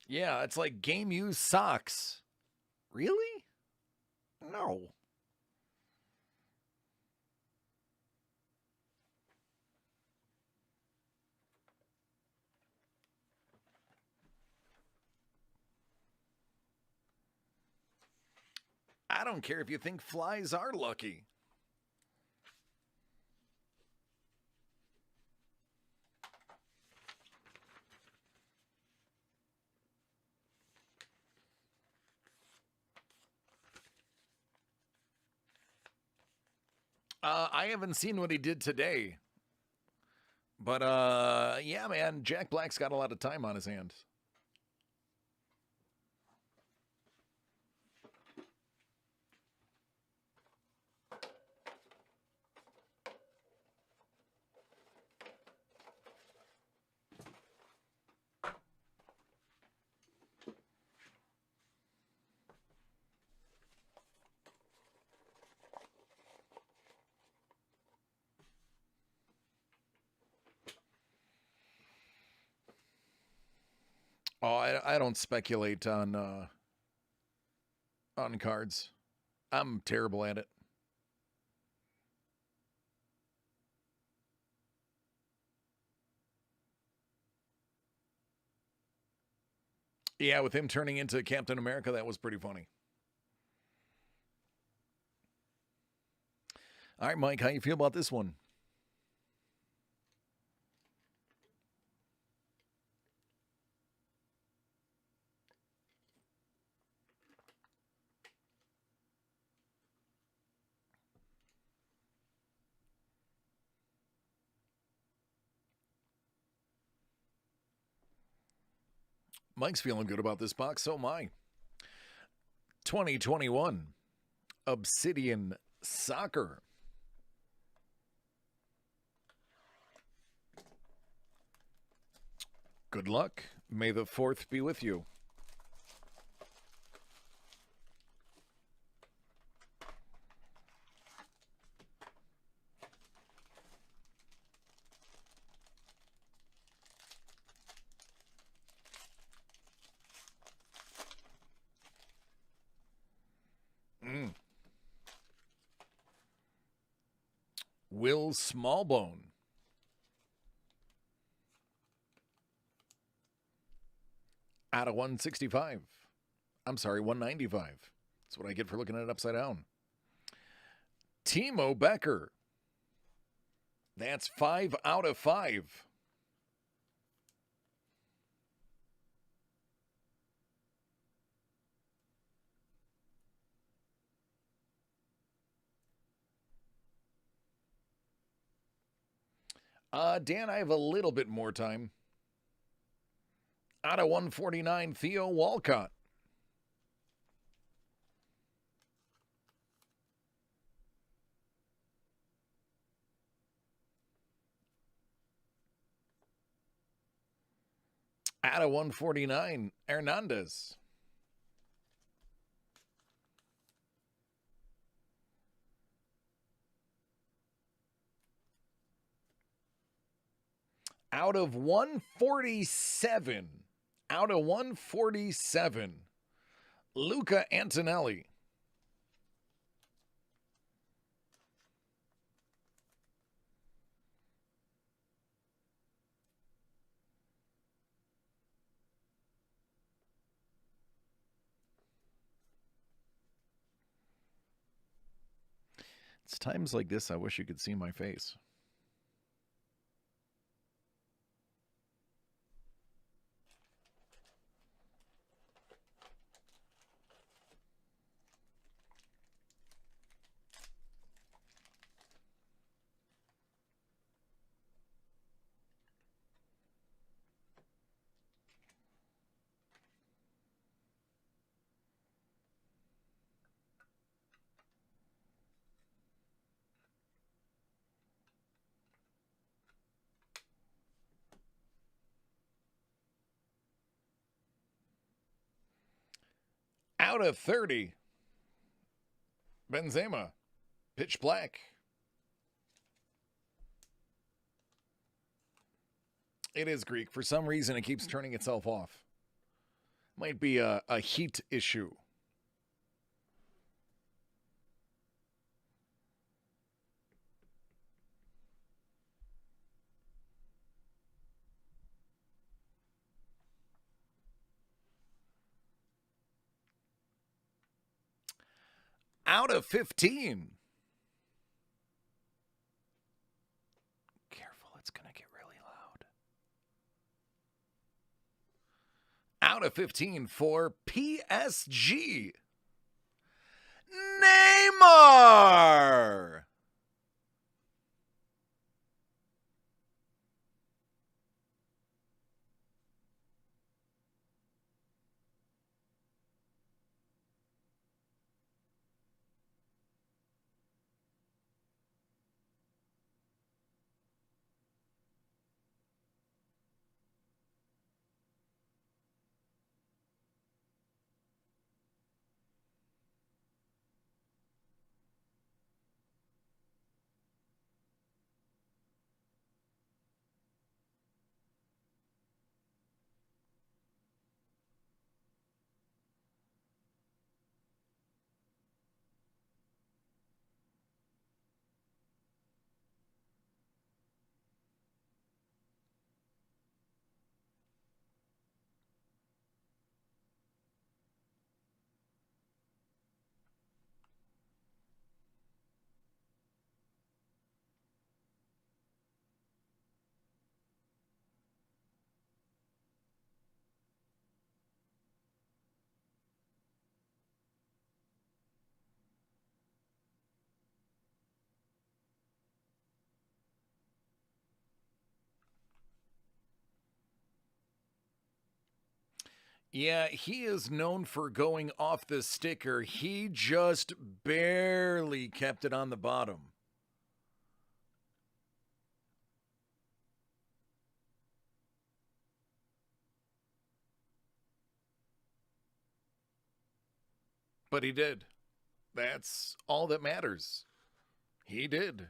Yeah, it's like game used socks. Really? No. I don't care if you think flies are lucky. I haven't seen what he did today. But, yeah, man, Jack Black's got a lot of time on his hands. Oh, I don't speculate on cards. I'm terrible at it. Yeah, with him turning into Captain America, that was pretty funny. All right, Mike, how you feel about this one? Mike's feeling good about this box, so am I. 2021 Obsidian Soccer. Good luck. May the 4th be with you. Mm. Will Smallbone. Out of 165. I'm sorry, 195. That's what I get for looking at it upside down. Timo Becker. That's 5 out of 5. Dan, I have a little bit more time. Out of 149, Theo Walcott. Out of 149, Hernandez. Out of 147. Out of 147, Luca Antonelli. It's times like this I wish you could see my face. Out of 30, Benzema. Pitch black. It is Greek. For some reason, it keeps turning itself off. Might be a heat issue. Out of 15. Careful, it's going to get really loud. Out of 15 for PSG. Neymar. Yeah, he is known for going off the sticker. He just barely kept it on the bottom. But he did. That's all that matters. He did.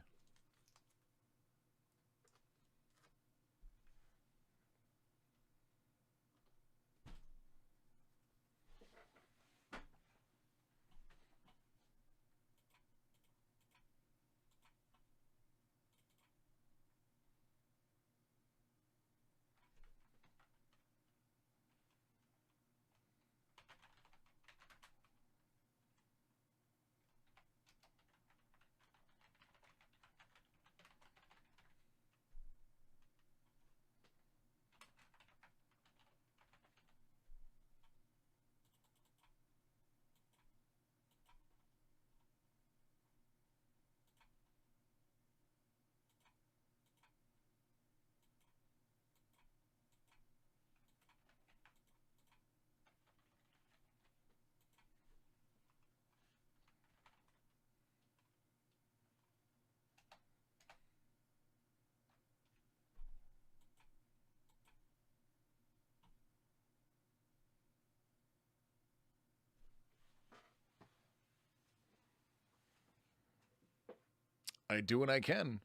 I do what I can.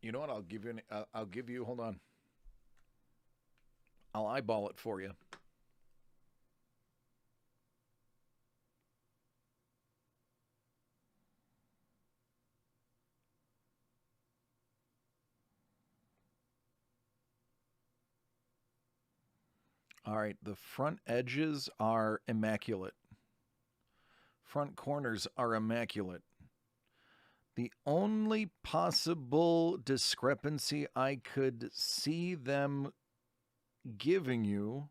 You know what? I'll give you. I'll give you. Hold on. I'll eyeball it for you. All right. The front edges are immaculate. Front corners are immaculate. The only possible discrepancy I could see them giving you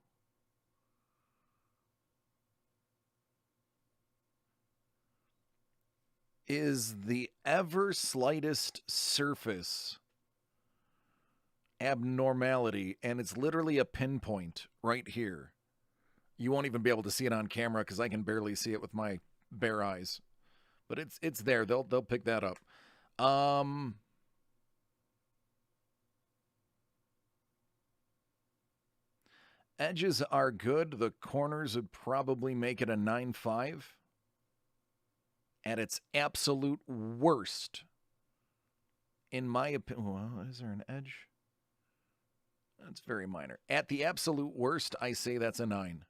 is the ever slightest surface abnormality, and it's literally a pinpoint right here. You won't even be able to see it on camera because I can barely see it with my bare eyes, but it's there. They'll pick that up. Edges are good. The corners would probably make it a 9.5. At its absolute worst, in my opinion, well, is there an edge? That's very minor. At the absolute worst, I say that's a 9.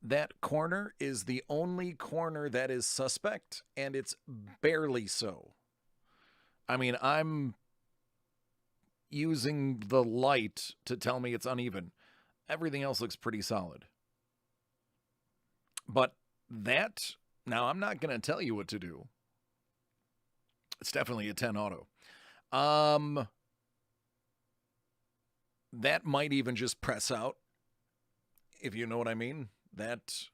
That corner is the only corner that is suspect, and it's barely so. I mean, I'm using the light to tell me it's uneven. Everything else looks pretty solid. But that, now I'm not going to tell you what to do. It's definitely a 10 auto. That might even just press out, if you know what I mean. That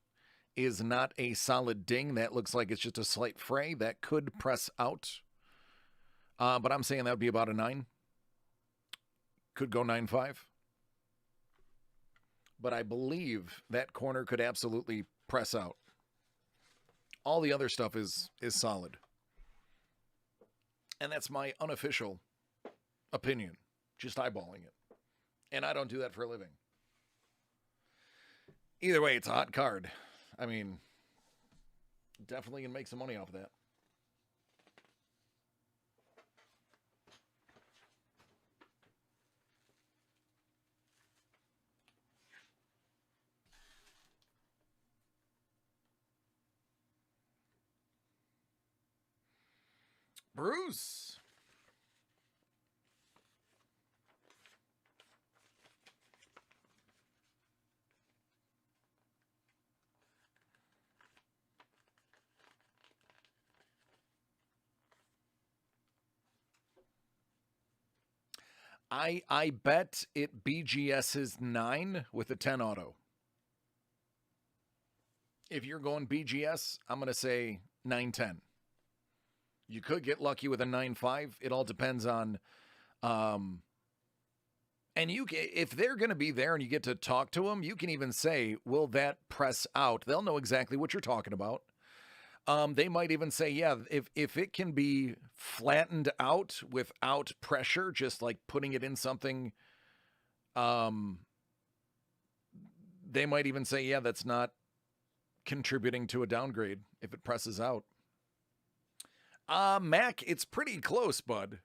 is not a solid ding. That looks like it's just a slight fray. That could press out. But I'm saying that would be about a 9. Could go 9.5. But I believe that corner could absolutely press out. All the other stuff is solid. And that's my unofficial opinion. Just eyeballing it. And I don't do that for a living. Either way, it's a hot card. I mean, definitely can make some money off of that. Bruce. I bet it BGS's 9 with a 10 auto. If you're going BGS, I'm going to say 9-10. You could get lucky with a 9.5. It all depends on, um, and if they're going to be there and you get to talk to them, you can even say, "Will that press out?" They'll know exactly what you're talking about. They might even say, "Yeah, if it can be flattened out without pressure, just like putting it in something." Um, they might even say, "Yeah, that's not contributing to a downgrade if it presses out." Mac, it's pretty close, bud.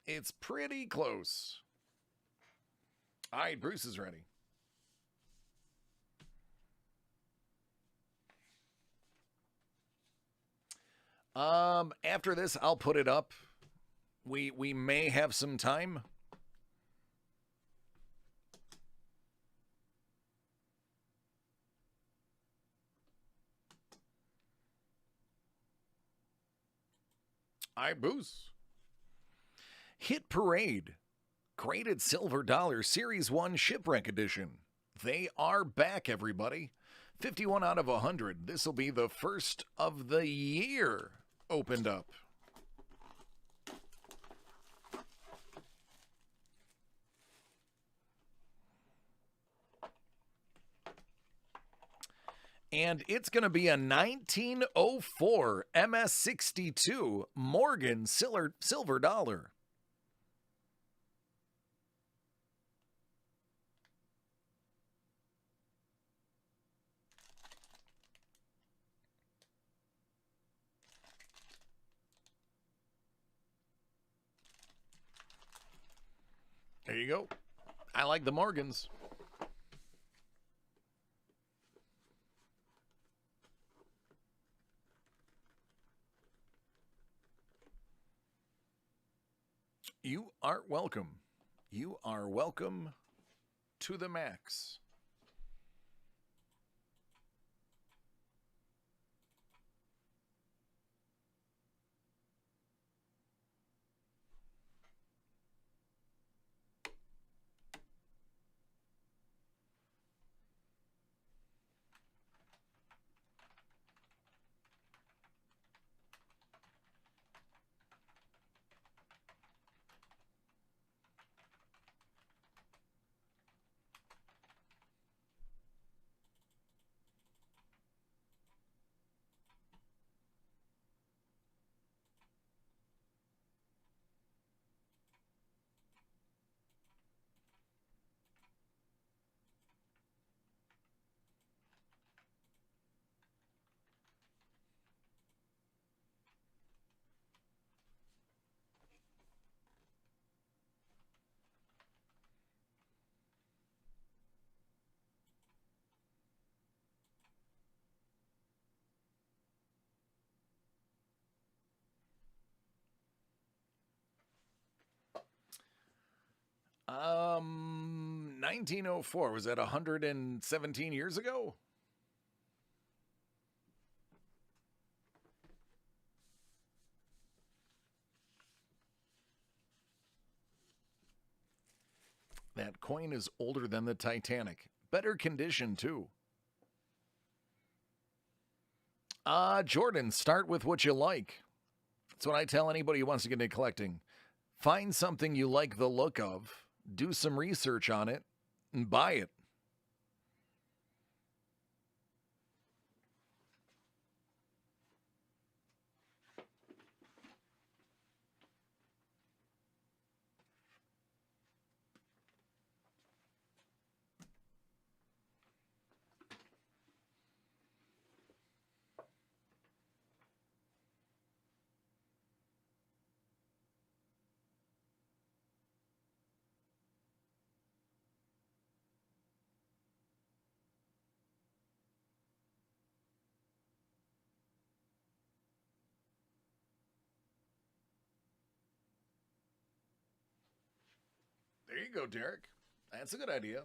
It's pretty close. All right, Bruce is ready. After this, I'll put it up. We may have some time. All right, Bruce. Hit Parade. Graded Silver Dollar Series 1 Shipwreck Edition. They are back, everybody. 51 out of 100. This will be the first of the year opened up. And it's going to be a 1904 MS62 Morgan Silver Dollar. There you go. I like the Morgans. You are welcome. You are welcome to the max. Um, 1904, was that 117 years ago? That coin is older than the Titanic. Better condition, too. Jordan, start with what you like. That's what I tell anybody who wants to get into collecting. Find something you like the look of, do some research on it, and buy it. There you go, Derek. That's a good idea.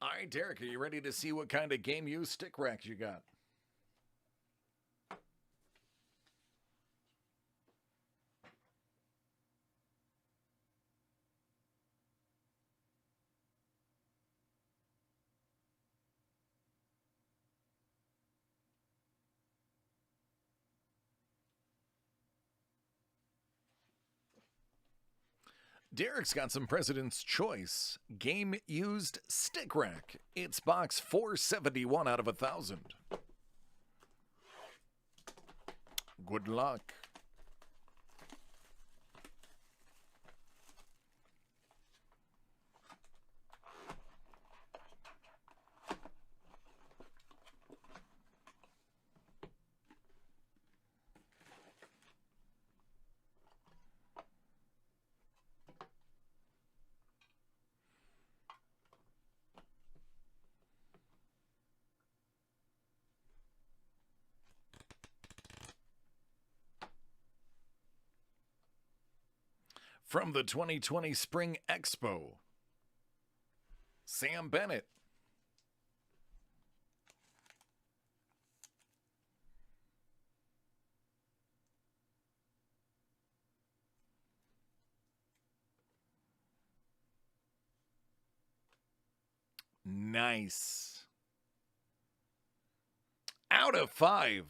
All right, Derek, are you ready to see what kind of game used stick racks you got? Derek's got some President's Choice game used stick rack. It's box 471 out of 1,000. Good luck. From the 2020 Spring Expo, Sam Bennett. Nice. Out of 5.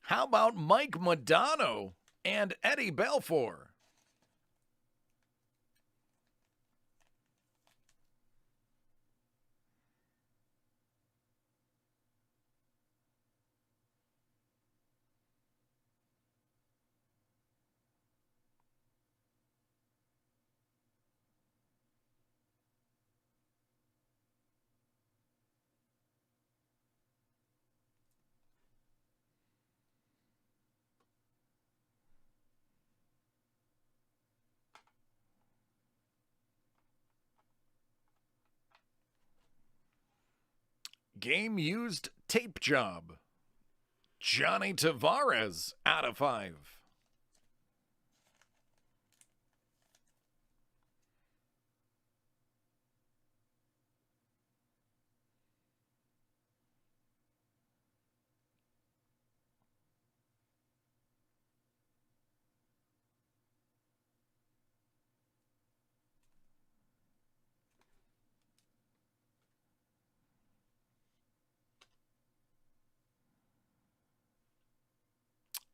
How about Mike Modano and Eddie Belfour? Game used tape job. Johnny Tavares out of 5.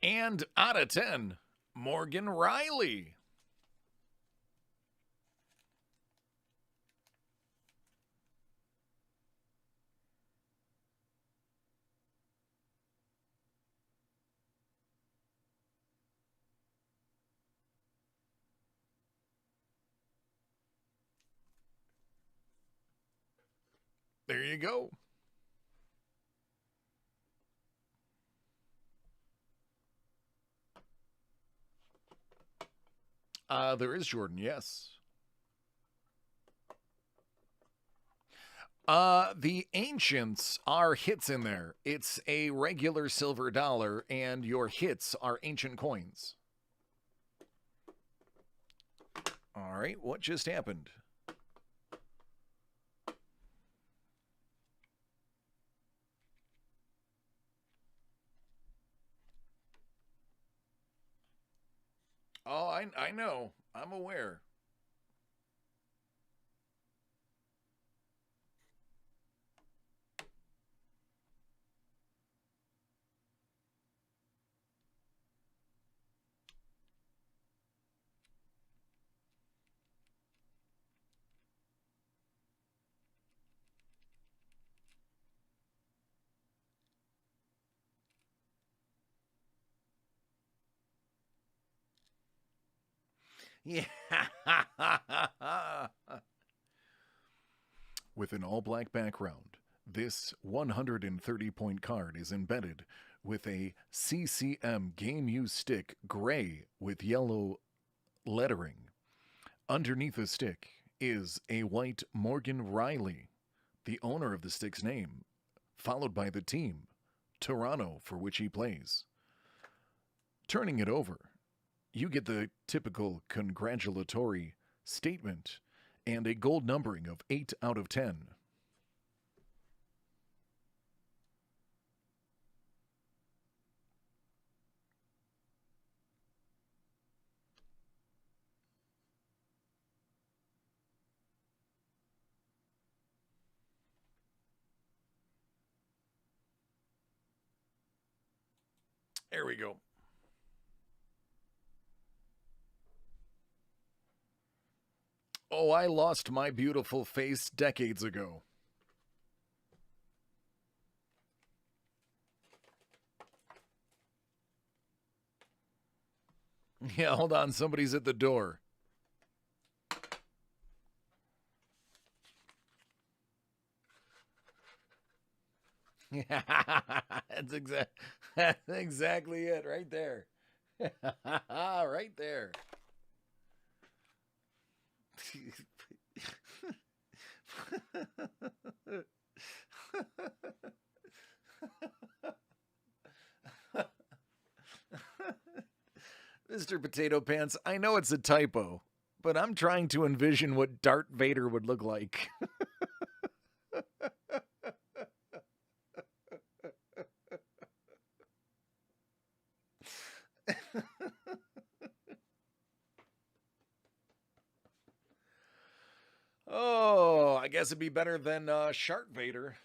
And out of 10, Morgan Riley. There you go. There is Jordan, yes. The Ancients are hits in there. It's a regular silver dollar, and your hits are ancient coins. All right, what just happened? Oh, I know. I'm aware. Yeah. With an all-black background, this 130-point card is embedded with a CCM game use stick gray with yellow lettering. Underneath the stick is a white Morgan Riley, the owner of the stick's name, followed by the team, Toronto, for which he plays. Turning it over, you get the typical congratulatory statement and a gold numbering of 8 out of 10. There we go. Oh, I lost my beautiful face decades ago. Yeah, hold on. Somebody's at the door. That's exactly it right there. Right there. Mr. Potato Pants, I know it's a typo, but I'm trying to envision what Darth Vader would look like. Oh, I guess it'd be better than Shark Vader.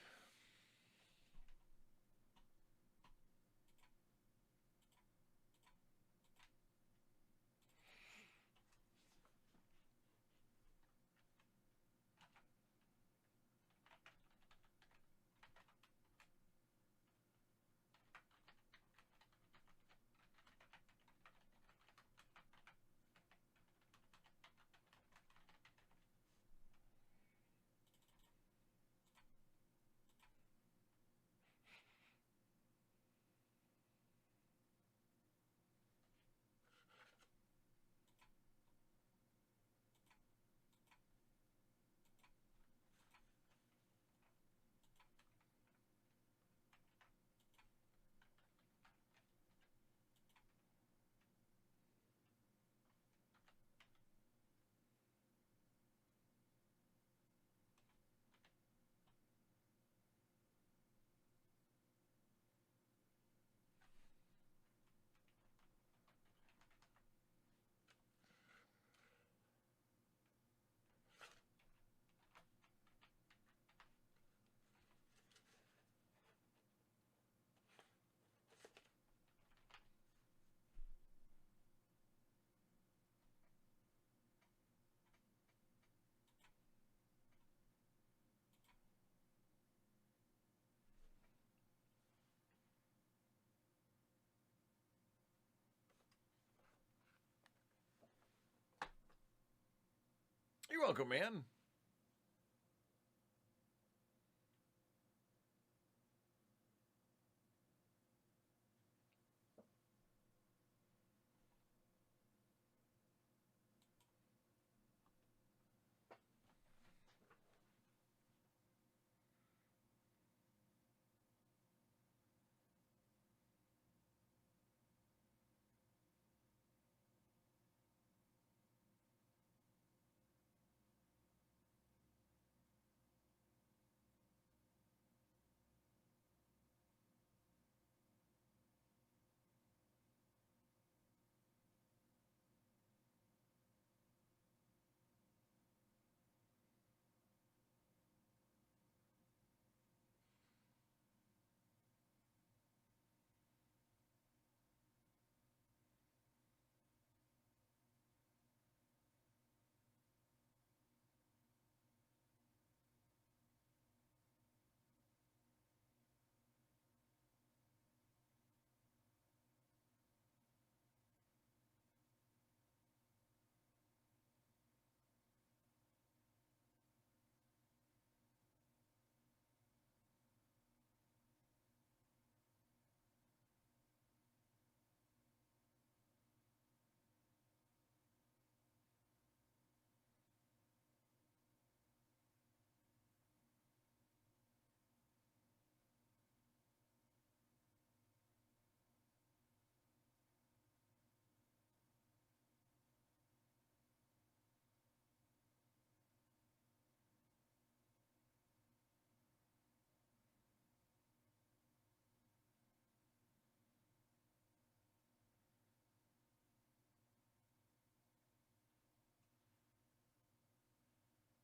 You're welcome, man.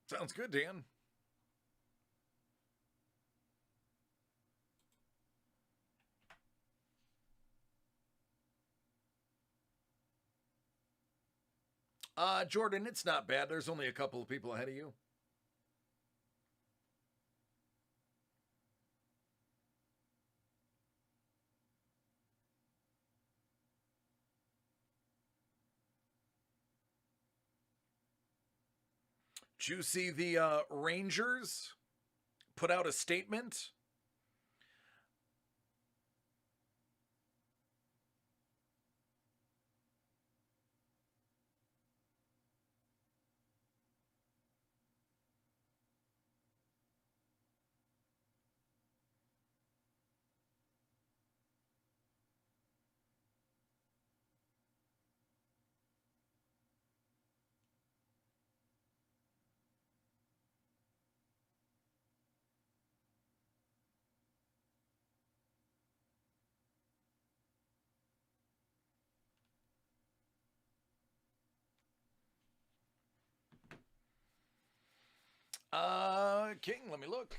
Sounds good, Dan. Jordan, it's not bad. There's only a couple of people ahead of you. Did you see the Rangers put out a statement? King, let me look.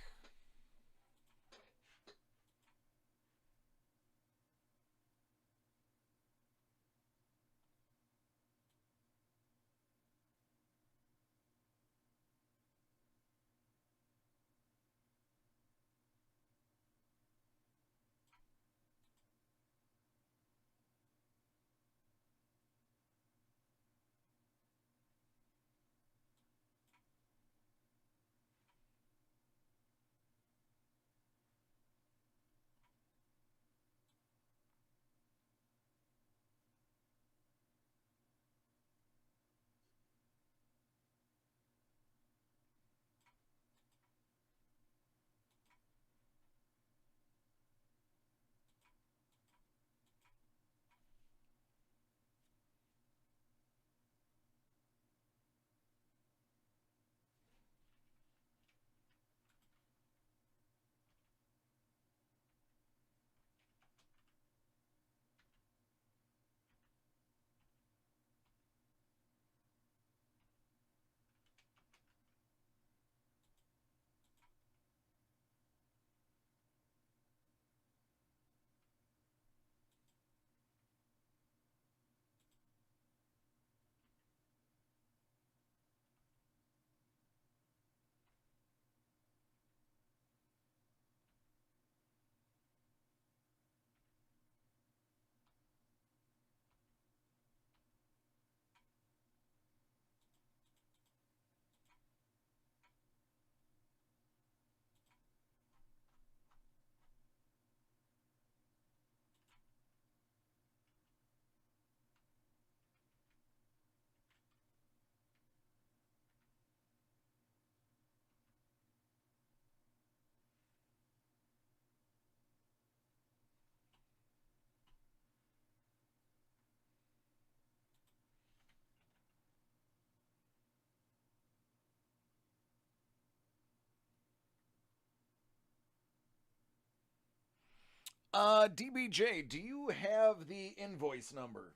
DBJ, do you have the invoice number?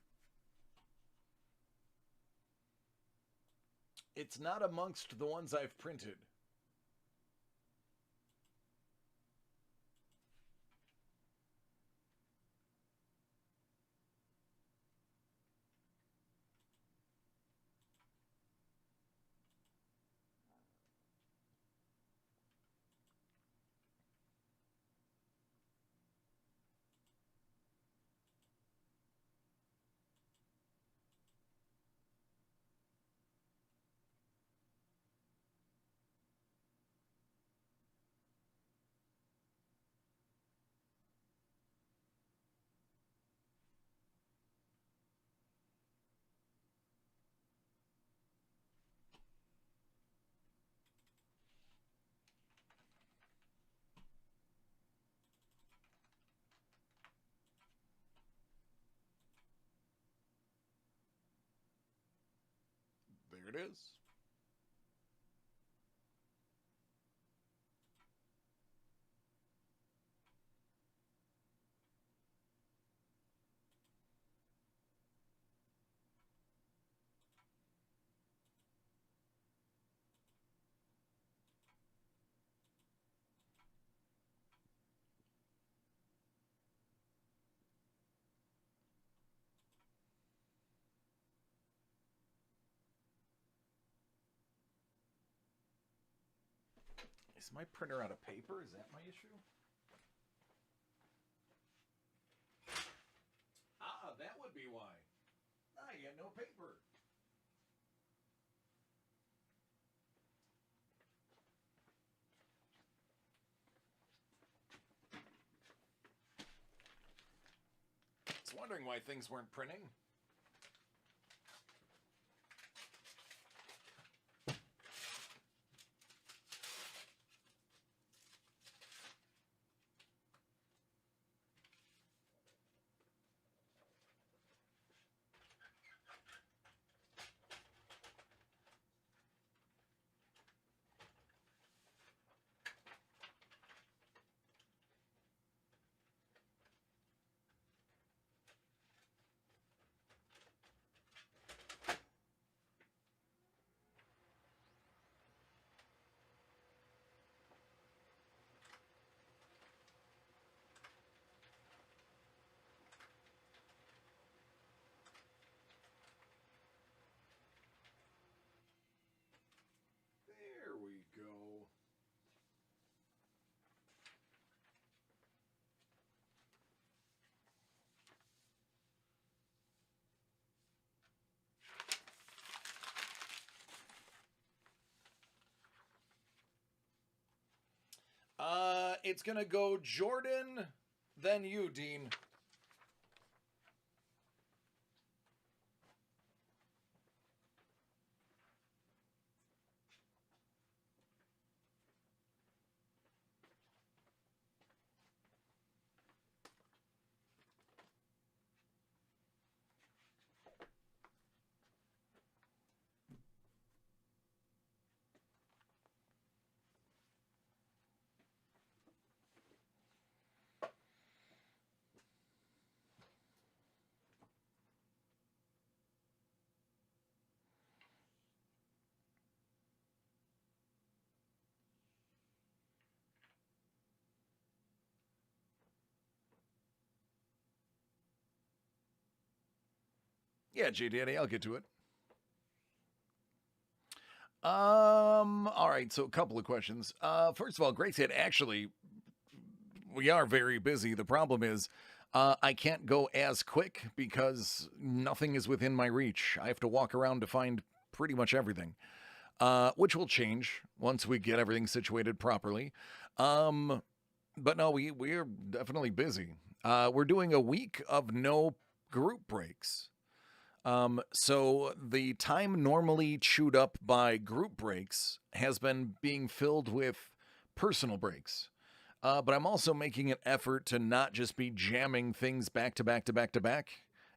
It's not amongst the ones I've printed. There it is. Is my printer out of paper? Is that my issue? Ah, that would be why. I got no paper. I was wondering why things weren't printing. There we go. It's gonna go Jordan, then you, Dean. Yeah, J Daddy, I'll get to it. All right, so a couple of questions. First of all, Grace said, actually, we are very busy. The problem is, I can't go as quick because nothing is within my reach. I have to walk around to find pretty much everything, which will change once we get everything situated properly. But no, we're definitely busy. We're doing a week of no group breaks. So the time normally chewed up by group breaks has been being filled with personal breaks. But I'm also making an effort to not just be jamming things back to back to back to back,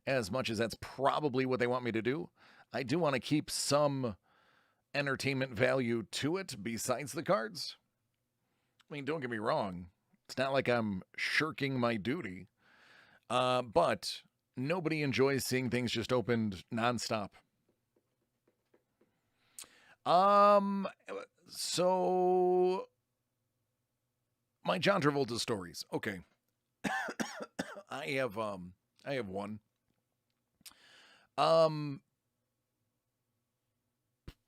as much as that's probably what they want me to do. I do want to keep some entertainment value to it besides the cards. I mean, don't get me wrong. It's not like I'm shirking my duty. But nobody enjoys seeing things just opened nonstop. So my John Travolta stories. Okay. I have one.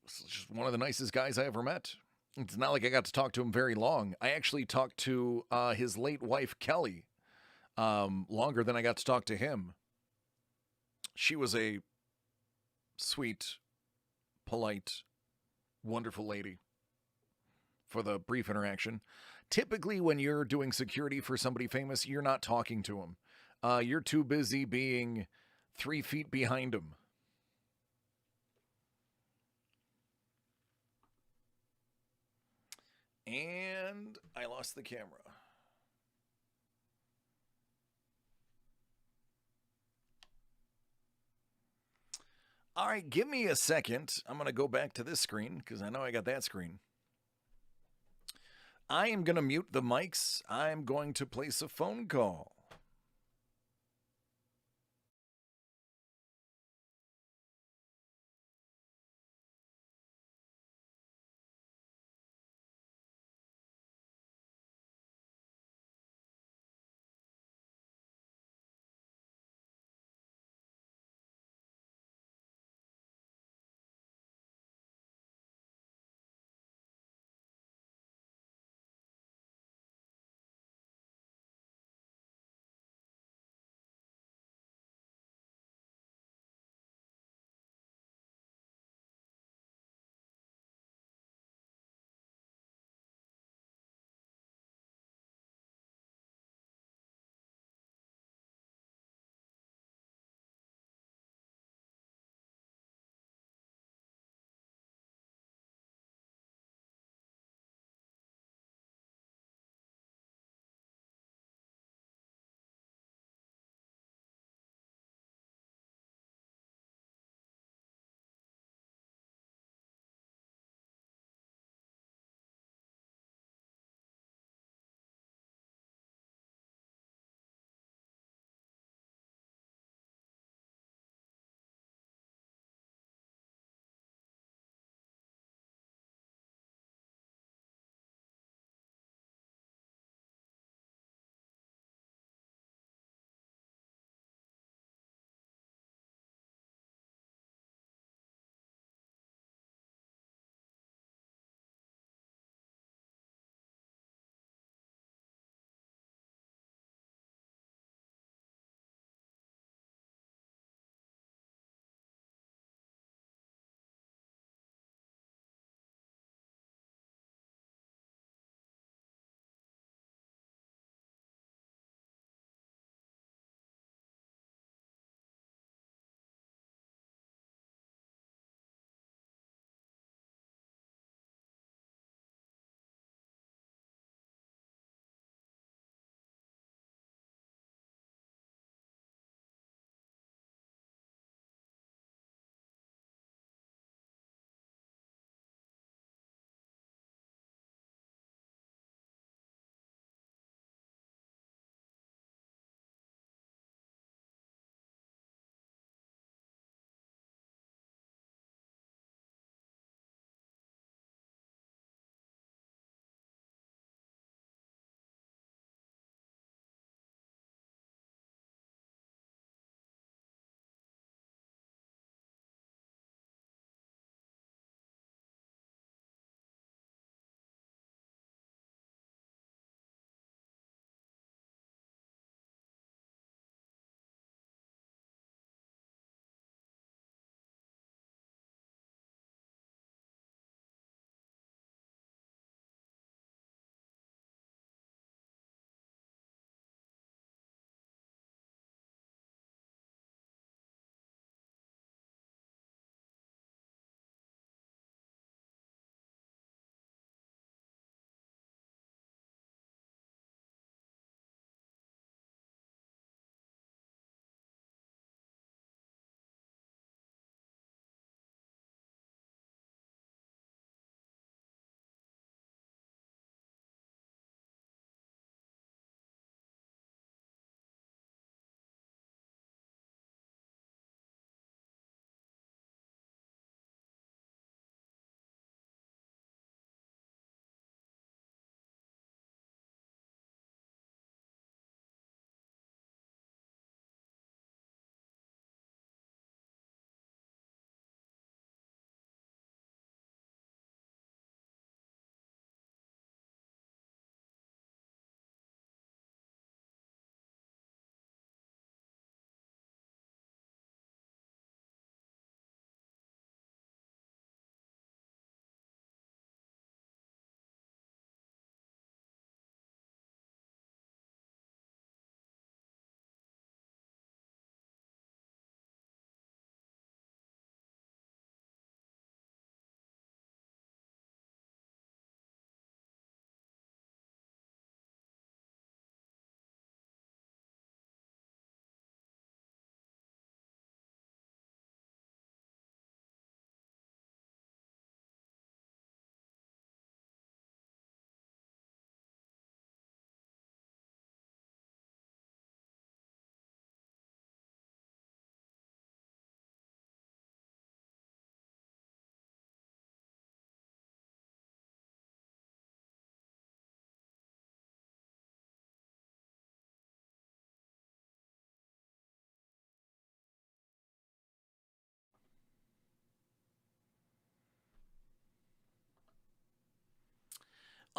This is just one of the nicest guys I ever met. It's not like I got to talk to him very long. I actually talked to his late wife Kelly longer than I got to talk to him. She was a sweet, polite, wonderful lady for the brief interaction. Typically, when you're doing security for somebody famous, you're not talking to them. You're too busy being 3 feet behind them. And I lost the camera. All right, give me a second. I'm going to go back to this screen because I know I got that screen. I am going to mute the mics. I'm going to place a phone call.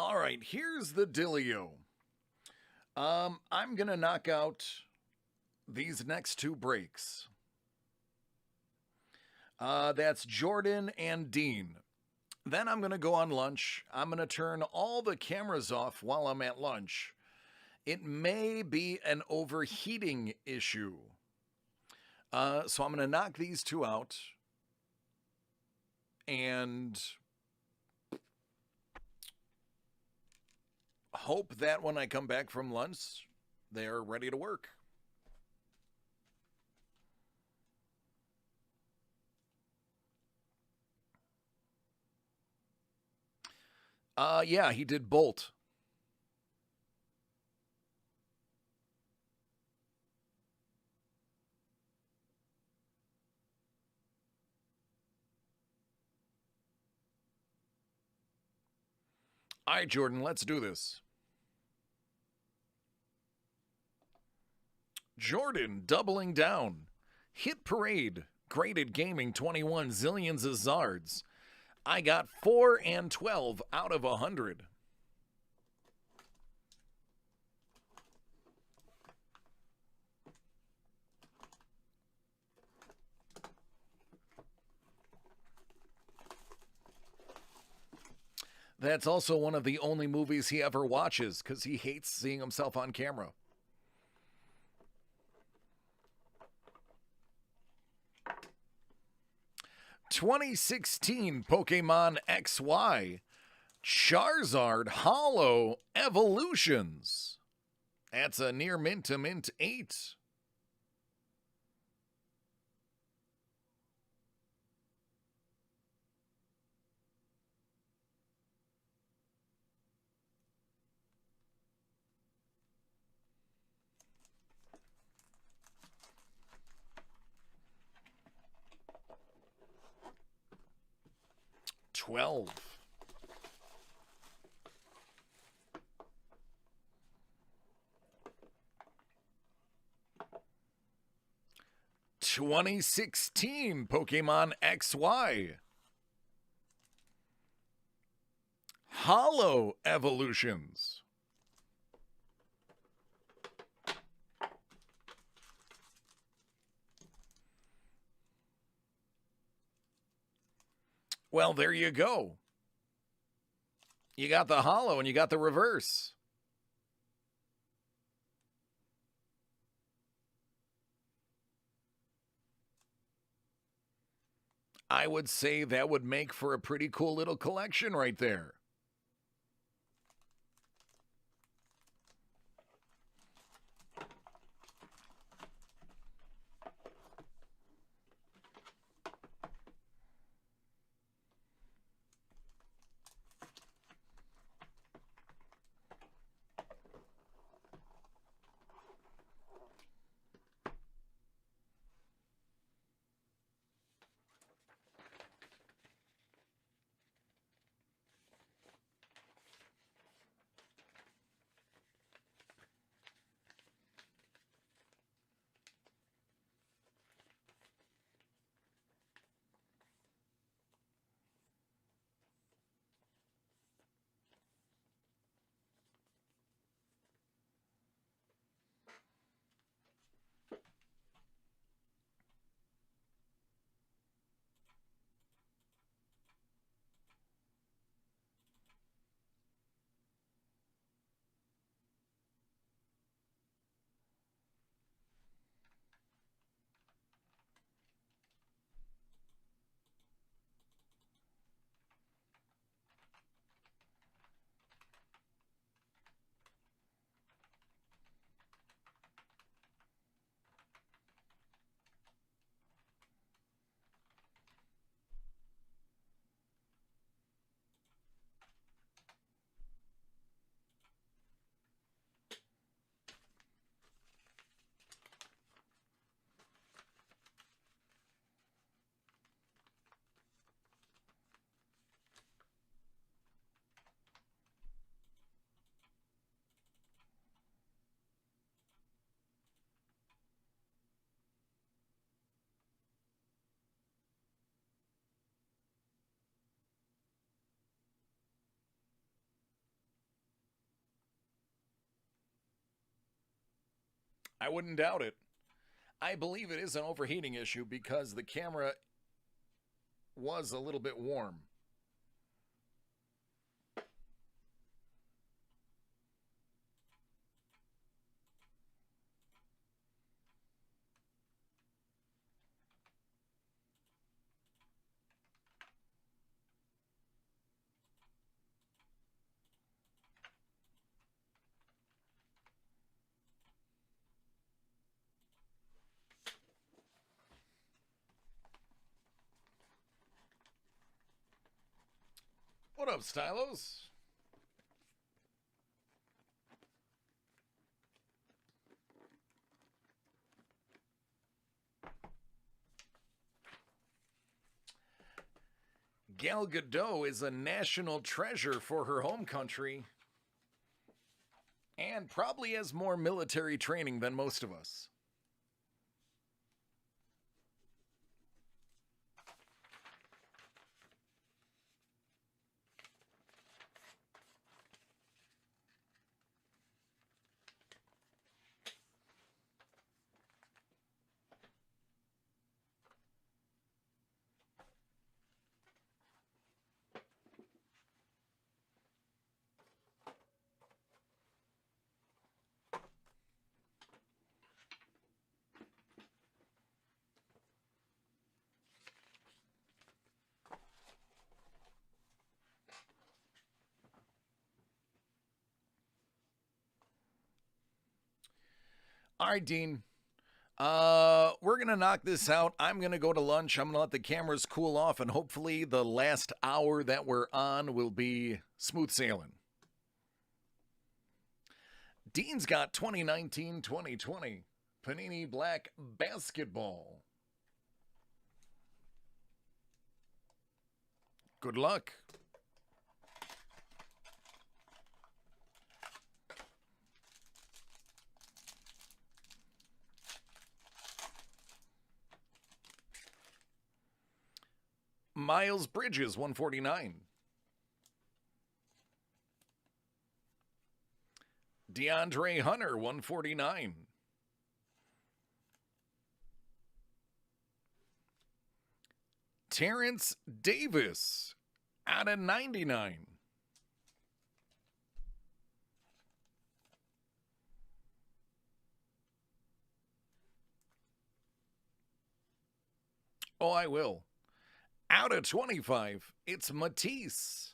All right, here's the dealio. I'm gonna knock out these next two breaks. That's Jordan and Dean. Then I'm gonna go on lunch. I'm gonna turn all the cameras off while I'm at lunch. It may be an overheating issue. So I'm gonna knock these two out. And hope that when I come back from lunch, they're ready to work. Yeah, he did Bolt. All right, Jordan, let's do this. Jordan doubling down. Hit Parade. Graded Gaming 21 zillions of Zards. I got 4 and 12 out of 100. That's also one of the only movies he ever watches because he hates seeing himself on camera. '16 Pokemon XY Charizard Hollow Evolutions. That's a near mint to mint 8. $12. '16 Pokemon XY Hollow Evolutions. Well, there you go. You got the hollow and you got the reverse. I would say that would make for a pretty cool little collection right there. I wouldn't doubt it. I believe it is an overheating issue because the camera was a little bit warm. What up, Stylos? Gal Gadot is a national treasure for her home country and probably has more military training than most of us. All right, Dean. We're gonna knock this out. I'm gonna go to lunch. I'm gonna let the cameras cool off, and hopefully, the last hour that we're on will be smooth sailing. Dean's got 2019-2020 Panini Black Basketball. Good luck. Miles Bridges, 149. DeAndre Hunter, 149. Terrence Davis, out of 99. Oh, I will. Out of 25, it's Matisse.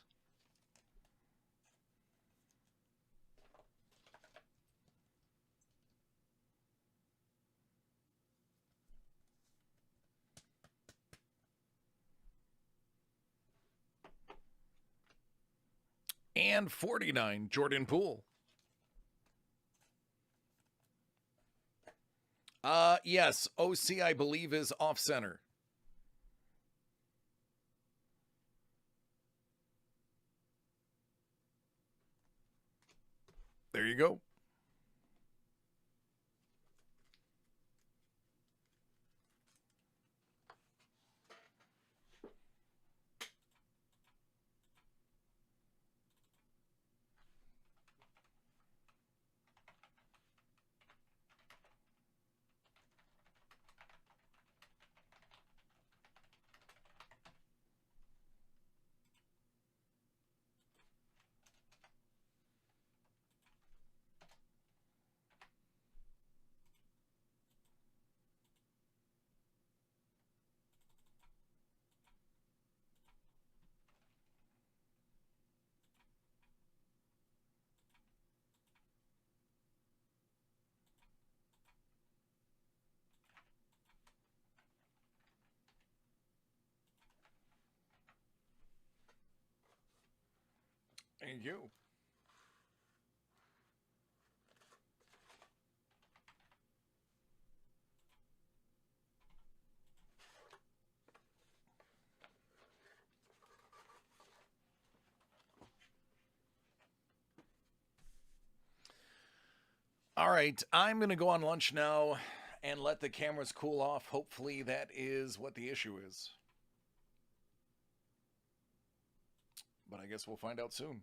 And 49, Jordan Poole. Yes, OC, I believe, is off center. There you go. Thank you. All right, I'm going to go on lunch now and let the cameras cool off. Hopefully, that is what the issue is. But I guess we'll find out soon.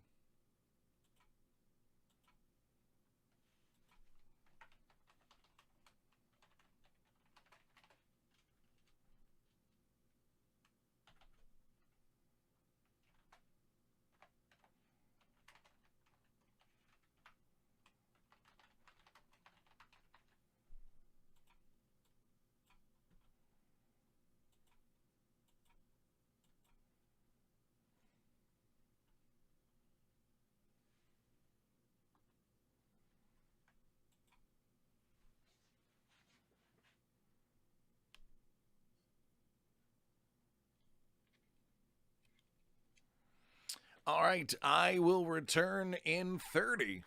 All right, I will return in 30.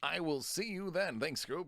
I will see you then. Thanks, Scoob.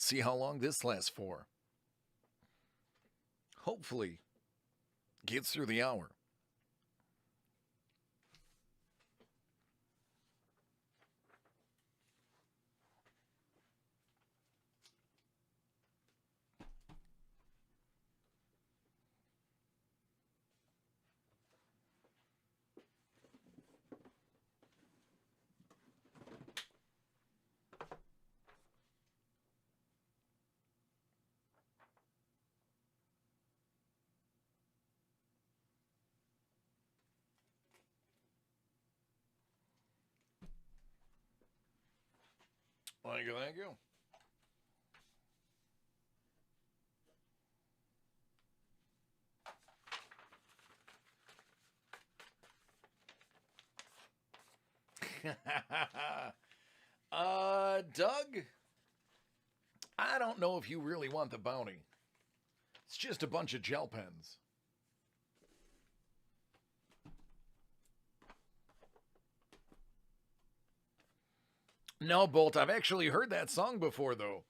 see how long this lasts for. Hopefully, gets through the hour. Thank you, thank you. Doug, I don't know if you really want the bounty. It's just a bunch of gel pens. No, Bolt, I've actually heard that song before, though.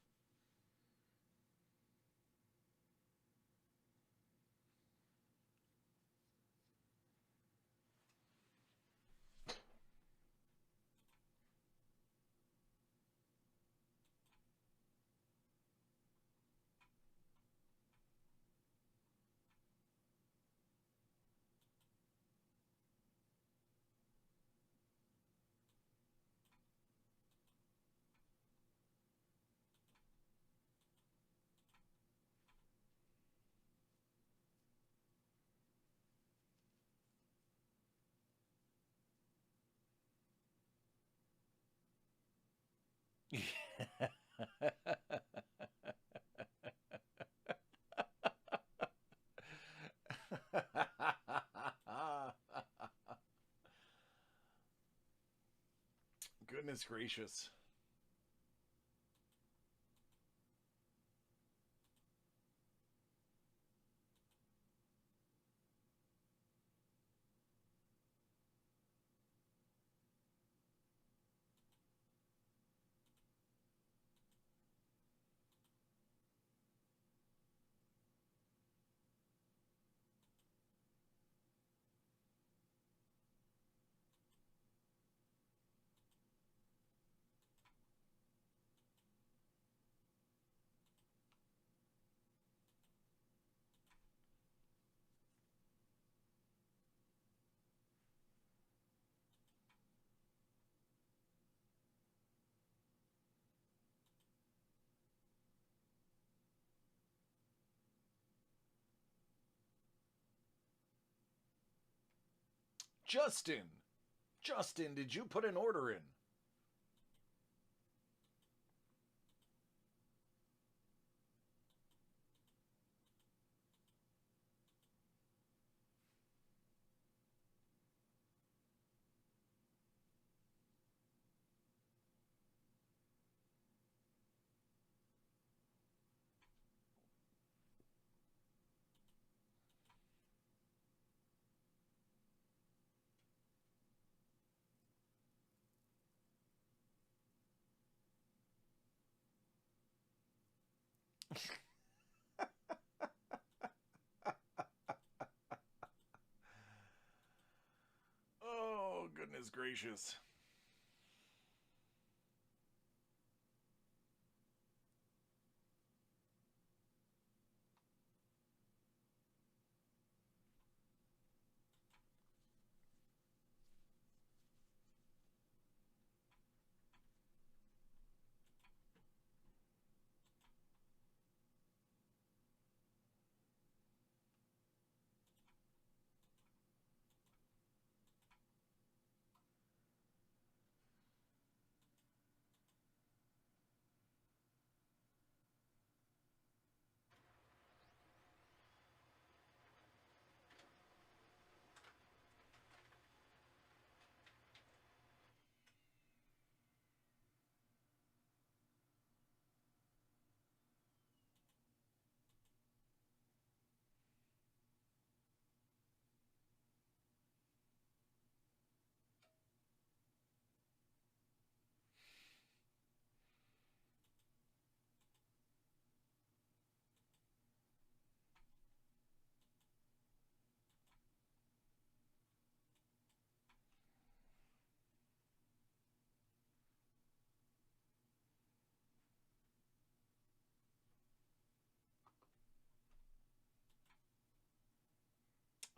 Goodness gracious. Justin, Justin, did you put an order in? Oh, goodness gracious.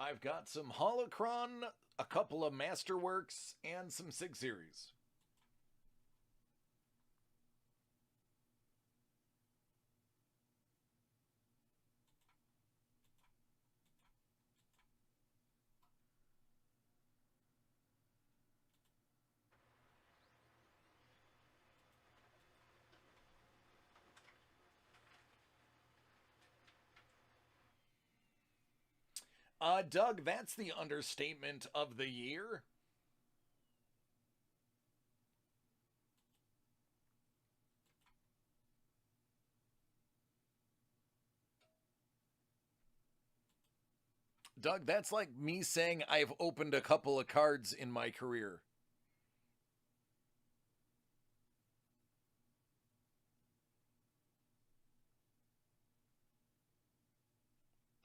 I've got some Holocron, a couple of Masterworks, and some Sig Series. Doug, that's the understatement of the year. Doug, that's like me saying I've opened a couple of cards in my career.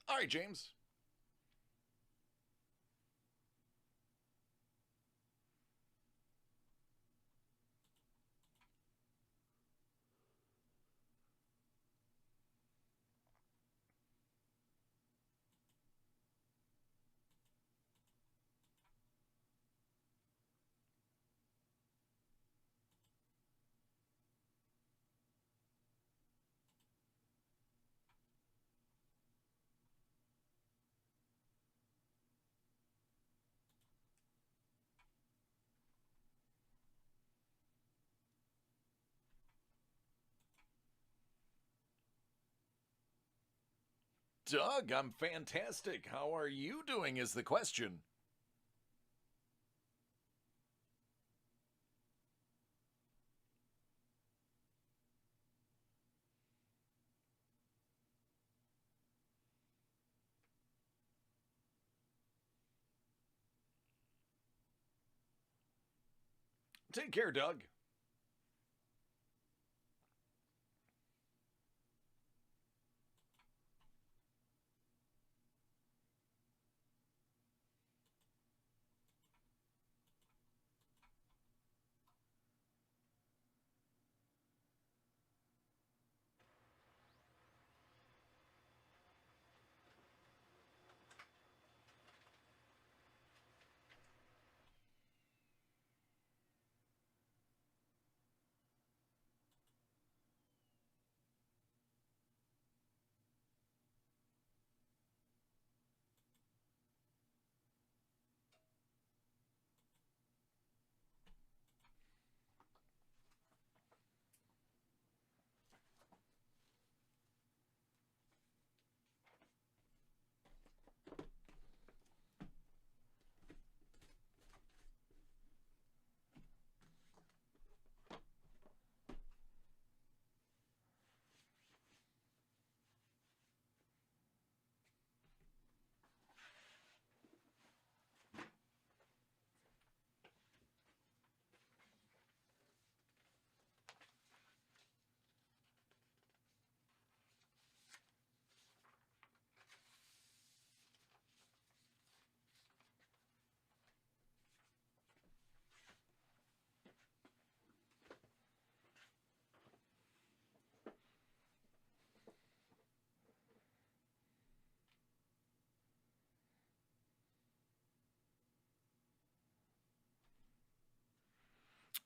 All right, James. Doug, I'm fantastic. How are you doing? Is the question. Take care, Doug.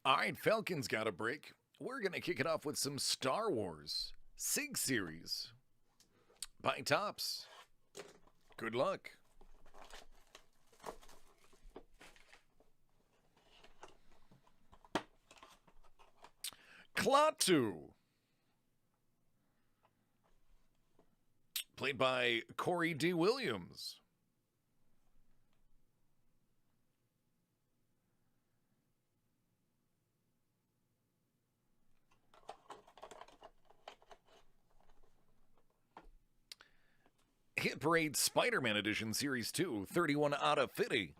All right, Falcon's got a break. We're going to kick it off with some Star Wars Sig Series by Tops. Good luck. Klaatu. Played by Corey D. Williams. Hit Parade Spider-Man Edition Series 2, 31 out of 50.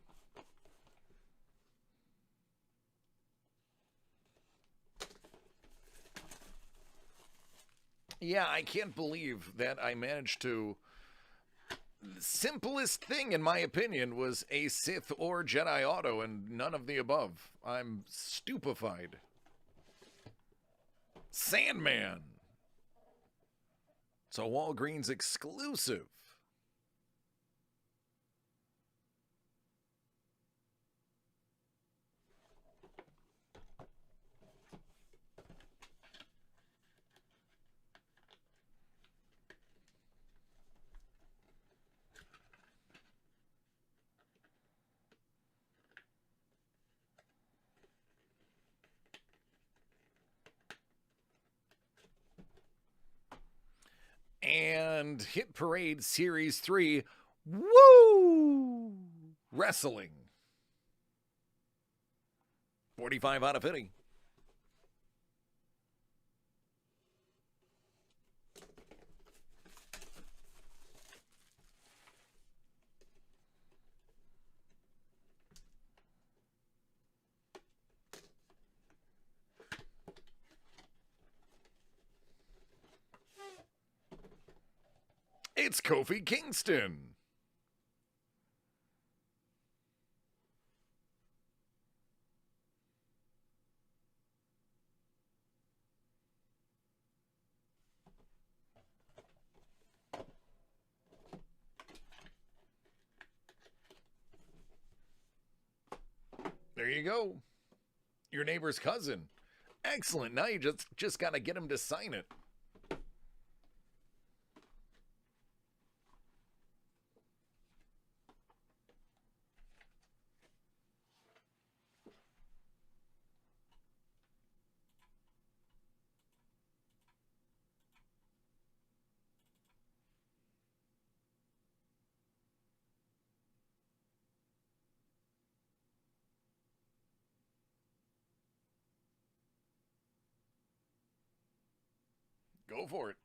Yeah, I can't believe that I managed to. The simplest thing, in my opinion, was a Sith or Jedi auto, and none of the above. I'm stupefied. Sandman. It's a Walgreens exclusive. and Hit Parade Series 3. Woo! Wrestling. 45 out of 50. It's Kofi Kingston. There you go. Your neighbor's cousin. Excellent. Now you just got to get him to sign it. Go for it.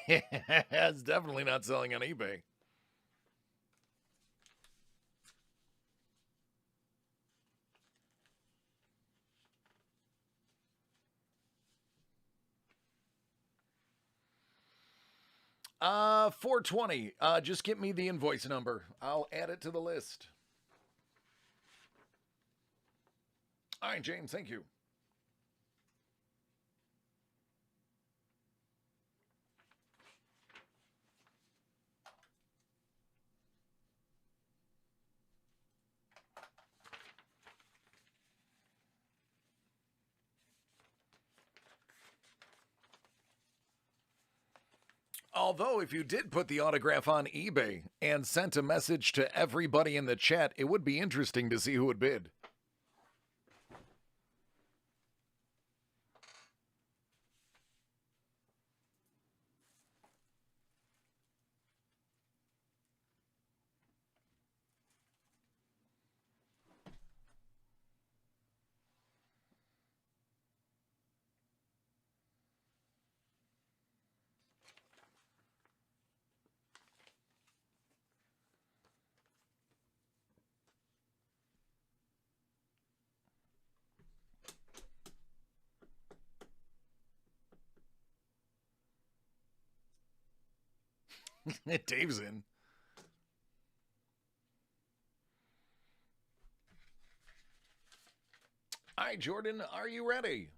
Yeah, it's definitely not selling on eBay. $420. Just get me the invoice number. I'll add it to the list. All right, James, thank you. Although, if you did put the autograph on eBay and sent a message to everybody in the chat, it would be interesting to see who would bid. Dave's in. All right, Jordan, are you ready?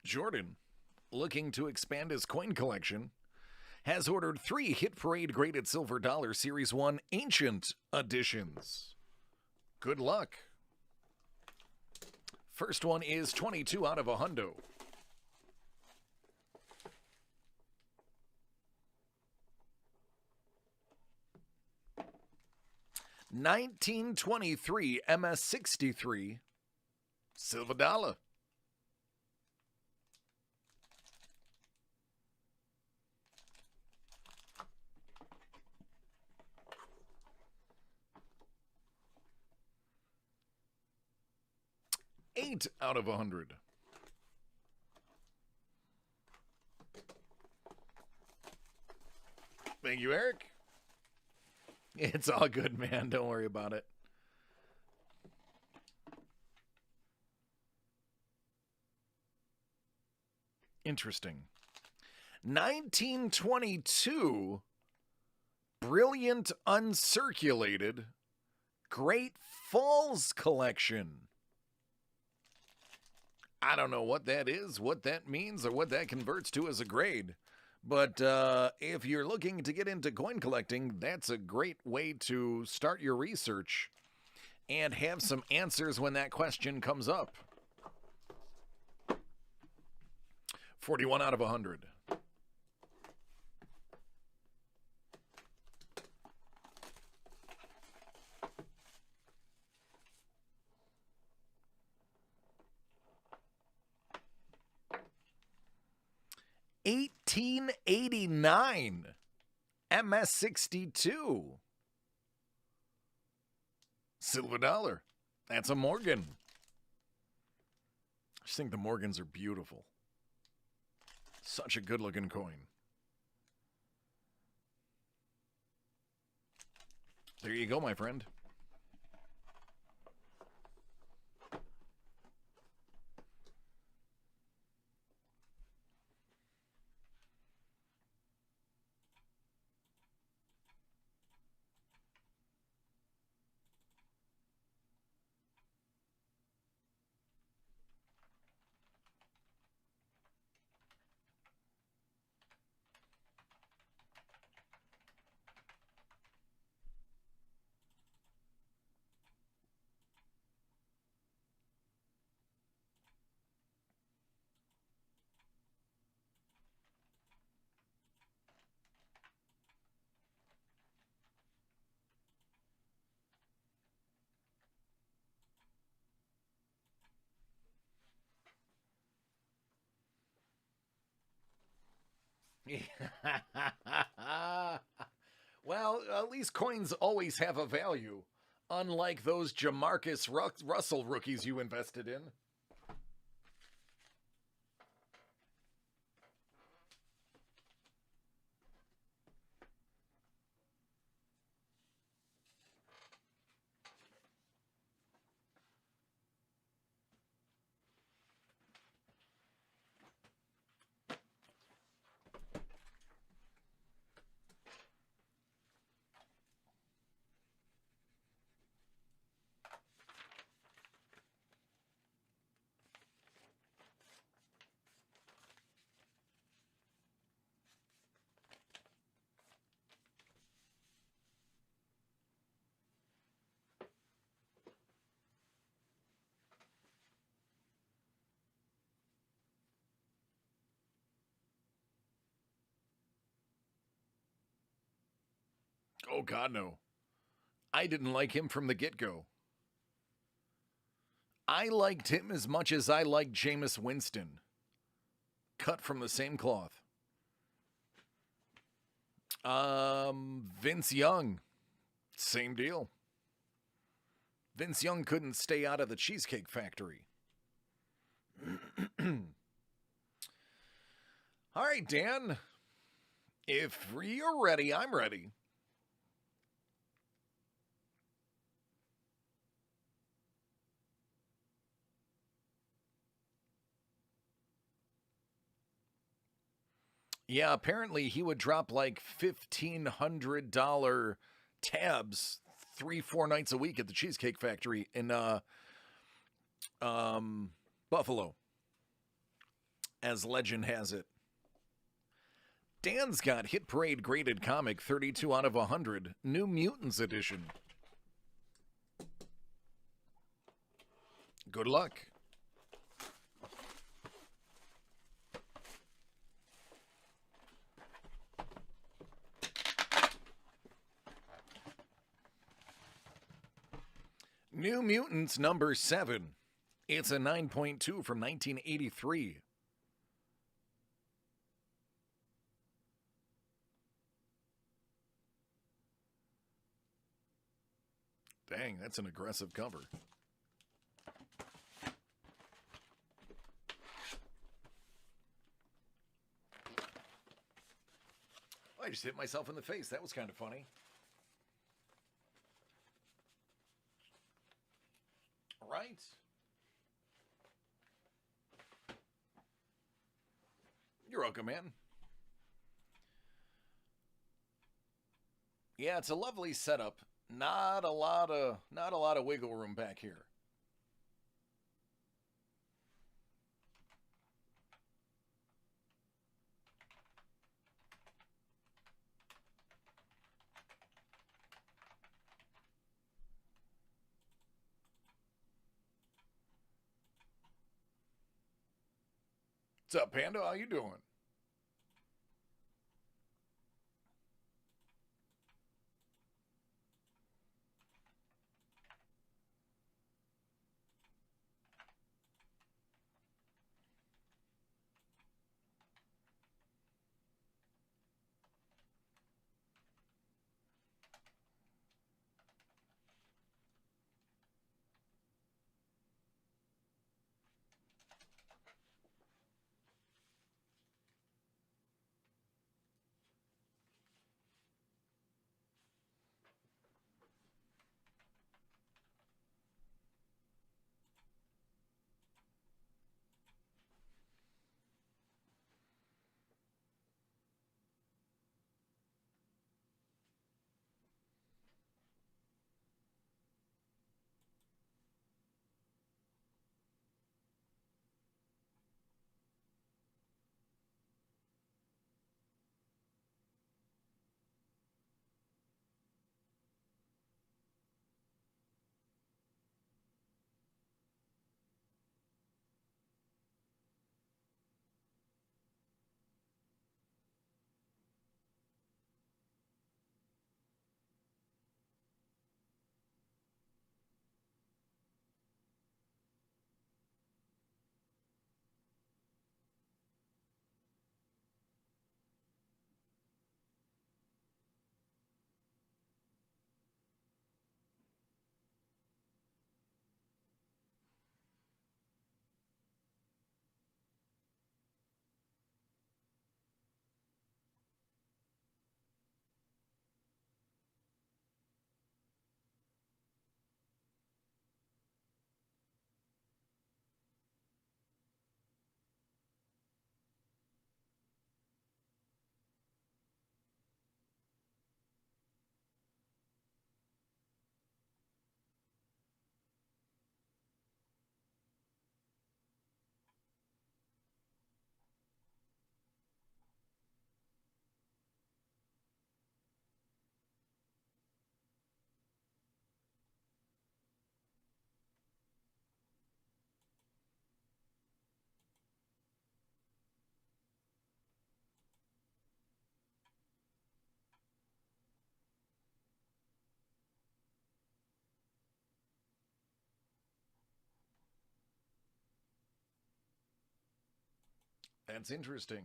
Jordan, looking to expand his coin collection, has ordered 3 Hit Parade graded silver dollar Series 1 Ancient editions. Good luck. First one is 22 out of a hundo. 1923 MS63 silver dollar. Eight out of 100. Thank you, Eric. It's all good, man. Don't worry about it. Interesting. 1922 Brilliant Uncirculated Great Falls Collection. I don't know what that is, what that means, or what that converts to as a grade. But if you're looking to get into coin collecting, that's a great way to start your research and have some answers when that question comes up. 41 out of 100. $18.89 MS62 silver dollar. That's a Morgan. I just think the Morgans are beautiful. Such a good looking coin. There you go, my friend. Well, at least coins always have a value, unlike those Jamarcus Russell rookies you invested in. Oh, God, no. I didn't like him from the get-go. I liked him as much as I liked Jameis Winston. Cut from the same cloth. Vince Young. Same deal. Vince Young couldn't stay out of the Cheesecake Factory. All right, Dan. If you're ready, I'm ready. Yeah, apparently he would drop like $1,500 tabs 3-4 nights a week at the Cheesecake Factory in Buffalo, as legend has it. Dan's got Hit Parade graded comic 32 out of 100, New Mutants edition. Good luck. New Mutants number 7. It's a 9.2 from 1983. Dang, that's an aggressive cover. I just hit myself in the face. That was kind of funny. Right? You're welcome, man. Yeah, it's a lovely setup. Not a lot of wiggle room back here. What's up, Panda? How you doing? That's interesting.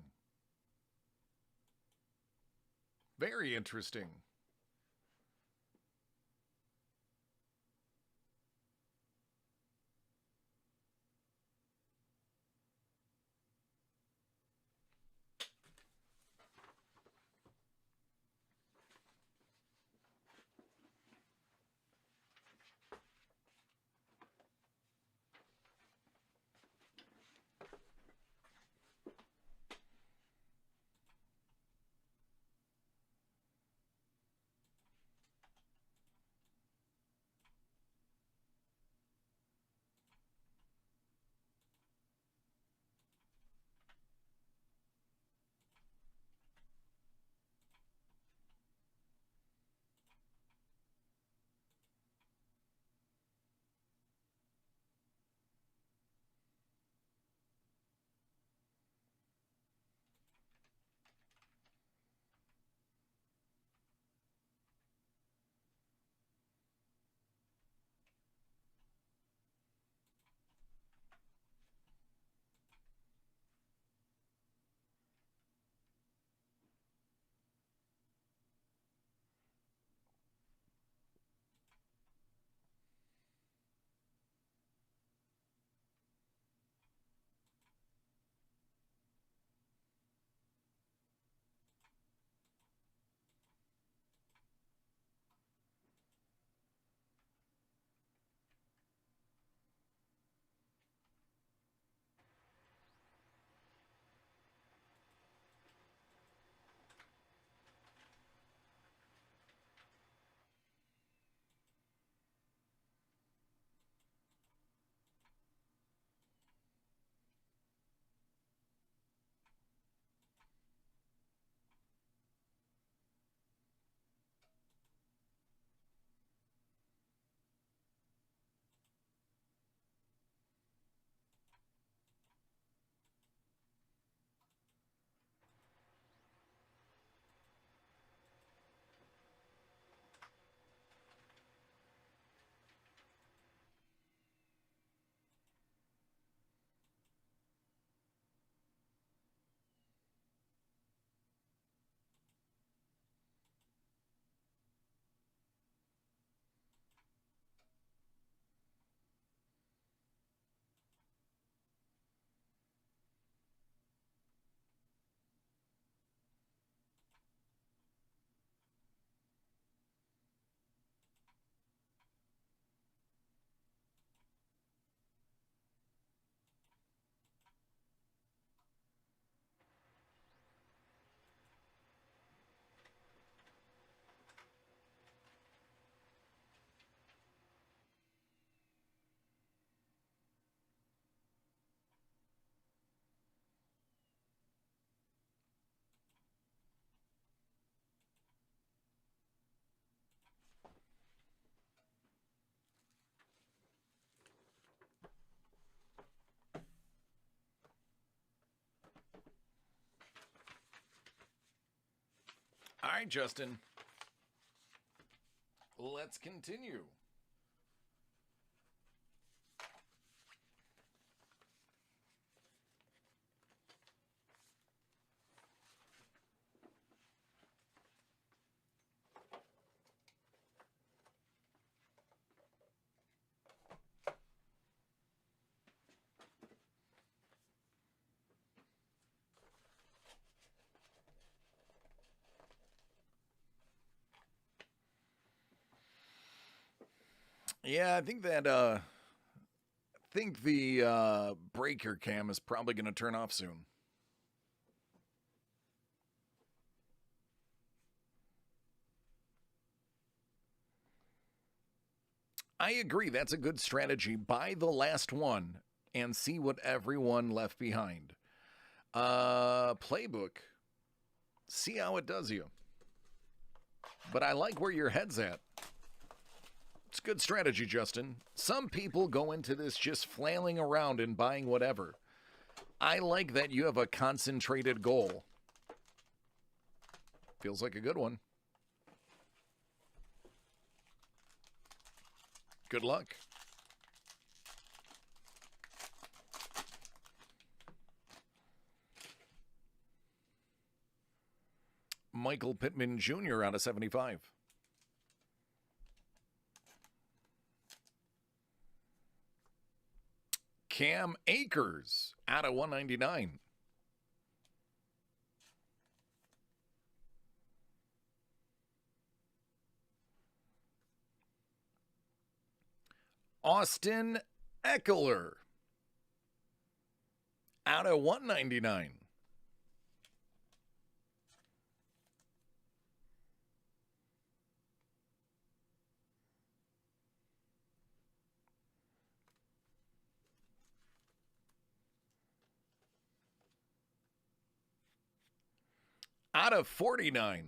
Very interesting. right, Justin. Let's continue. Yeah, I think the breaker cam is probably going to turn off soon. I agree. That's a good strategy. Buy the last one and see what everyone left behind. Playbook. See how it does you. But I like where your head's at. It's good strategy, Justin. Some people go into this just flailing around and buying whatever. I like that you have a concentrated goal. Feels like a good one. Good luck. Michael Pittman Jr. out of 75. Cam Akers out of 199. Austin Eckler out of 199. Out of 49.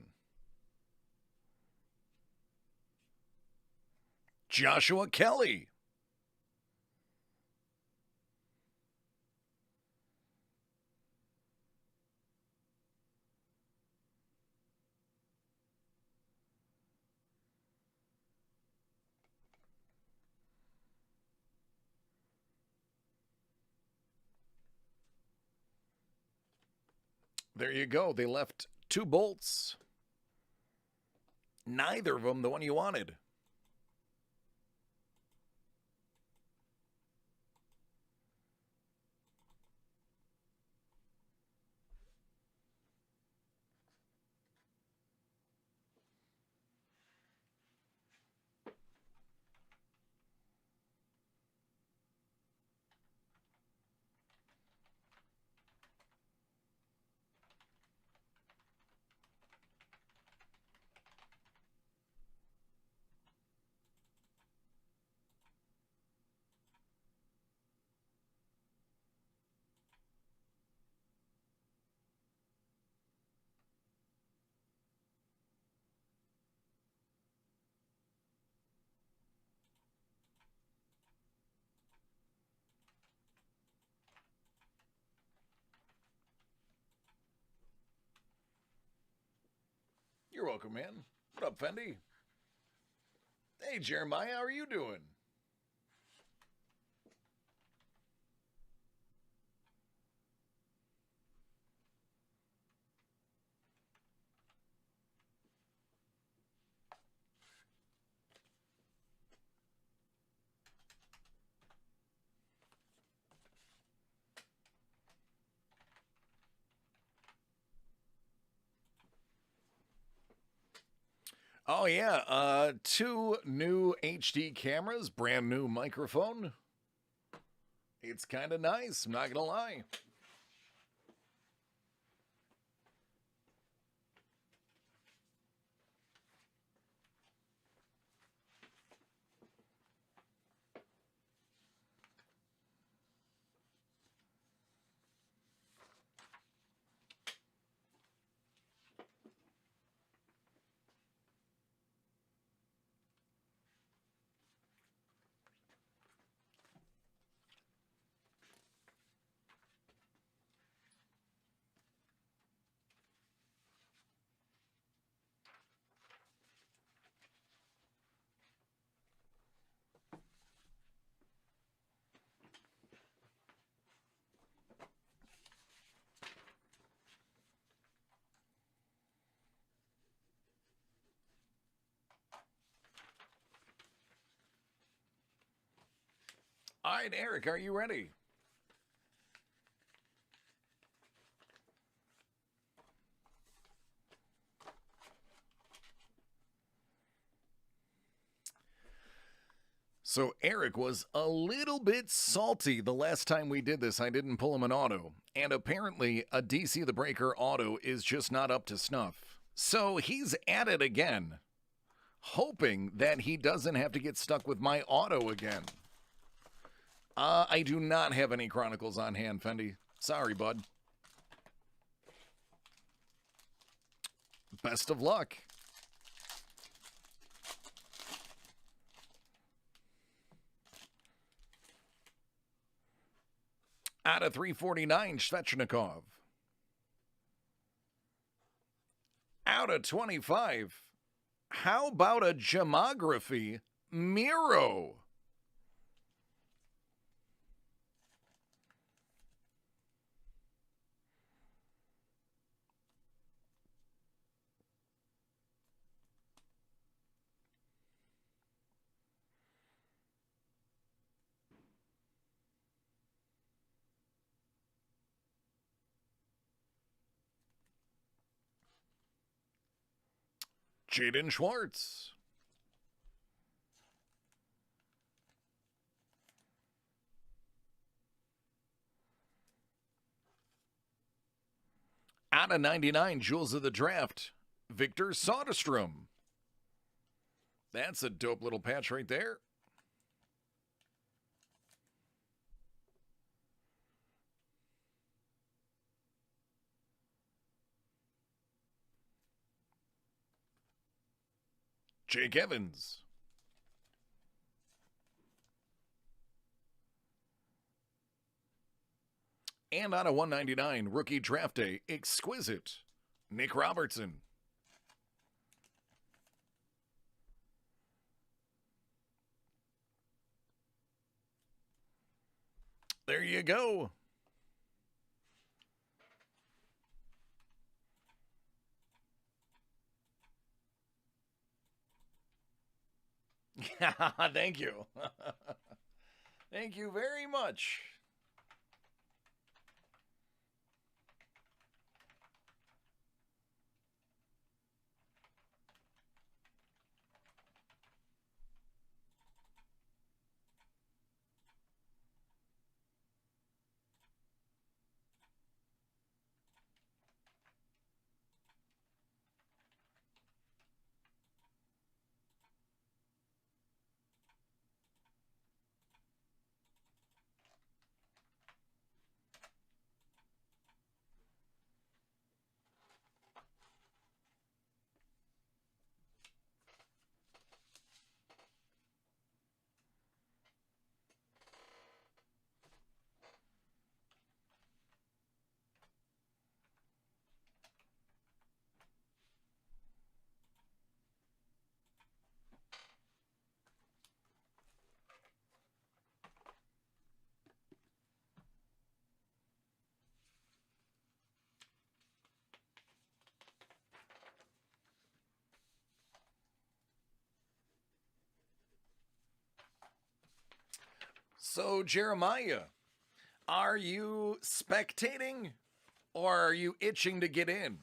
Joshua Kelly. There you go. They left 2 bolts. Neither of them the one you wanted. You're welcome, man. What up, Fendi? Hey, Jeremiah, how are you doing? Oh yeah, 2 new HD cameras, brand new microphone. It's kind of nice, I'm not gonna lie. All right, Eric, are you ready? So Eric was a little bit salty the last time we did this. I didn't pull him an auto. And apparently a DC the Breaker auto is just not up to snuff. So he's at it again, hoping that he doesn't have to get stuck with my auto again. I do not have any Chronicles on hand, Fendi. Sorry, bud. Best of luck. Out of 349, Svechnikov. Out of 25, how about a gemography? Miro. Jaden Schwartz. Out of 99, Jewels of the Draft, Victor Soderstrom. That's a dope little patch right there. Jake Evans. And out of 199, Rookie Draft Day, Exquisite, Nick Robertson. There you go. Thank you. Thank you very much. So, Jeremiah, are you spectating or are you itching to get in?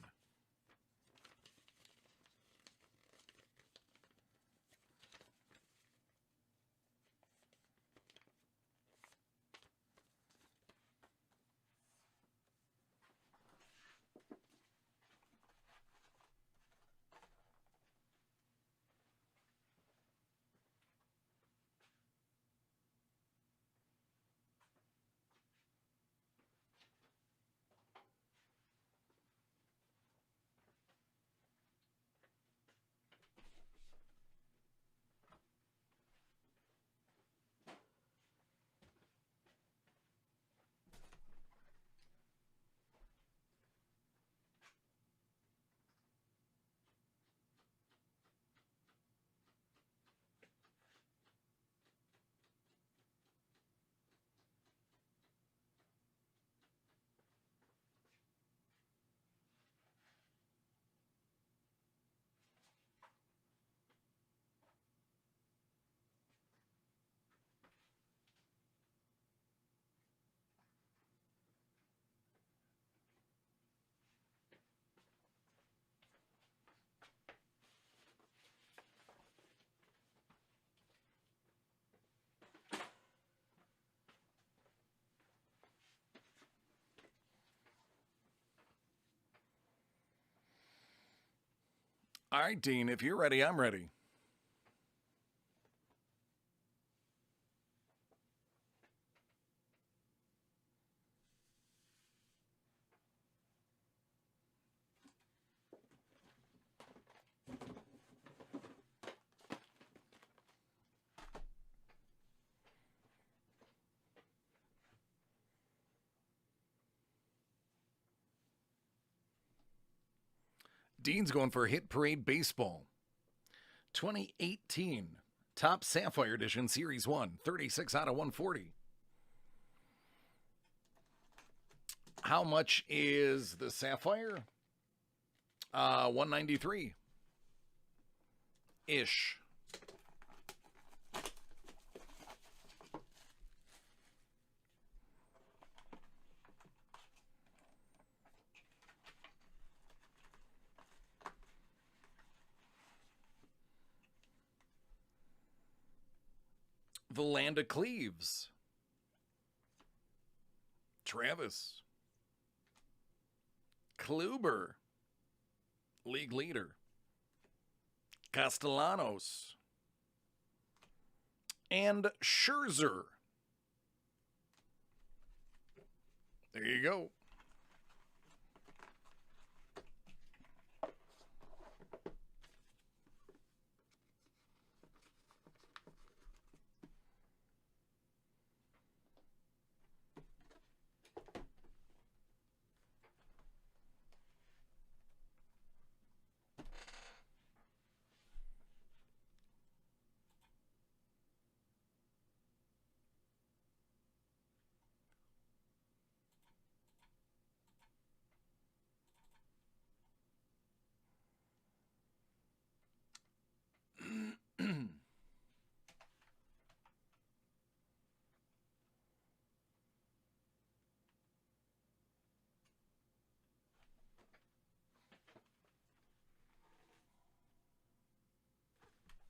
All right, Dean, if you're ready, I'm ready. Dean's going for Hit Parade Baseball. 2018 Top Sapphire Edition Series 1, 36 out of 140. How much is the Sapphire? 193 ish. The Land of Cleaves. Travis. Kluber. League leader. Castellanos. And Scherzer. There you go.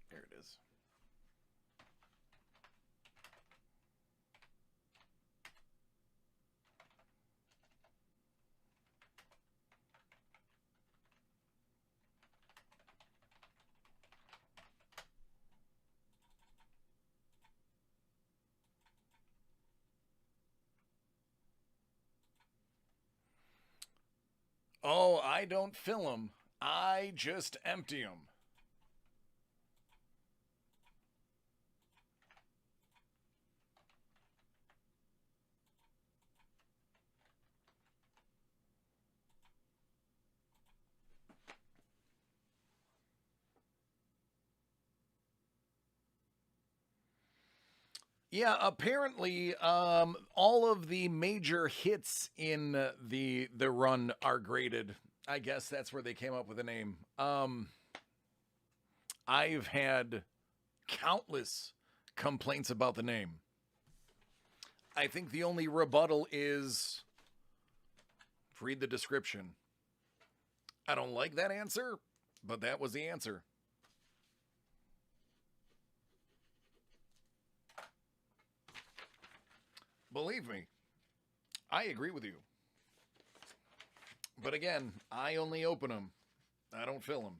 There it is. Oh, I don't fill them. I just empty them. Yeah, apparently, all of the major hits in the run are graded. I guess that's where they came up with the name. I've had countless complaints about the name. I think the only rebuttal is read the description. I don't like that answer, but that was the answer. Believe me, I agree with you. But again, I only open them. I don't fill them.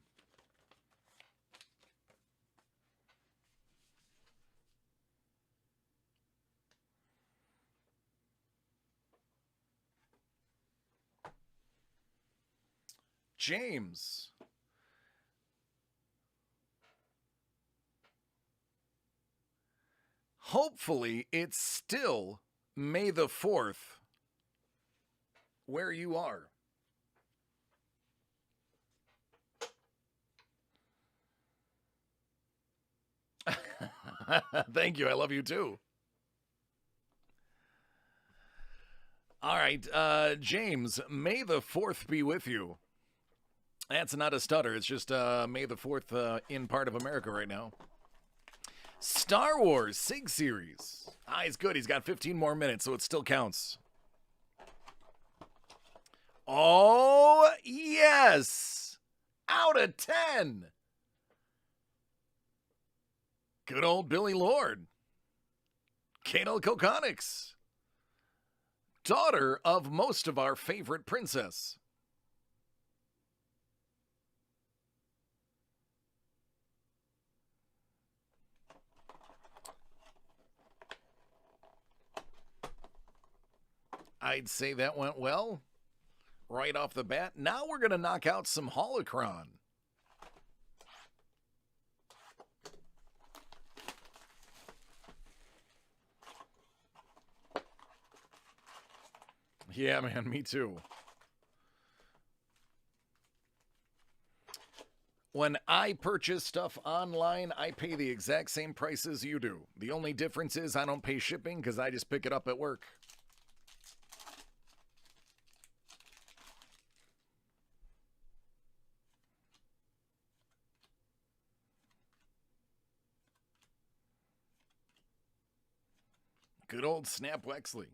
James. Hopefully, it's still May the 4th where you are. Thank you. I love you too. All right, James, May the 4th be with you. That's not a stutter. It's just May the 4th in part of America right now. Star Wars Sig Series. He's good. He's got 15 more minutes, so it still counts. Oh, yes. Out of 10. Good old Billy Lord. Kato Kokonix. Daughter of most of our favorite princess. I'd say that went well right off the bat. Now we're going to knock out some holocron. Yeah, man, me too. When I purchase stuff online, I pay the exact same price as you do. The only difference is I don't pay shipping because I just pick it up at work. Good old Snap Wexley.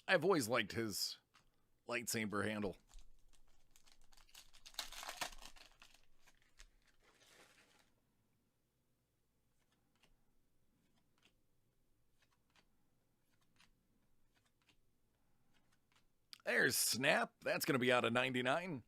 I've always liked his lightsaber handle. There's Snap. That's going to be out of 99.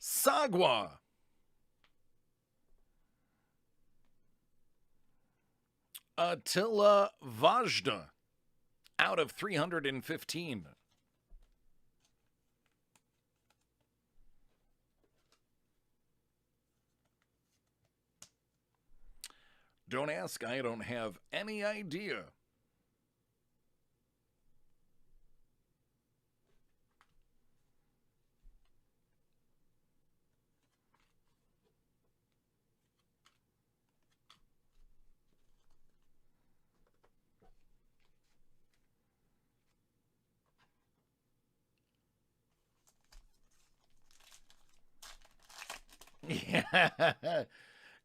Sagwa. Attila Vajda. Out of 315. Don't ask, I don't have any idea. Yeah.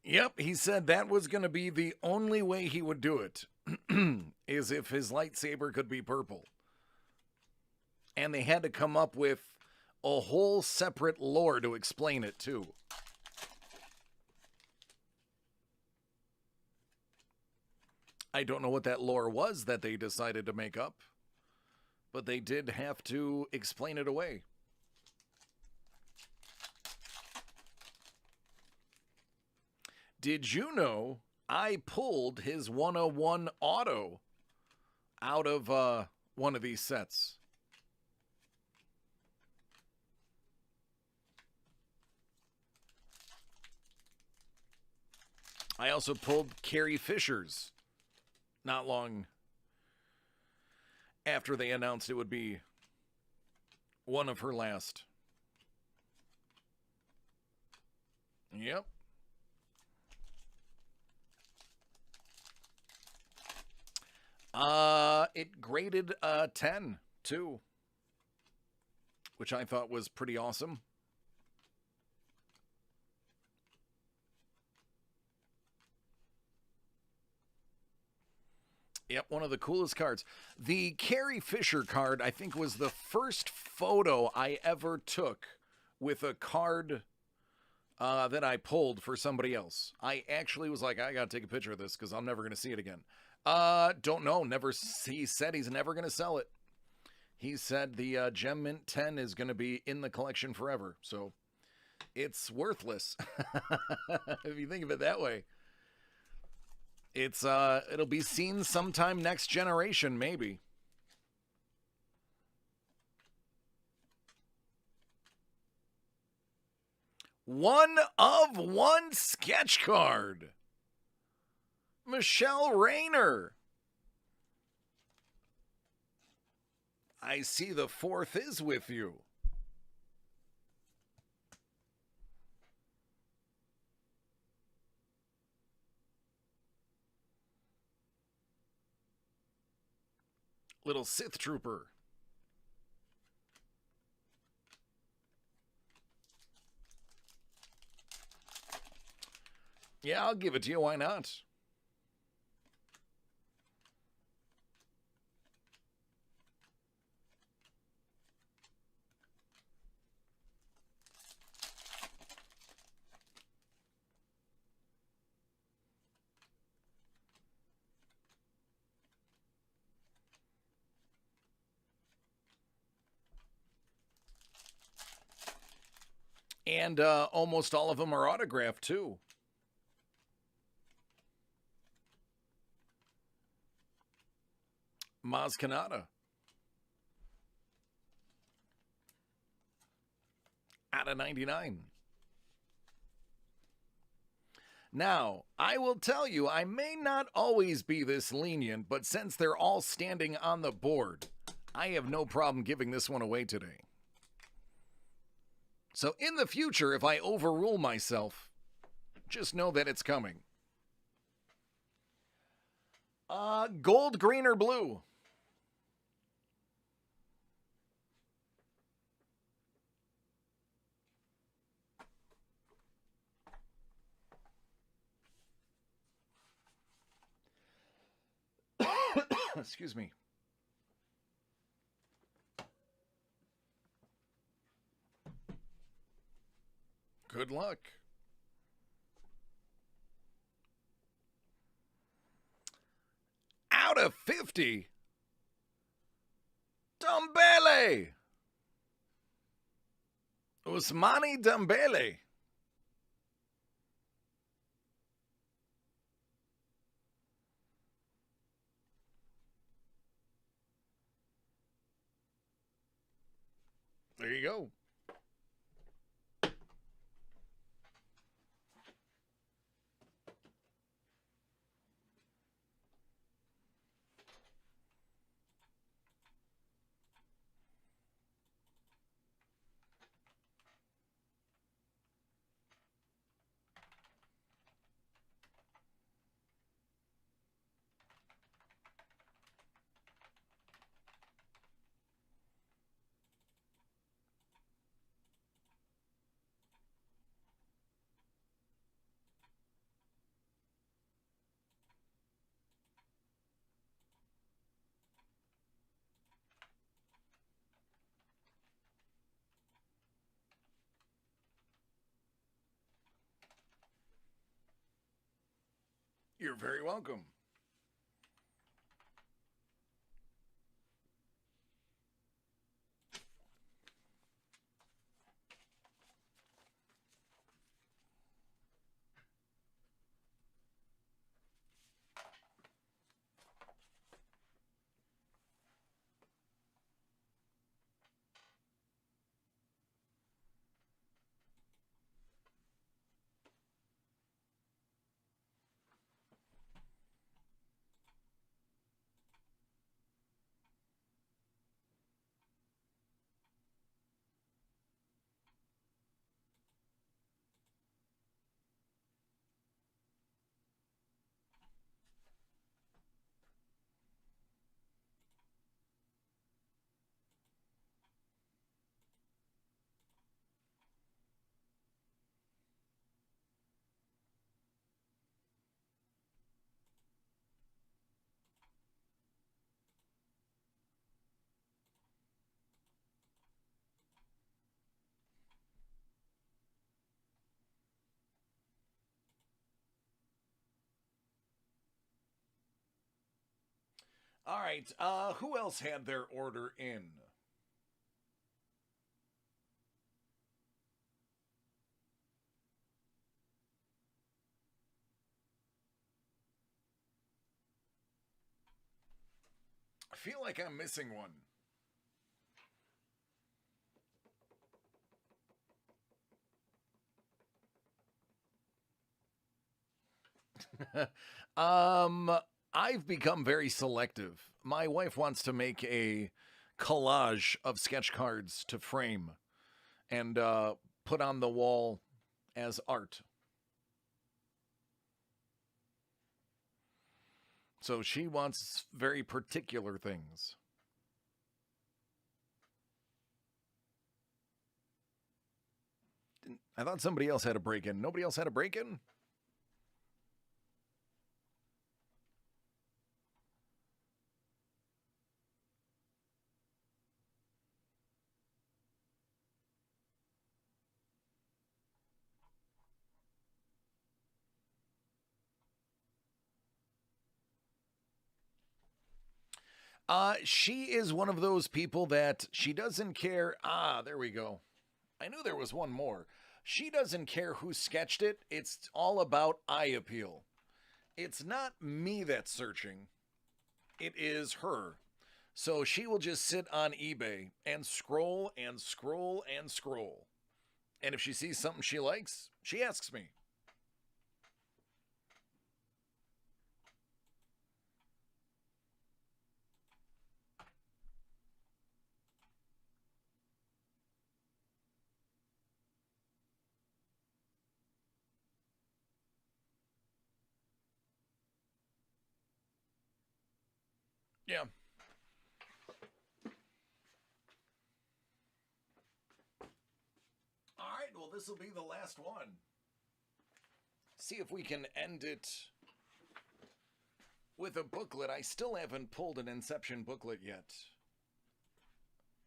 Yep, he said that was going to be the only way he would do it, is if his lightsaber could be purple. And they had to come up with a whole separate lore to explain it, too. I don't know what that lore was that they decided to make up, but they did have to explain it away. Did you know I pulled his 101 auto out of one of these sets? I also pulled Carrie Fisher's not long after they announced it would be one of her last. Yep. It graded 10 too. which I thought was pretty awesome. Yep, one of the coolest cards. The Carrie Fisher card, I think, was the first photo I ever took with a card that I pulled for somebody else. I actually was like, I gotta take a picture of this because I'm never gonna see it again. Don't know. He said he's never gonna sell it. He said the Gem Mint 10 is gonna be in the collection forever. So it's worthless if you think of it that way. It'll be seen sometime next generation, maybe. One of one sketch card. Michelle Rayner. I see the fourth is with you. Little Sith Trooper. Yeah, I'll give it to you. Why not? And almost all of them are autographed, too. Maz Kanata. Out of 99. Now, I will tell you, I may not always be this lenient, but since they're all standing on the board, I have no problem giving this one away today. So in the future, if I overrule myself, just know that it's coming. Gold, green, or blue? Excuse me. Good luck. Out of 50. Dembele. Ousmane Dembele. There you go. You're very welcome. All right. Who else had their order in? I feel like I'm missing one. um, I've become very selective. My wife wants to make a collage of sketch cards to frame and put on the wall as art. So she wants very particular things. I thought somebody else had a break in. Nobody else had a break in? She is one of those people that she doesn't care. Ah, there we go. I knew there was one more. She doesn't care who sketched it. It's all about eye appeal. It's not me that's searching, it is her. So she will just sit on eBay and scroll and scroll and scroll. And if she sees something she likes, she asks me. Yeah. All right, well, this will be the last one. See if we can end it with a booklet. I still haven't pulled an Inception booklet yet.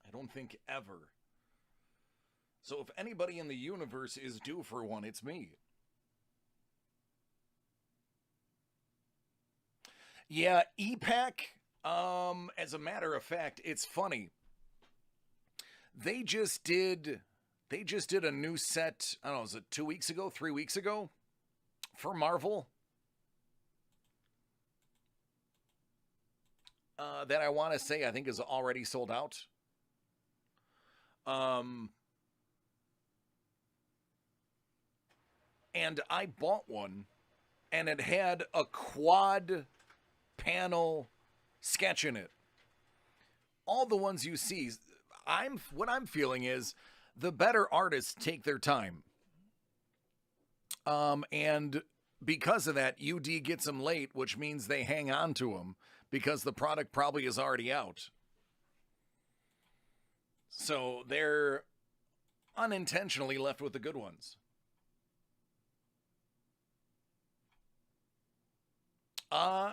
I don't think ever. So if anybody in the universe is due for one, it's me. Yeah, EPAC, as a matter of fact, it's funny. They just did they just did a new set, I don't know, was it 2 weeks ago, 3 weeks ago for Marvel? That I want to say I think is already sold out. Um, and I bought one, and it had a quad panel sketch in it. All the ones you see, I'm what I'm feeling is the better artists take their time. And because of that, UD gets them late, which means they hang on to them because the product probably is already out. So they're unintentionally left with the good ones.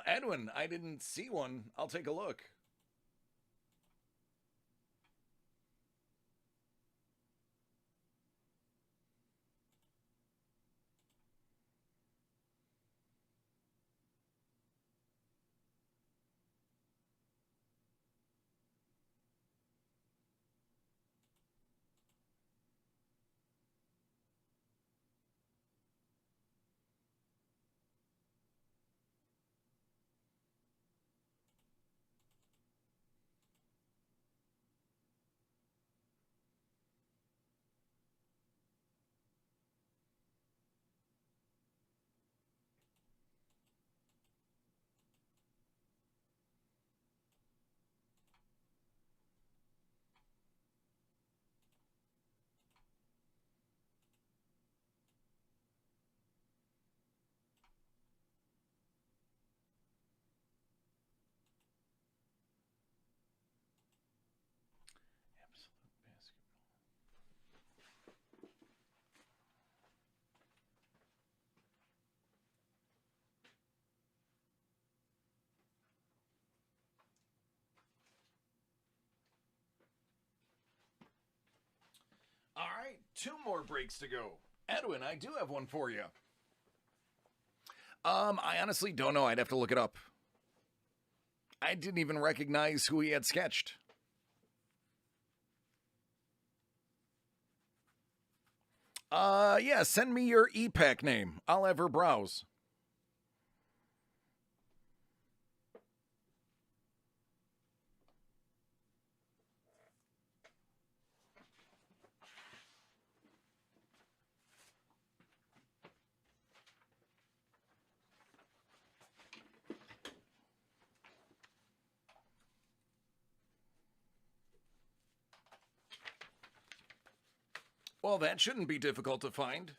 Edwin, I didn't see one. I'll take a look. Absolute basketball. All right, two more breaks to go. Edwin, I do have one for you. I honestly don't know. I'd have to look it up. I didn't even recognize who he had sketched. Yeah, send me your e-pack name. I'll ever browse. Well, that shouldn't be difficult to find.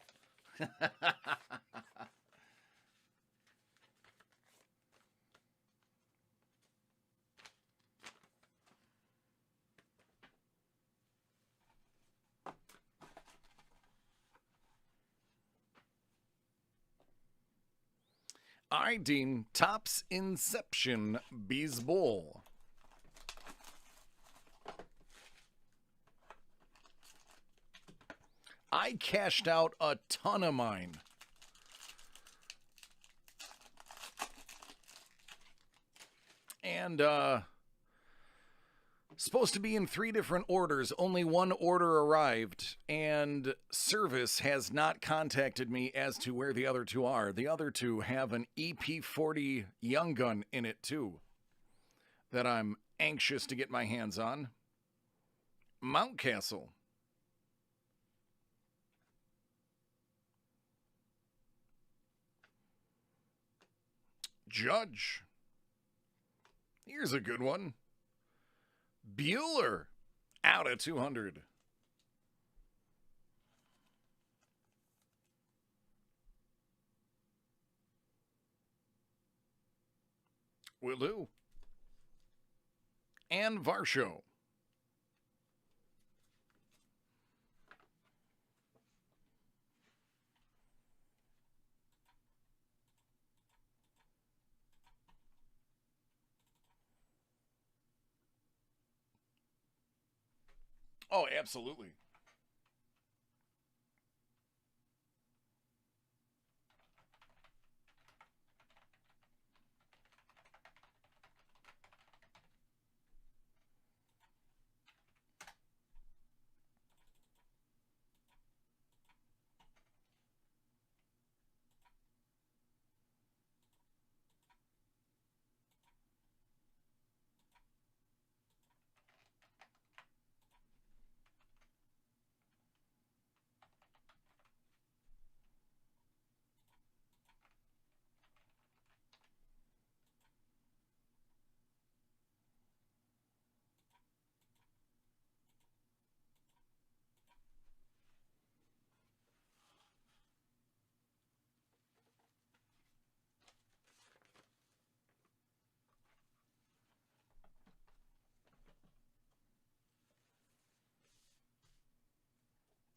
All right, Dean. Topps Inception Baseball. I cashed out a ton of mine. And, supposed to be in 3 different orders. Only one order arrived, and service has not contacted me as to where the other 2 are. The other 2 have an EP40 Young Gun in it, too, that I'm anxious to get my hands on. Mountcastle. Judge. Here's a good one. Bueller. Out at 200. Will do. And Varsho. Oh, absolutely.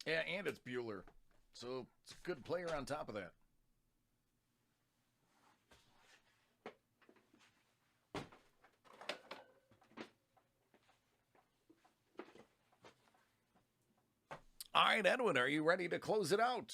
Yeah, and it's Bueller. So it's a good player on top of that. All right, Edwin, are you ready to close it out?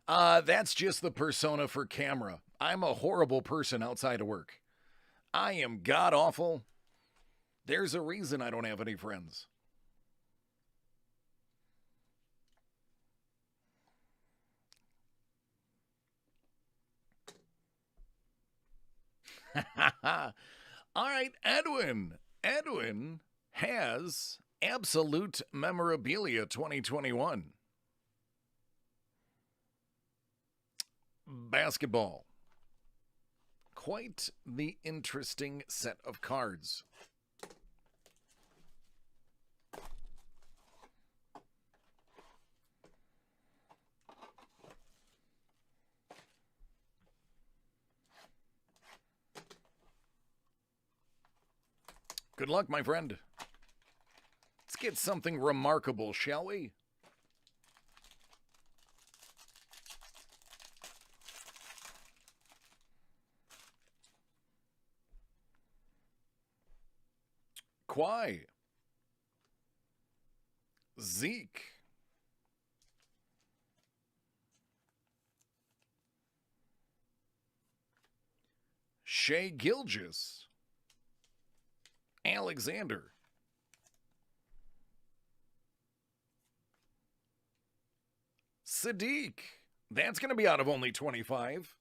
That's just the persona for camera. I'm a horrible person outside of work. I am god awful. There's a reason I don't have any friends. All right, Edwin. Edwin has Absolute Memorabilia 2021. Basketball. Quite the interesting set of cards. Good luck, my friend. Let's get something remarkable, shall we? Kwai. Zeke. Shea Gilgis. Alexander. Sadiq. That's going to be out of only 25.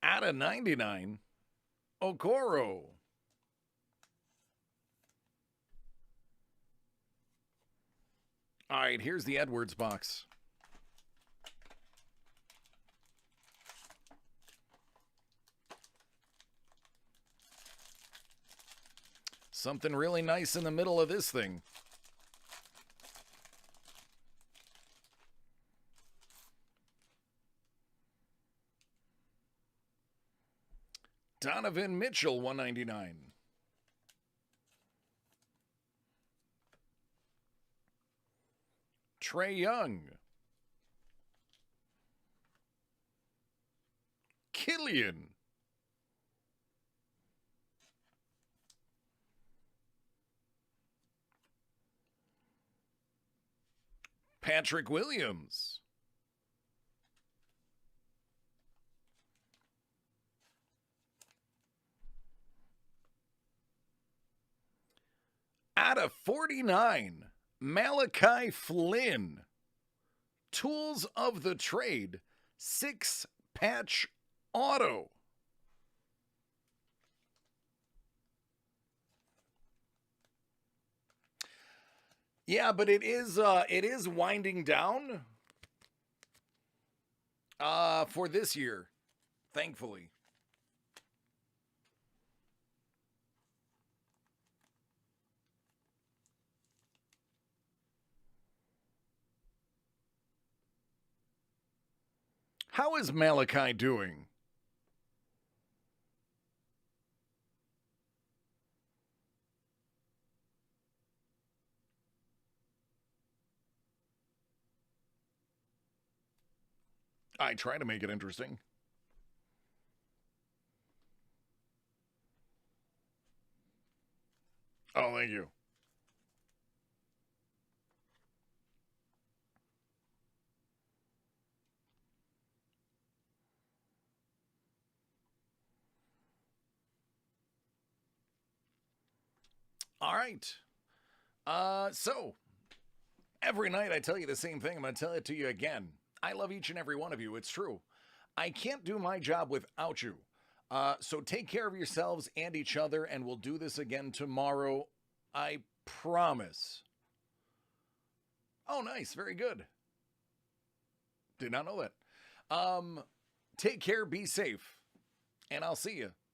Out of 99. Okoro. All right, here's the Edwards box. Something really nice in the middle of this thing. Donovan Mitchell, 199. Trae Young. Killian. Patrick Williams. Out of 49, Malachi Flynn. Tools of the Trade, 6-patch auto. Yeah, but it is winding down for this year, thankfully. How is Malachi doing? I try to make it interesting. Oh, thank you. All right. So every night I tell you the same thing. I'm going to tell it to you again. I love each and every one of you. It's true. I can't do my job without you. So take care of yourselves and each other, and we'll do this again tomorrow. I promise. Oh, nice. Very good. Did not know that. Take care, be safe, and I'll see you